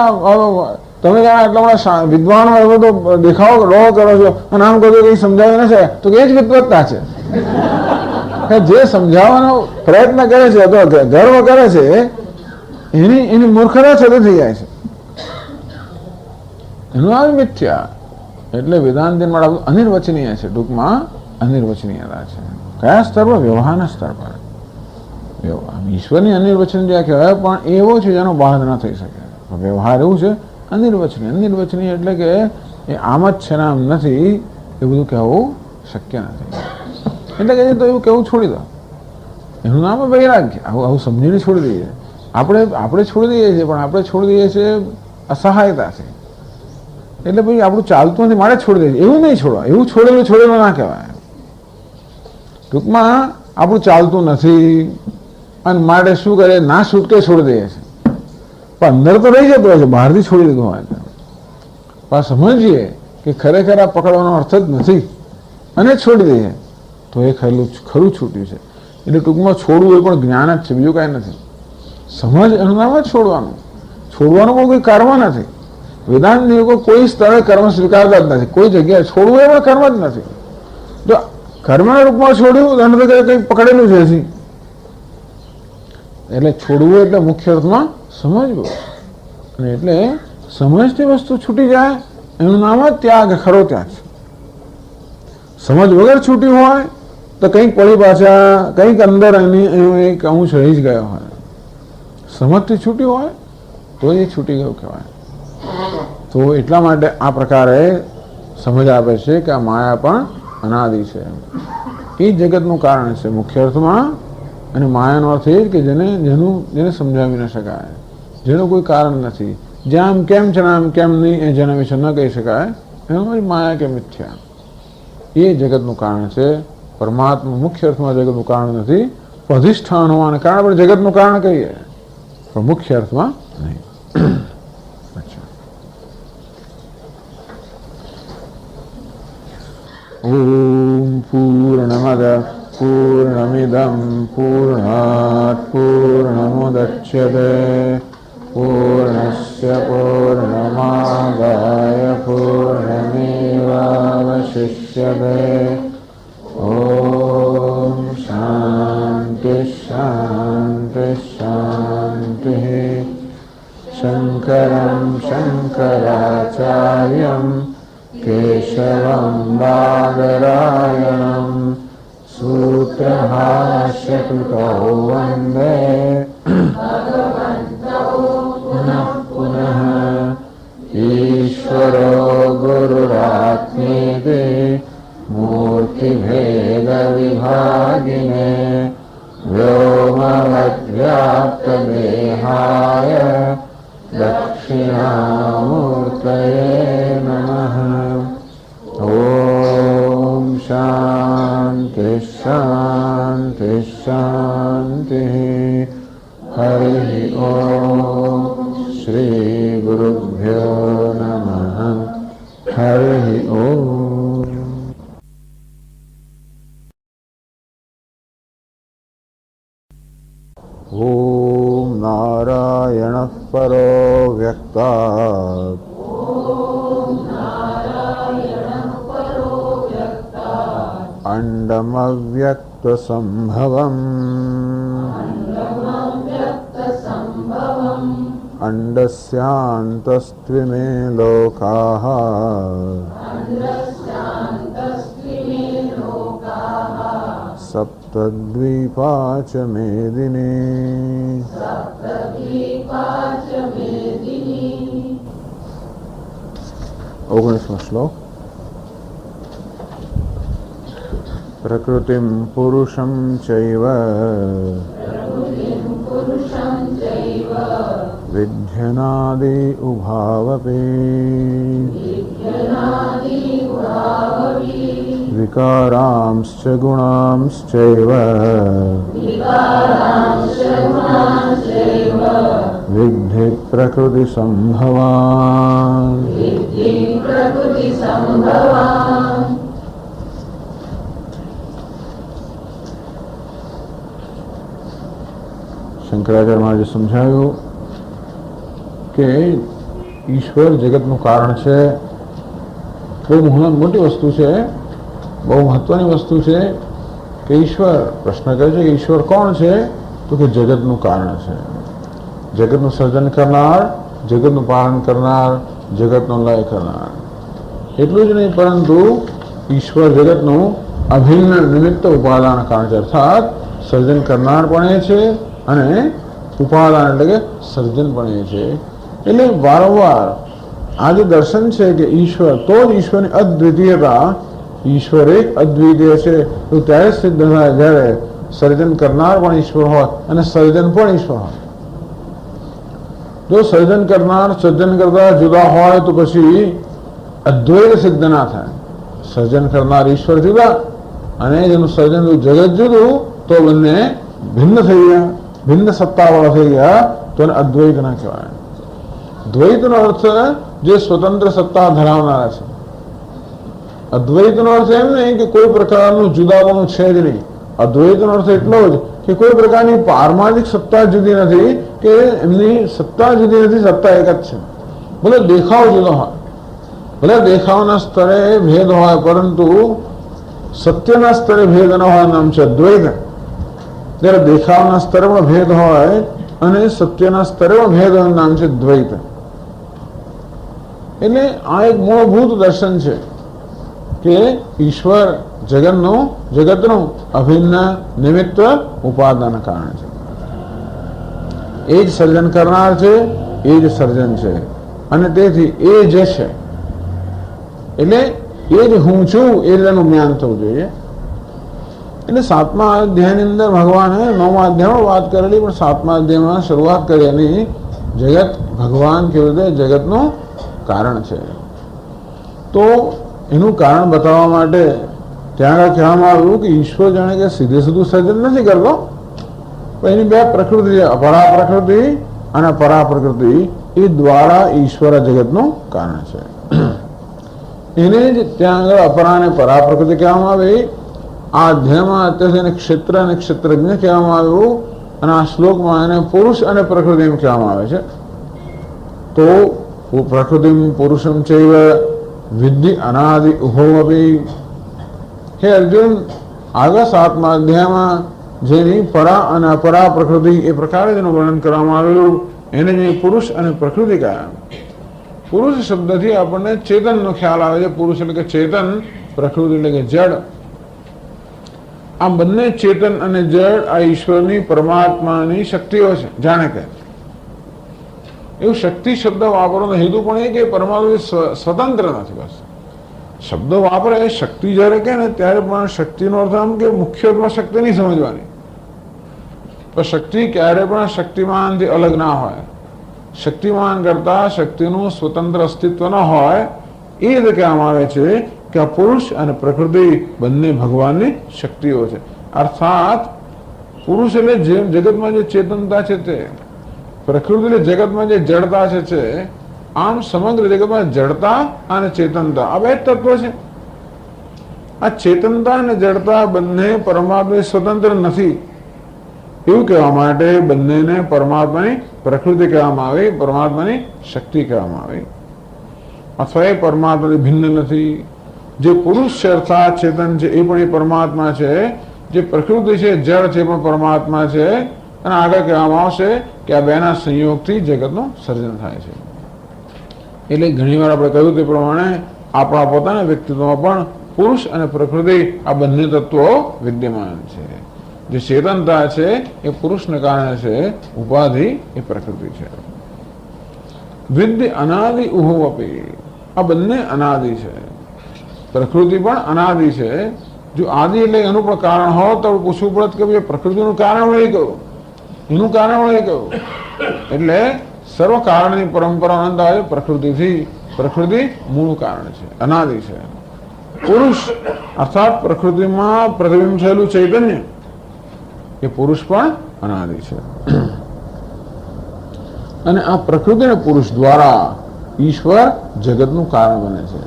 તમે આટલા મોટા વિદ્વાનો એવો તો દેખાવો ડો કરો છો અને આમ કહો કંઈ સમજાવી ન શકાય તો એ જ વિદ્વત્તા છે. જે સમજાવવાનો પ્રયત્ન કરે છે અથવા ગર્વ કરે છે એની મૂર્ખતા છતી થઈ જાય છે. એનું આવી મિથ્યા. એટલે વેદાંત માટે અનિર્વચનીય છે. ટૂંકમાં અનિર્વચનીયતા છે. કયા સ્તર પર? વ્યવહારના સ્તર પર. ઈશ્વરની અનિર્વચનીય કહેવાય પણ એવો છે જેનો બાદ ન થઈ શકે. વ્યવહાર એવું છે અનિર્વચનીય. અનિર્વચનીય એટલે કે એ આમ જ છે ને આમ નથી એ બધું કહેવું શક્ય નથી. એટલે કે તો એવું કહેવું છોડી દો. એનું નામ વૈરાગ્ય. આવું સમજીને છોડી દઈએ. આપણે છોડી દઈએ છીએ, પણ આપણે છોડી દઈએ છીએ અસહાયતાથી. એટલે ભાઈ આપણું ચાલતું નથી માટે છોડી દઈએ. એવું નહીં છોડવા. એવું છોડેલું ના કહેવાય. ટૂંકમાં આપણું ચાલતું નથી અને માટે શું કરે, ના છૂટકે છોડી દઈએ છે. પણ અંદર તો રહી જતો હોય છે, બહારથી છોડી દીધું હોય તો. પણ સમજીએ કે ખરેખર આ પકડવાનો અર્થ જ નથી અને છોડી દઈએ તો એ ખરું છૂટ્યું છે. એટલે ટૂંકમાં છોડવું એ પણ જ્ઞાન જ છે, બીજું કાંઈ નથી. સમજ એનું નામ જ છોડવાનું. છોડવાનું પણ કોઈ કર્મ નથી. વેદાંત લોકો કોઈ સ્થળે કર્મ સ્વીકારતા જ નથી. કોઈ જગ્યાએ છોડવું એ પણ કર્મ જ નથી. જો કર્મના રૂપમાં છોડ્યું એને તો કંઈ પકડેલું છે હજી. એટલે છોડવું એટલે મુખ્ય અર્થમાં સમજવું. અને એટલે સમજથી વસ્તુ છૂટી જાય એનું નામ જ ત્યાગ, ખરો ત્યાગ છે. સમજ વગર છૂટી હોય તો કંઈક પડી પાછા કંઈક અંદર એનું એક અંશ રહી જ ગયો હોય. સમજથી છૂટી હોય તો એ છૂટી ગયું કહેવાય. તો એટલા માટે આ પ્રકારે સમજ આપે છે કે આ માયા પણ અનાદિ છે. એ જગતનું કારણ છે મુખ્ય અર્થમાં. અને માયાનો અર્થ એ કે જેને સમજાવી ન શકાય, જેનું કોઈ કારણ નથી, જ્યાં આમ કેમ છે ને આમ કેમ નહીં એ જેના વિશે ન કહી શકાય, એનું માયા કે મિથ્યા. એ જગતનું કારણ છે. પરમાત્મા મુખ્ય અર્થમાં જગતનું કારણ નથી. અધિષ્ઠાન હોવાને કારણે આપણે જગતનું કારણ કહીએ, પણ મુખ્ય અર્થમાં નહીં. ઓમ પૂર્ણમદ પૂર્ણમિદં પૂર્ણાત પૂર્ણમુદચ્યતે પૂર્ણસ્ય પૂર્ણમાદાય પૂર્ણમેવાવશિષ્યતે. ઓમ શાંતિ શાંતિ શાંતિ. શંકરં શંકરાચાર્યં કેશવં બાદરાયણં સૂત્રભાષ્યકૃતો વંદે પુનઃ પુનઃ. ઈશ્વરો ગુરુરાત્મેતિ મૂર્તિભેદવિભાગિને વ્યોમવદ્વ્યાપ્તદેહાય દક્ષિણામૂર્તિ मूर्तये नमः। ॐ शान्ति शान्ति शान्तिः। हरिः ॐ श्री गुरुभ्यो नमः। हरिः ॐ। ॐ नारायणः परो व्यक्तात् अण्डमव्यक्तसम्भवम् अण्डस्यान्तस्त्विमे लोकाः सप्तद्वीपा च मेदिनी। 19 श्लोक। प्रकृतिं पुरुषं चैव विध्यनादि उभावपि विकारांश्च गुणांश्चैव विद्धि प्रकृतिसम्भवान्। શંકરાચાર્ય મહારાજે સમજાવ્યું કે ઈશ્વર જગતનું કારણ છે. બહુ મોટી વસ્તુ છે, બહુ મહત્વની વસ્તુ છે કે ઈશ્વર. પ્રશ્ન કરે છે કે ઈશ્વર કોણ છે? તો કે જગતનું કારણ છે. જગતનું સર્જન કરનાર, જગતનું પાલન કરનાર, જગતનો લય કરનાર. એટલું જ નહીં, પરંતુ ઈશ્વર જગતનું અભિન્ન નિમિત્ત ઉપાદાન કારણ છે. અર્થાત સર્જન કરનાર પણ એ છે અને ઉપાદાન એટલે કે સર્જન પણ એ છે. એટલે વારંવાર આ જે દર્શન છે કે ઈશ્વર, તો જ ઈશ્વરની અદ્વિતીયતા, ઈશ્વર એક અદ્વિતીય છે તો ત્યારે સિદ્ધ થાય જ્યારે સર્જન કરનાર પણ ઈશ્વર હોય અને સર્જન પણ ઈશ્વર હોય. જો સર્જન કરનાર સર્જન કરતા જુદા હોય તો પછી અદ્વૈત સિદ્ધ ના થાય. સર્જન કરનાર ઈશ્વર જુદા અને જેનું સર્જન જગત જુદું, તો બંને ભિન્ન થઈ ગયા, ભિન્ન સત્તાવાળા થઈ ગયા, તો એને અદ્વૈત ના કહેવાય. દ્વૈતનો અર્થ જે સ્વતંત્ર સત્તા ધરાવનારા છે. અદ્વૈતનો અર્થ એમ નહીં કે કોઈ પ્રકારનું જુદાપણું છે જ નહીં. અદ્વૈતનો અર્થ એટલો જ કે કોઈ પ્રકારની પારમાર્થિક સત્તા જુદી નથી, કે એમની સત્તા જુદી નથી, સત્તા એક જ છે. ભલે દેખાવ જુદો હોય, ભલે દેખાવના સ્તરે ભેદ હોય, પરંતુ સત્યના સ્તરે ભેદ ન હોય, નામ છે દ્વૈત. જ્યારે દેખાવના સ્તરે પણ ભેદ હોય અને સત્યના સ્તરે પણ ભેદ હોય, નામ છે દ્વૈત. એટલે આ એક મૂળભૂત દર્શન છે કે ઈશ્વર જગતનું અભિન્ન નિમિત્ત ઉપાદાન કારણ છે. એ જ સર્જન કરનાર છે, એ જ સર્જન છે અને તેથી એ જ છે. એટલે એ જ હું છું એ જેનું જ્ઞાન થવું જોઈએ. એટલે 7મા અધ્યાયની અંદર ભગવાને 9મા અધ્યાયમાં વાત કરેલી, પણ 7મા અધ્યાયમાં શરૂઆત કરી એની જગત ભગવાન કેવી રીતે જગતનું કારણ છે. તો એનું કારણ બતાવવા માટે ત્યાં આગળ કહેવામાં આવ્યું કે ઈશ્વર જાણે કે સીધે સીધું સર્જન નથી કરતો, પણ એની બે પ્રકૃતિ છે, અપરા પ્રકૃતિ અને પરા પ્રકૃતિ. એ દ્વારા ઈશ્વર જગતનું કારણ છે. એને જ ત્યાં આગળ અપરા અને પરા પ્રકૃતિ કહેવામાં આવે. આ અધ્યાયમાં અત્યારે એને ક્ષેત્ર અને ક્ષેત્રજ્ઞ કહેવામાં આવ્યું અને આ શ્લોકમાં એને પુરુષ અને પ્રકૃતિ એમ કહેવામાં આવે છે. તો પ્રકૃતિ પુરુષમ ચૈવ વિદ્ધિ અનાદિ ઉભોવપી. હે અર્જુન, આગળ 7મા અધ્યાયમાં જેની પરા અને અપરા પ્રકૃતિ એ પ્રકારે જેનું વર્ણન કરવામાં આવેલું, એને જે પુરુષ અને પ્રકૃતિ કહ્યા. પુરુષ શબ્દથી આપણને ચેતનનો ખ્યાલ આવે છે. પુરુષ એટલે કે ચેતન, પ્રકૃતિ એટલે કે જડ. આ બંને ચેતન અને જડ આ ઈશ્વરની પરમાત્માની શક્તિઓ છે. જાણે કે એવું શક્તિ શબ્દ વાપરવાનો હેતુ પણ એ કે પરમાત્મા સ્વતંત્ર નથી. બસ શબ્દો વાપરે, શક્તિ જ્યારે કહે ને ત્યારે પણ શક્તિનો અર્થ આમ કે મુખ્યત્વમાં શક્તિ નહીં સમજવાની. પણ શક્તિ ક્યારે પણ શક્તિમાનથી અલગ ના હોય. શક્તિમાન કરતા શક્તિનું સ્વતંત્ર અસ્તિત્વ ન હોય એ રીતે કહેવામાં આવે છે કે આ પુરુષ અને પ્રકૃતિ બંને ભગવાનની શક્તિઓ છે. અર્થાત પુરુષ એટલે જગતમાં જે ચેતનતા છે તે, પ્રકૃતિ એટલે જગતમાં જે જડતા છે, આમ સમગ્ર જગતમાં જડતા અને ચેતનતા આ બે તત્વ છે. આ ચેતનતા અને જડતા બંને પરમાત્મા સ્વતંત્ર નથી એવું કહેવા માટે બંનેને પરમાત્માની પ્રકૃતિ કહેવામાં આવે, પરમાત્માની શક્તિ કહેવામાં આવે. અથવા એ પરમાત્માથી ભિન્ન નથી. જે પુરુષ છે અર્થાત ચેતન છે એ પણ એ પરમાત્મા છે, જે પ્રકૃતિ છે જળ છે પણ પરમાત્મા છે. અને આગળ કહેવામાં આવશે કે આ બેના સંયોગથી જગતનું સર્જન થાય છે. એટલે ઘણી વાર આપણે કહ્યું તે પ્રમાણે આપણા પોતાના વ્યક્તિત્વમાં પણ પુરુષ અને પ્રકૃતિ આ બંને તત્વો વિદ્યમાન છે. જે ચેતનતા છે એ પુરુષને કારણે છે, ઉપાધિ એ પ્રકૃતિ છે. વિદ્ય અનાદિ ઉહોવપી, આ બંને અનાદિ છે. પ્રકૃતિ પણ અનાદિ છે. જો આદિ એટલે એનું પણ કારણ હોય તો પૂછવું પડે કે ભાઈ પ્રકૃતિનું કારણ વળી કયું, એનું કારણ વળી કયું. એટલે સર્વ કારણની પરંપરા અનંત આવે પ્રકૃતિથી. પ્રકૃતિ મૂળ કારણ છે, અનાદિ છે. પુરુષ અર્થાત પ્રકૃતિમાં પ્રતિબિંબ થયેલું ચૈતન્ય એ પુરુષ પણ અનાદિ છે. અને આ પ્રકૃતિ અને પુરુષ દ્વારા ઈશ્વર જગતનું કારણ બને છે.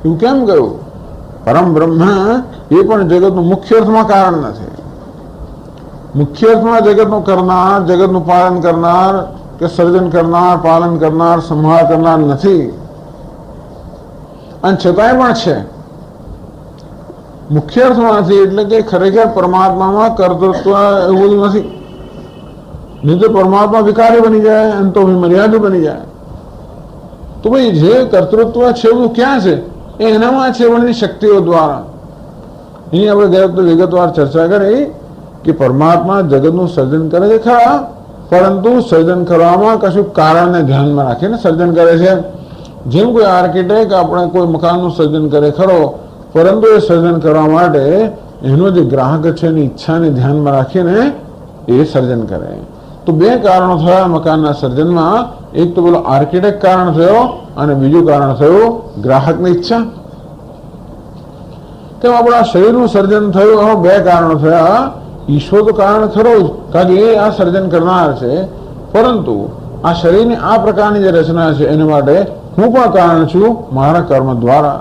એવું કેમ કહ્યું? પરમ બ્રહ્મ એ પણ જગતનું મુખ્ય અર્થમાં કારણ નથી. મુખ્ય અર્થમાં જગતનું કરનાર, જગતનું પાલન કરનાર કે સર્જન કરનાર, પાલન કરનાર, સંહાર કરનાર નથી. અને છતાંય પણ છે. મુખ્ય અર્થમાં નથી એટલે કે ખરેખર પરમાત્મામાં કર્તૃત્વ એવું બધું નથી. નહીં તો પરમાત્મા વિકારી બની જાય અને તો મર્યાદિત બની જાય. તો ભાઈ જે કર્તૃત્વ છે એવું ક્યાં છે? એ એનામાં છે પણ શક્તિઓ દ્વારા. અહીં આપણે ગયા વખતે વિગતવાર ચર્ચા કરી કે પરમાત્મા જગતનું સર્જન કરે છે ખરા, પરંતુ સર્જન કરવામાં કશું કારણને ધ્યાનમાં રાખીને સર્જન કરે છે. જેમ કોઈ આર્કિટેક્ટ આપણે કોઈ મકાનનું સર્જન કરે ખરો, પરંતુ એ સર્જન કરવા માટે એનો જે ગ્રાહક છે એની ઈચ્છાને ધ્યાનમાં રાખીને એ સર્જન કરે. તો બે કારણો થયા મકાનના સર્જનમાં. એક તો પેલો આર્કિટેક્ટ કારણ થયો અને બીજું કારણ થયું ગ્રાહકની ઈચ્છા. તેમ આપણા શરીરનું સર્જન થયું, આમાં બે કારણો થયા. ઈશ્વર તો કારણ ખરો જ, કારણ કે એ આ સર્જન કરનાર છે, પરંતુ આ શરીરની આ પ્રકારની જે રચના છે એના માટે હું પણ કારણ છું મારા કર્મ દ્વારા.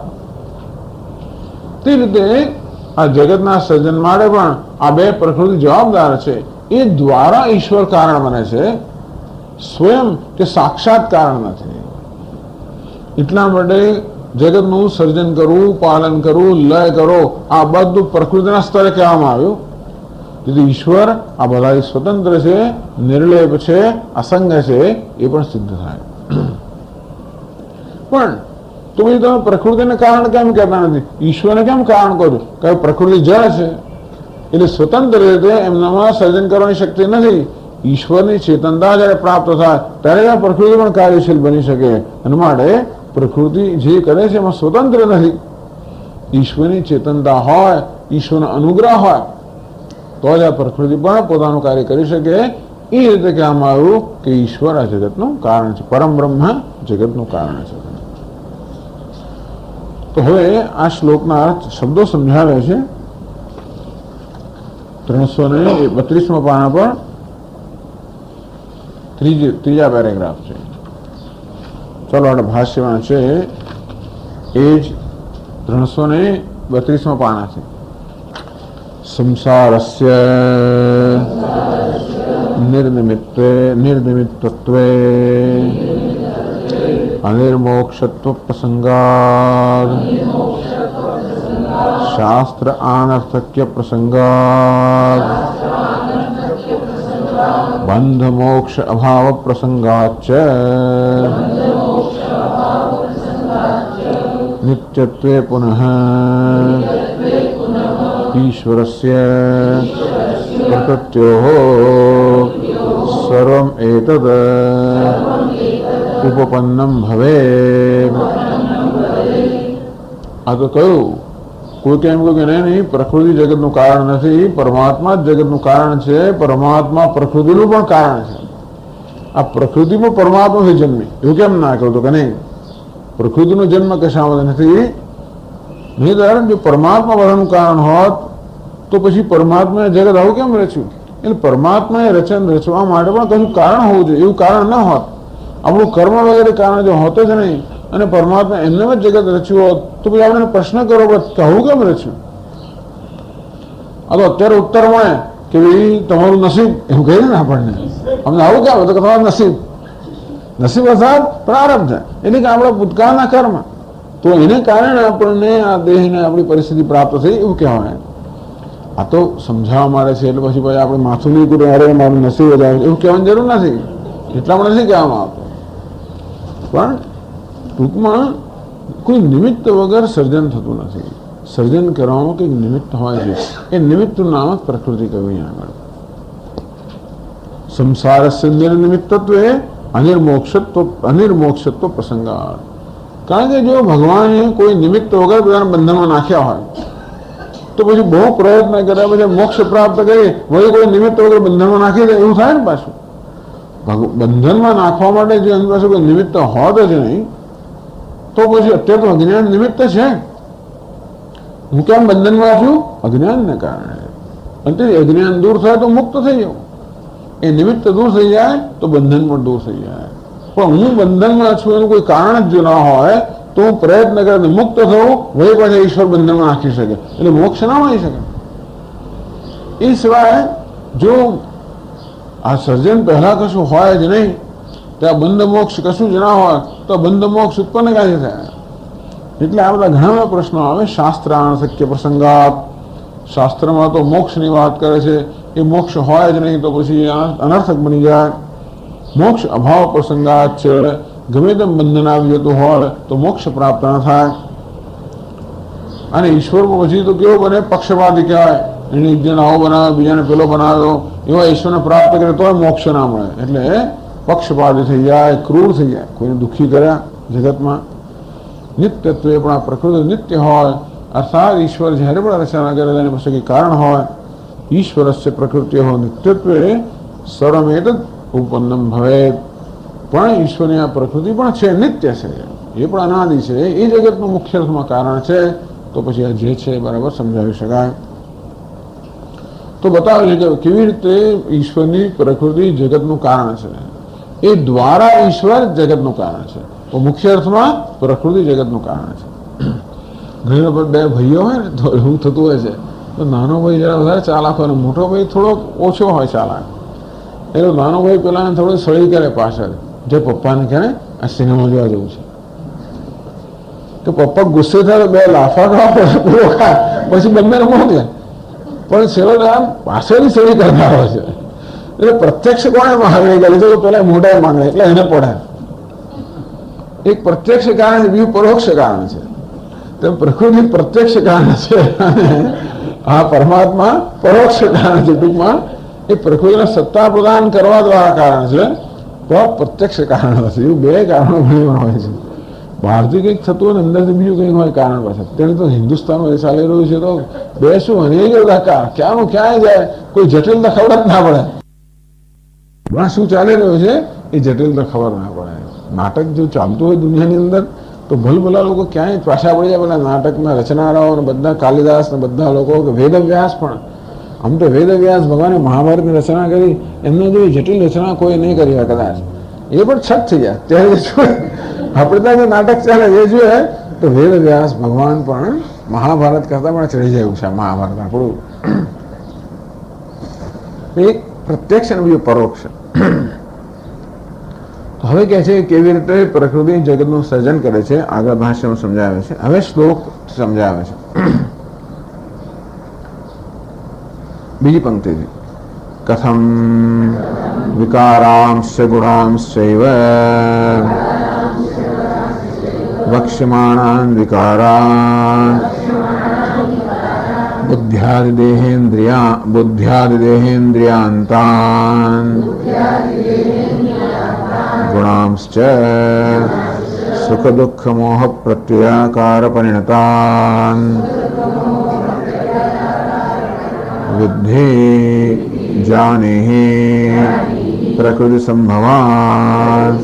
તે રીતે આ જગતના સર્જન માટે પણ આ બે પ્રકૃતિ જવાબદાર છે. એ દ્વારા ઈશ્વર કારણ બને છે, સ્વયં કે સાક્ષાત કારણ નથી. એટલા માટે જગતનું સર્જન કરવું, પાલન કરવું, લય કરો આ બધું પ્રકૃતિના સ્તરે કહેવામાં આવ્યું. તેથી ઈશ્વર આ બધા સ્વતંત્ર છે, નિર્લેપ છે, અસંગ છે એ પણ સિદ્ધ થાય. પણ તો ભાઈ તમે પ્રકૃતિને કારણ કેમ કહેતા નથી? ઈશ્વરને કેમ કારણ કર્યું? કે પ્રકૃતિ જળ છે એટલે સ્વતંત્ર રીતે એમનામાં સર્જન કરવાની શક્તિ નથી. ઈશ્વરની ચેતનતા જયારે પ્રાપ્ત થાય ત્યારે આ પ્રકૃતિ પણ કાર્યશીલ બની શકે. એના માટે પ્રકૃતિ જે કરે છે એમાં સ્વતંત્ર નથી. ઈશ્વરની ચેતનતા હોય, ઈશ્વરનો અનુગ્રહ હોય તો જ આ પ્રકૃતિ પણ પોતાનું કાર્ય કરી શકે. એ રીતે કહેવામાં આવ્યું કે ઈશ્વર આ જગતનું કારણ છે, પરમ બ્રહ્મ જગતનું કારણ છે. તો હવે આ શ્લોકના શબ્દો સમજાવે છે. 332 પાના પર ત્રીજા પેરેગ્રાફ છે. ચલો આપણે ભાષ્યમાં છે એ જ 332 પાના છે. સંસારસ્ય નિર્નિમિત્તત્વે અનિર્મોક્ષત્વ પ્રસંગાદ શાસ્ત્ર અનર્થક્ય પ્રસંગાદ બંધ મોક્ષ અભાવ પ્રસંગાચ નિત્યત્વે પુનઃ ઈશ્વરસ્ય પ્રકૃત્યોઃ સર્વમ એતદ ઉપપન્નમ ભવેત. આ તો કહ્યું કોઈ કેમ કહ્યું કે નહીં, પ્રકૃતિ જગતનું કારણ નથી, પરમાત્મા જ જગતનું કારણ છે. પરમાત્મા પ્રકૃતિનું પણ કારણ છે. આ પ્રકૃતિમાં પરમાત્માથી જન્મી એવું કેમ ના કહ્યું તો કે નહીં, પ્રકૃતિનો જન્મ કશામાં નથી. નહીં કારણ જો પરમાત્મા બધાનું કારણ હોત તો પછી પરમાત્માએ જગત આવું કેમ રચ્યું? એટલે પરમાત્માએ રચન રચવા માટે પણ કશું કારણ હોવું જોઈએ. એવું કારણ ન હોત, આપણું કર્મ વગેરે કારણ જો હોતો જ નહીં અને પરમાત્મા એમને જ જગત રચ્યું હોત તો પછી આપણે પ્રશ્ન કરો કે આવું કેમ રચ્યું? આ તો અત્યારે ઉત્તર મળે કે ભાઈ તમારું નસીબ એવું કહે ને આપણને, અમને આવું કેમ તો કે તમારું નસીબ અર્થાત પ્રારબ્ધ એટલે કે આપણા ભૂતકાળના કર્મ, તો એને કારણે આપણને આ દેહને આપણી પરિસ્થિતિ પ્રાપ્ત થઈ એવું કહેવાય. આ તો સમજાવવા માટે છે એટલે પછી આપણે માથું નહીં કર્યું અરે મારું નસીબ જ આવે એવું કહેવાની જરૂર નથી, એટલામાં નથી કહેવામાં આવતું. પણ ટૂંકમાં કોઈ નિમિત્ત વગર સર્જન થતું નથી. સર્જન કરવામાં કંઈક નિમિત્ત હોય છે, એ નિમિત્તનું નામ જ પ્રકૃતિ કહ્યું આગળ. સંસારસ્ય નિર્નિમિત્તત્વે અનિર્મોક્ષત્વ પ્રસંગાત. કારણ કે જો ભગવાને કોઈ નિમિત્ત વગર બધાને બંધનમાં નાખ્યા હોય તો પછી બહુ પ્રયત્ન કર્યા પછી મોક્ષ પ્રાપ્ત કરી વળી કોઈ નિમિત્ત વગર બંધનમાં નાખી દે એવું થાય ને પાછું. બંધનમાં નાખવા માટે જો એની પાસે કોઈ નિમિત્ત હોત જ નહીં તો પછી અત્યારે તો અજ્ઞાન નિમિત્ત છે. હું કેમ બંધનમાં છું? અજ્ઞાનને કારણે. અને અજ્ઞાન દૂર થાય તો મુક્ત થઈ જાઉં, એ નિમિત્ત દૂર થઈ જાય તો બંધન પણ દૂર થઈ જાય. પણ હું બંધનમાં છું એનું કોઈ કારણ જ જો ના હોય તો હું પ્રયત્ન કરીને મુક્ત થવું વળી પાછા ઈશ્વર બંધનમાં નાખી શકે એટલે મોક્ષ ના મળી શકે. એ સિવાય જો આ સર્જન પહેલા કશું હોય જ નહીં ત્યાં બંધ મોક્ષ કશું જ ના હોય તો બંધ મોક્ષ ઉત્પન્ન ક્યાંથી થાય? એટલે આ બધા ઘણા બધા પ્રશ્નો આવે. શાસ્ત્રાણ શક્ય પ્રસંગાત, શાસ્ત્રમાં તો મોક્ષની વાત કરે છે, એ મોક્ષ હોય જ નહીં તો પછી અનર્થક બની જાય. મોક્ષ અભાવ પ્રસંગાત છે, ગમે તેમ બંધન આવી જતું હોય તો મોક્ષ પ્રાપ્ત ન થાય. અને ઈશ્વરમાં પછી તો કેવો બને? પક્ષપાતી કહેવાય. એને એક જણ આવો બનાવ્યો બીજાને પેલો બનાવ્યો એવા ઈશ્વરને પ્રાપ્ત કરે તો મોક્ષ ના મળે. એટલે પક્ષપાતી થઈ જાય, ક્રૂર થઈ જાય, કોઈને દુઃખી કર્યા જગતમાં. નિત્યત્વે પણ આ પ્રકૃતિ નિત્ય હોય અર્થાત ઈશ્વર જ્યારે પણ રચના કરે તેની પાસે કંઈ કારણ હોય. ઈશ્વરસ્ય પ્રકૃતિ હોય નિત્યત્વે સર્વમેત ઉપન્નમ ભવેત. પણ ઈશ્વરની આ પ્રકૃતિ પણ છે, નિત્ય છે, એ પણ અનાદિ છે, એ જગતનું મુખ્ય અર્થમાં કારણ છે. તો પછી આ જે છે બરાબર સમજાવી શકાય. તો બતાવે છે કે કેવી રીતે ઈશ્વરની પ્રકૃતિ જગતનું કારણ છે, એ દ્વારા ઈશ્વર જગતનું કારણ છે. તો મુખ્ય અર્થમાં પ્રકૃતિ જગતનું કારણ છે. ઘણી વખત બે ભાઈઓ હોય ને તો એવું થતું હોય છે, તો નાનો ભાઈ જરા વધારે ચાલાક હોય ને મોટો ભાઈ થોડો ઓછો હોય ચાલાક. એટલે નાનો ભાઈ પેલા થોડું સળી કરે પાછળ, જે પપ્પાને કહે આ સિનેમા જોવા જવું છે, તો પપ્પા ગુસ્સે થાય તો બે લાફા ખાવા પછી બંને મોકલે. પણ છેલ્લો આમ પાછળની સળી કરતા હોય છે. એટલે પ્રત્યક્ષ કોણે માંગણી કરી છે તો પેલા મોટા માંગે એટલે એને પડે. એક પ્રત્યક્ષ કારણ છે, બીજું પરોક્ષ કારણ છે. તેમ પ્રકૃતિ પ્રત્યક્ષ કારણ છે અને આ પરમાત્મા પરોક્ષ કારણ છે. ટૂંકમાં એ પ્રકૃતિને સત્તા પ્રદાન કરવા દ્વારા કારણ છે તો પ્રત્યક્ષ કારણ હશે. એવું બે કારણો ઘણી વાર હોય છે. બહારથી કંઈક થતું હોય ને અંદરથી બીજું કંઈક હોય કારણ પાસે. અત્યારે તો હિન્દુસ્તાનમાં એ ચાલી રહ્યું છે તો બે શું અનેક ધક્કા ક્યાંનું ક્યાંય જાય કોઈ જટિલતા ખબર જ ના પડે. બસ શું ચાલી રહ્યું છે એ જટિલતા ખબર ના પડે. નાટક જો ચાલતું હોય દુનિયાની અંદર તો ભલભલા લોકો ક્યાંય પાછા પડી જાય. પેલા નાટકના રચનારાઓ ને બધા કાલિદાસ ને બધા લોકો વેદવ્યાસ પણ, આમ તો વેદવ્યાસ ભગવાને મહાભારતની રચના કરી એમને જેવી જટિલ રચના કોઈ નહીં કરી હોય કદાચ, એ પણ છત થઈ જાય. ત્યારે આપણે ત્યાં જે નાટક ચાલે એ જોઈએ તો વેદવ્યાસ ભગવાન પણ મહાભારત કરતા પણ ચડી જાય છે. મહાભારત આપણું એક પ્રત્યક્ષ અને બીજું પરોક્ષ. હવે કહે છે કેવી રીતે પ્રકૃતિ જગતનું સર્જન કરે છે, આગળ ભાષ્યમાં સમજાવે છે. હવે શ્લોક સમજાવે છે બીજી પંક્તિથી. કથમ વિકારાંશ્ચ ગુણાંશ્ચૈવ વક્ષ્યમાણાન વિકારાન બુદ્ધ્યાદિદેહેન્દ્રિયાંતાન ગુણાંશ્ચ સુખ દુઃખ મોહ પ્રત્યાકાર પરિણતાન વિદ્ધિ જાનેહિ प्रकृति संभवान्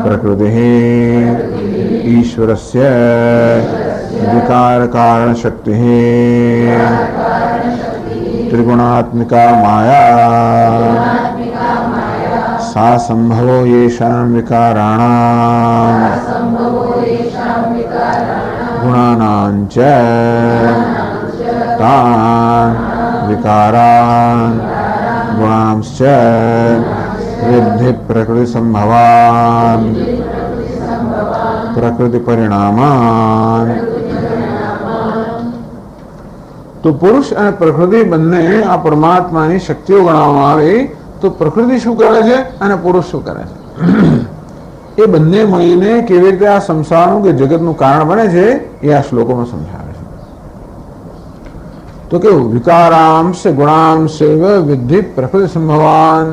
प्रकृतिः ईश्वरस्य विकार कारण शक्तिः त्रिगुणात्मिका माया सा संभवो येषां विकाराणां गुणानां च तान् विकारान् गुणांश्च विद्धि प्रकृति संभवान् प्रकृति परिणामान्। तो पुरुष અને પ્રકૃતિ બંને આ પરમાત્માની શક્તિઓ ગણવામાં આવે તો પ્રકૃતિ શું કરે છે અને પુરુષ શું કરે છે એ બંને મળીને કેવી રીતે આ સંસારનું કે જગતનું કારણ બને છે એ આ શ્લોકોમાં સમજાવે છે. તો કેવું વિકારાંશ ગુણાંશ વિદ્ધિ પ્રકૃતિ સંભવાન.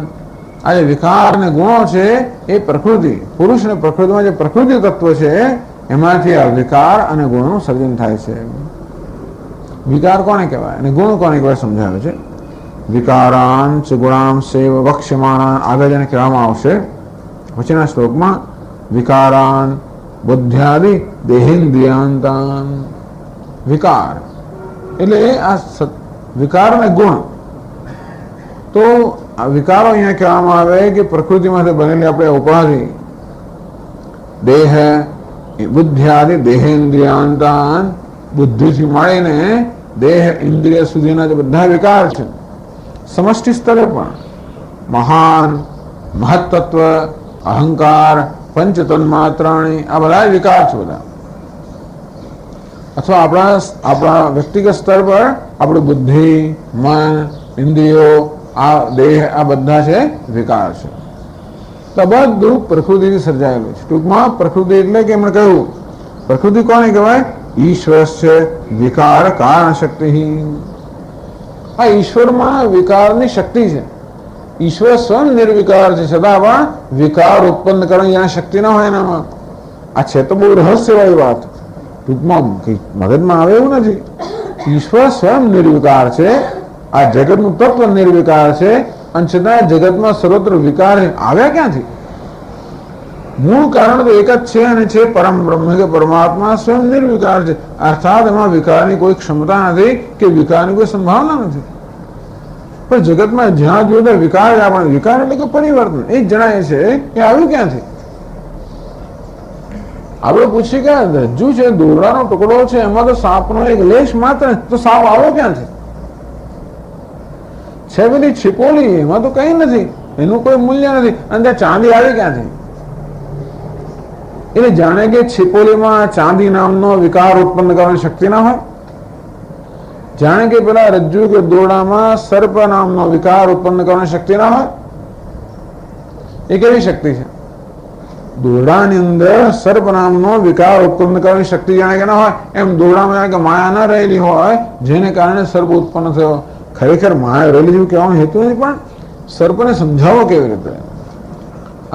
આ જે વિકાર અને ગુણો છે એ પ્રકૃતિ પુરુષ અને પ્રકૃતિમાં જે પ્રકૃતિ તત્વ છે એમાંથી આ વિકાર અને ગુણોનું સર્જન થાય છે. વિકાર કોને કહેવાય અને ગુણ કોને કહેવાય સમજાવે છે. વિકારાંશ ગુણાંશ વક્ષ્યમાણ આગળ જેને કહેવામાં આવશે પછીના શ્લોકમાં વિકારાન બુદ્ધ્યાદિ દેહેન્દ્રિયાંતાન. વિકાર એટલે આ વિકાર અને ગુણ. તો આ વિકારો અહીંયા કહેવામાં આવે કે પ્રકૃતિમાંથી બનેલી આપણે ઉપાધિ દેહ બુદ્ધ્યાદિ દેહેન્દ્રિયાંતાન બુદ્ધિથી મળીને દેહ ઇન્દ્રિય સુધીના જે બધા વિકાર છે સમષ્ટિ સ્તરે પણ મહાન મહત્તત્વ અહંકાર પંચ તન્માત્રાણી આ બધા વિકાર છે બધા. અથવા આપણા વ્યક્તિગત સ્તર પર આપણી બુદ્ધિ મન ઇન્દ્રિયો આ દેહ આ બધા છે વિકાર છે. તો બધું પ્રકૃતિથી સર્જાયેલું છે. ટૂંકમાં પ્રકૃતિ એટલે કે એમણે કહ્યું પ્રકૃતિ કોને કહેવાય ઈશ્વર છે વિકાર કારણ શક્તિ. આ ઈશ્વરમાં વિકારની શક્તિ છે. ઈશ્વર સ્વયં નિર્વિકાર છે છતાં પણ વિકાર ઉત્પન્ન કરવાની જ્યાં શક્તિ ના હોય એનામાં. આ છે તો બહુ રહસ્યવાળી વાત. ટૂંકમાં મગજમાં આવે એવું નથી. ઈશ્વર સ્વયં નિર્વિકાર છે. આ જગતનું તત્વ નિર્વિકાર છે અને છતાં જગતમાં સર્વત્ર વિકાર આવ્યા ક્યાંથી? મૂળ કારણ તો એક જ છે અને છે પરમ બ્રહ્મ કે પરમાત્મા સ્વયં નિર્વિકાર છે. અર્થાત એમાં વિકારની કોઈ ક્ષમતા નથી કે વિકારની કોઈ સંભાવના નથી. પણ જગતમાં જ્યાં જોઈએ વિકાર આપણે વિકાર એટલે કે પરિવર્તન એ જ જણાય છે કે આવ્યું ક્યાંથી? આપણે પૂછીએ કે રજ્જુ છે દોરડાનો ટુકડો છે એમાં તો સાપનો એક લેશ માત્ર તો સાપ આવ્યો ક્યાંથી? છે બધી છીપોલી એમાં તો કઈ નથી એનું કોઈ મૂલ્ય નથી અને ત્યાં ચાંદી આવી ક્યાંથી? એટલે જાણે કે છીપોલીમાં ચાંદી નામનો વિકાર ઉત્પન્ન કરવાની શક્તિ ના હોય. જાણે કે પેલા રજ્જુ કે દોરડામાં સર્પ નામનો વિકાર ઉત્પન્ન કરવાની શક્તિ ના હોય. એ કેવી શક્તિ છે? દોરડાની અંદર સર્પ નામનો વિકાર ઉત્પન્ન કરવાની શક્તિ જાણે કે ના હોય એમ દોરડામાં જાણે કે માયા ના રહેલી હોય જેને કારણે સર્પ ઉત્પન્ન થયો. ખરેખર માયા રહેલી જેવું કહેવાનો હેતુ નથી પણ સર્પને સમજાવો કેવી રીતે?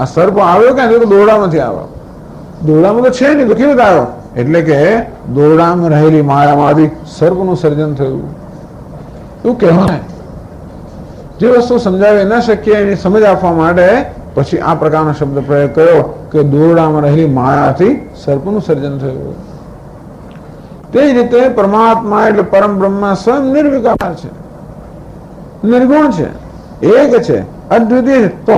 આ સર્પ આવ્યો ક્યાંથી? તો દોરડામાંથી આવ્યો. દોરડામાં તો છે નહીં તો કેવી રીતે આવ્યો? એટલે કે દોરડામાં રહેલી માયામાંથી સર્પનું સર્જન થયું એવું કહેવાય. જે વસ્તુ સમજાવી ન શકીએ એની સમજ આપવા માટે પછી આ પ્રકારનો શબ્દ પ્રયોગ કર્યો કે દોરડામાં રહેલી માયાથી સર્પનું સર્જન થયું. તે જ રીતે પરમાત્મા એટલે પરમ બ્રહ્મા સ્વયં નિર્વિકાર છે નિર્ગુણ છે એક છે અદ્વિતીય. તો